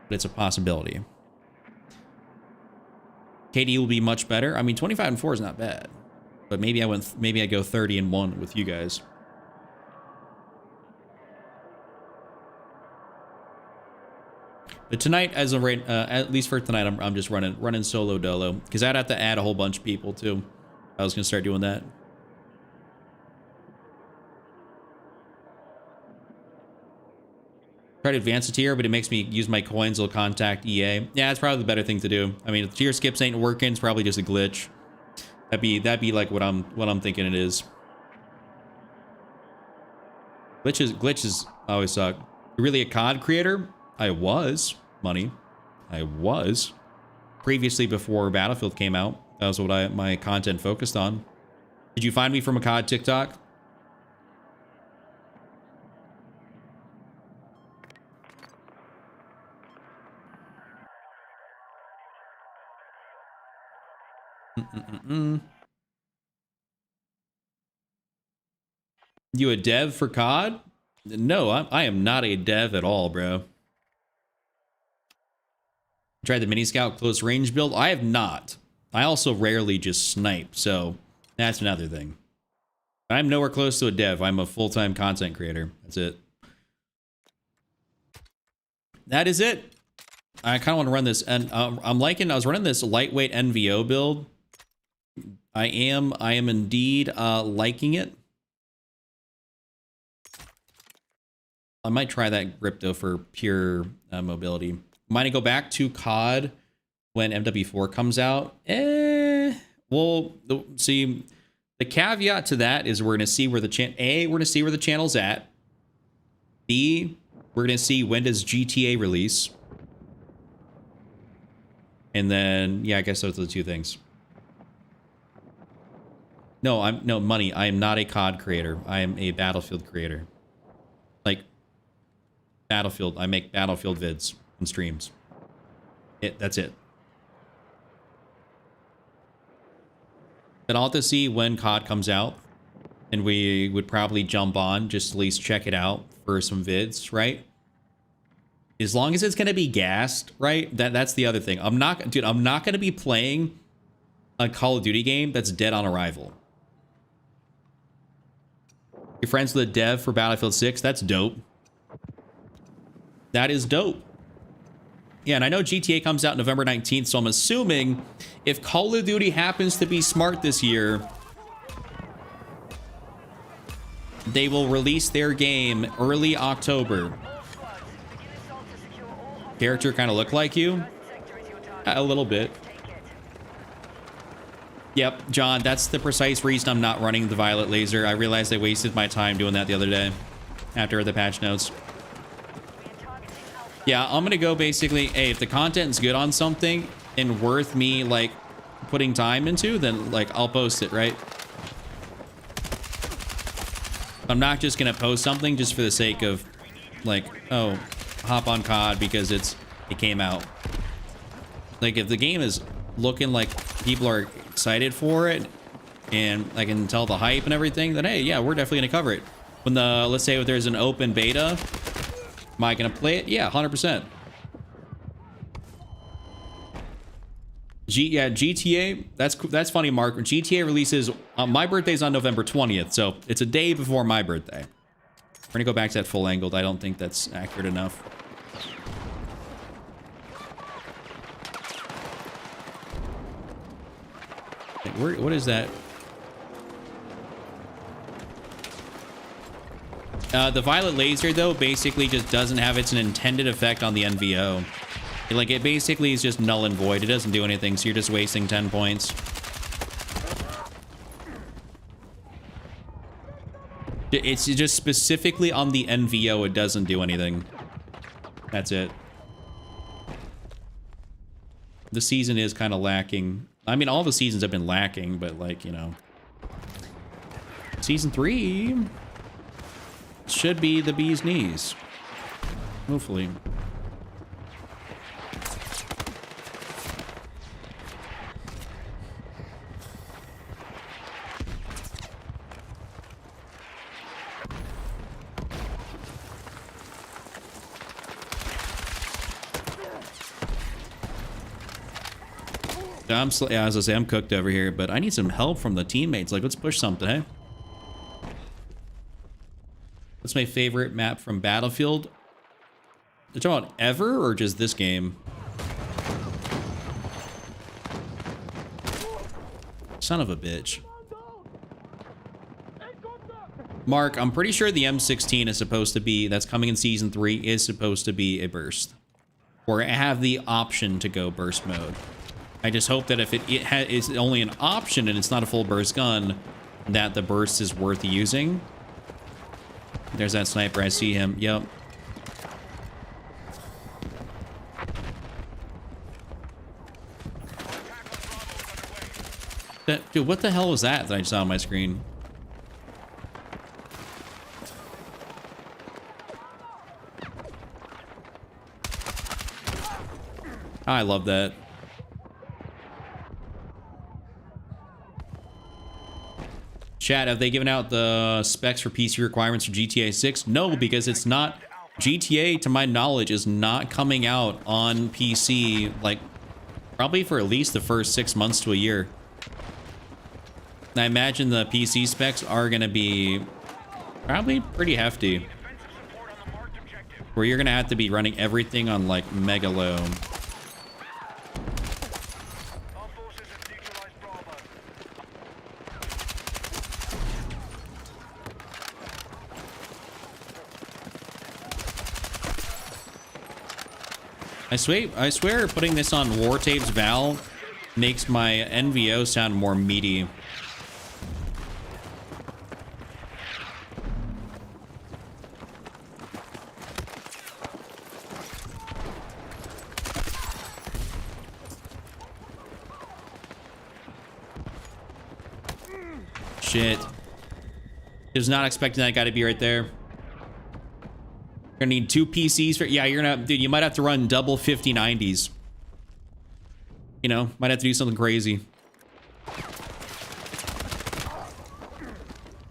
but it's a possibility. KD will be much better. I mean, 25 and 4 is not bad. But maybe I go 30 and 1 with you guys. But tonight, as a at least for tonight, I'm just running solo dolo because I'd have to add a whole bunch of people too. I was gonna start doing that. Try to advance a tier, but it makes me use my coins. Will contact EA. Yeah, it's probably the better thing to do. I mean, if tier skips ain't working, it's probably just a glitch. That'd be like what I'm thinking it is. Glitches always suck. You're really a COD creator? I was. Money. I was. Previously, before Battlefield came out. That was what my content focused on. Did you find me from a COD TikTok? You a dev for COD? No, I am not a dev at all, bro. Tried the mini scout close range build? I have not. I also rarely just snipe, so that's another thing. I'm nowhere close to a dev. I'm a full-time content creator. That's it. That is it. I kind of want to run this, and I was running this lightweight NVO build. I am indeed liking it. I might try that grip though for pure mobility. Might I go back to COD when MW4 comes out? Well, see, the caveat to that is we're gonna see where the we're gonna see where the channel's at. B, we're gonna see when does GTA release. And then, yeah, I guess those are the two things. No, money. I am not a COD creator. I am a Battlefield creator. Like, Battlefield. I make Battlefield vids and streams. That's it. But I'll have to see when COD comes out. And we would probably jump on, just at least check it out for some vids, right? As long as it's going to be gassed, right? That's the other thing. I'm not going to be playing a Call of Duty game that's dead on arrival. You're friends with a dev for Battlefield 6? That's dope. That is dope. Yeah, and I know GTA comes out November 19th, so I'm assuming if Call of Duty happens to be smart this year, they will release their game early October. Character kind of look like you? A little bit. Yep, John, that's the precise reason I'm not running the Violet Laser. I realized I wasted my time doing that the other day after the patch notes. Yeah, I'm gonna go basically, hey, if the content's good on something and worth me, like, putting time into, then, like, I'll post it, right? I'm not just gonna post something just for the sake of, like, oh, hop on COD because it came out. Like, if the game is looking like people are excited for it and I can tell the hype and everything, then hey, yeah, we're definitely gonna cover it. When let's say if there's an open beta, am I gonna play it? Yeah, 100%. Yeah, GTA. That's funny, Mark. GTA releases. My birthday's on November 20th, so it's a day before my birthday. We're gonna go back to that full angled. I don't think that's accurate enough. What is that? The violet laser, though, basically just doesn't have its intended effect on the NVO. Like, it basically is just null and void. It doesn't do anything, so you're just wasting 10 points. It's just specifically on the NVO, it doesn't do anything. That's it. The season is kind of lacking. I mean, all the seasons have been lacking, but, like, you know. Season 3 should be the bee's knees. Hopefully. Yeah, as I say, I'm cooked over here, but I need some help from the teammates. Like, let's push something, hey? What's my favorite map from Battlefield? You're talking about ever or just this game? Son of a bitch. Mark, I'm pretty sure the M16 is supposed to be, that's coming in Season 3, is supposed to be a burst. Or have the option to go burst mode. I just hope that if it is only an option and it's not a full burst gun, that the burst is worth using. There's that sniper. I see him. Yep. Dude, what the hell was that I just saw on my screen? I love that. Chat, have they given out the specs for PC requirements for GTA 6? No, because it's not... GTA, to my knowledge, is not coming out on PC, like, probably for at least the first 6 months to a year. I imagine the PC specs are going to be probably pretty hefty. Where you're going to have to be running everything on, like, mega low. I swear putting this on War Tapes Val makes my NVO sound more meaty. Shit. Was not expecting that guy to be right there. Gonna need 2 PCs for, yeah, you're gonna, dude, you might have to run double 5090s. You know, might have to do something crazy.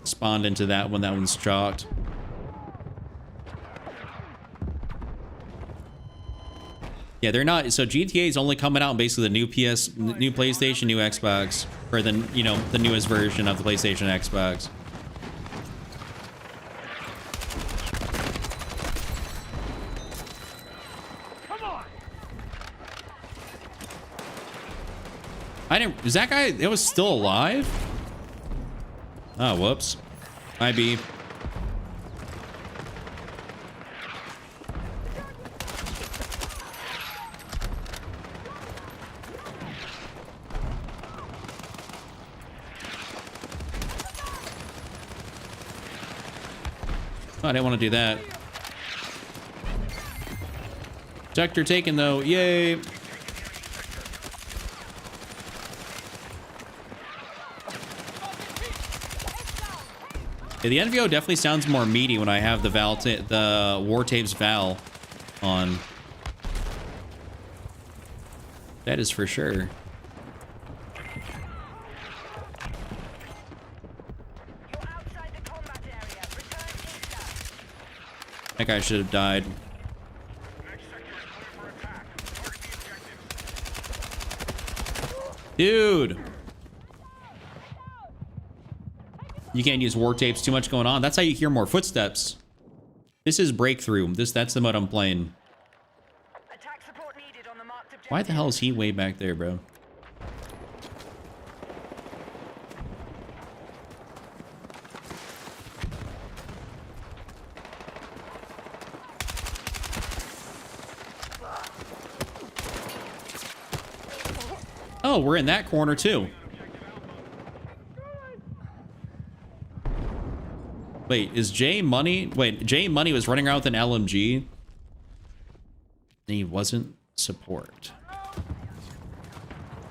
Spawned into that one, that one's chalked. Yeah, they're not, so GTA is only coming out on basically the new new PlayStation, new Xbox, or the, you know, the newest version of the PlayStation Xbox. Is that guy, it was still alive? Oh, whoops. IB. Oh, I didn't want to do that. Sector taken, though. Yay. Yeah, the NVO definitely sounds more meaty when I have the War Tapes Val on. That is for sure. You're outside the combat area. Return inside. That guy should have died. Next sector is clear for attack. Target the objective. Dude. You can't use war tapes, too much going on. That's how you hear more footsteps. This is Breakthrough. That's the mode I'm playing. Attack support needed on the marked objective. Why the hell is he way back there, bro? Oh, we're in that corner too. Wait, is Jay Money? Wait, Jay Money was running around with an LMG. And he wasn't support.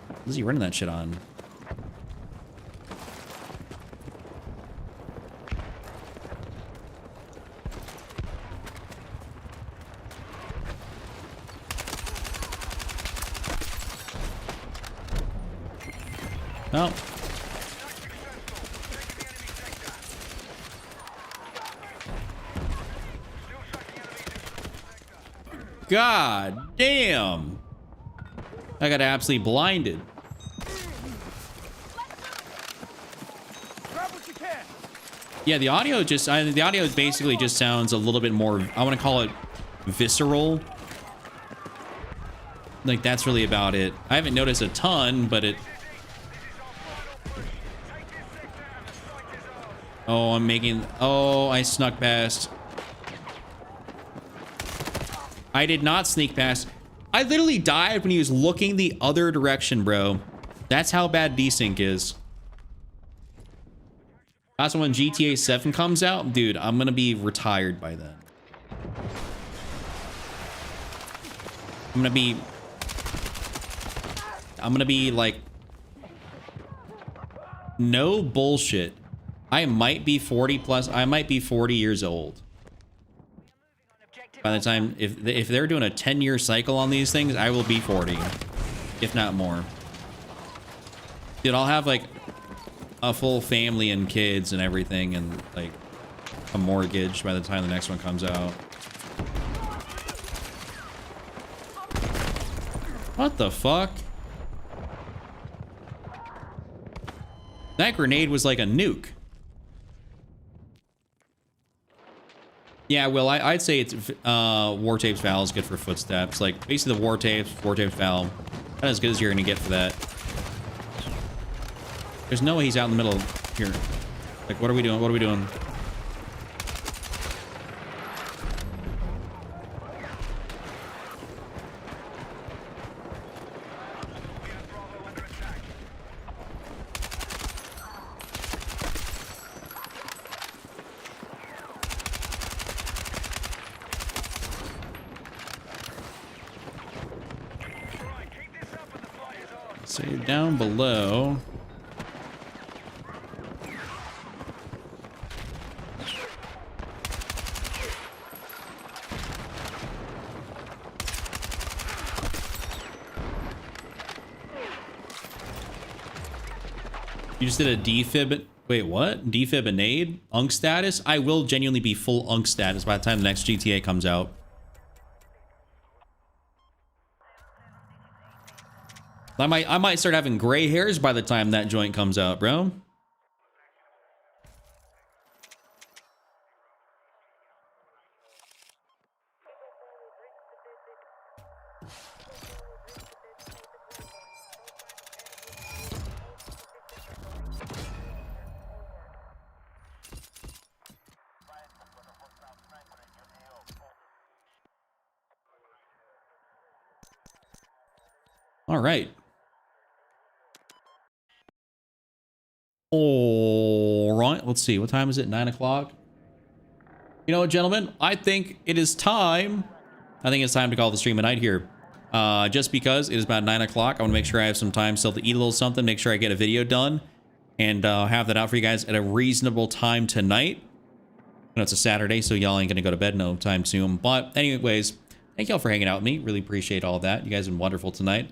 What is he running that shit on? Oh. God damn. I got absolutely blinded. Yeah, the audio just, the audio basically just sounds a little bit more, I want to call it visceral. Like, that's really about it. I haven't noticed a ton, but it... Oh, I'm making... Oh, I snuck past. I did not sneak past. I literally died when he was looking the other direction, bro. That's how bad desync is. Also, when GTA 7 comes out, dude, I'm gonna be retired by then. I'm gonna be like... No bullshit. I might be 40 plus. I might be 40 years old. By the time, if they're doing a 10-year cycle on these things, I will be 40, if not more. Dude, I'll have like a full family and kids and everything, and like a mortgage by the time the next one comes out. What the fuck? That grenade was like a nuke. Yeah, well, I'd say it's war tapes Val is good for footsteps. Like basically the war tapes Val, not as good as you're gonna get for that. There's no way he's out in the middle here. Like, what are we doing? What are we doing? So down below. You just did a defib. Wait, what? Defib and aid? Unk status? I will genuinely be full unk status by the time the next GTA comes out. I might start having gray hairs by the time that joint comes out, bro. All right. All right, let's see. What time is it? 9 o'clock? You know what, gentlemen? I think it is time. I think it's time to call the stream a night here. Just because it is about 9 o'clock, I want to make sure I have some time still to eat a little something, make sure I get a video done, and have that out for you guys at a reasonable time tonight. I know it's a Saturday, so y'all ain't going to go to bed no time soon. But anyways, thank y'all for hanging out with me. Really appreciate all that. You guys have been wonderful tonight.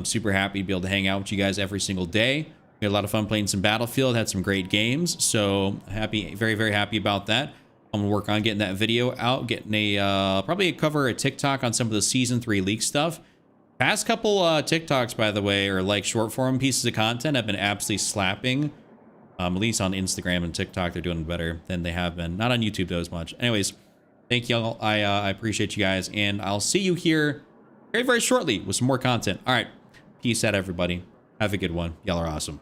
Super happy to be able to hang out with you guys every single day. We had a lot of fun playing some Battlefield, had some great games, so happy, very, very happy about that. I'm gonna work on getting that video out, getting a probably cover a TikTok on some of the season 3 leak stuff. Past couple TikToks, by the way, or like short form pieces of content have been absolutely slapping. At least on Instagram and TikTok, they're doing better than they have been. Not on YouTube though as much. Anyways, thank y'all. I appreciate you guys, and I'll see you here very, very shortly with some more content. All right, peace out, everybody. Have a good one. Y'all are awesome.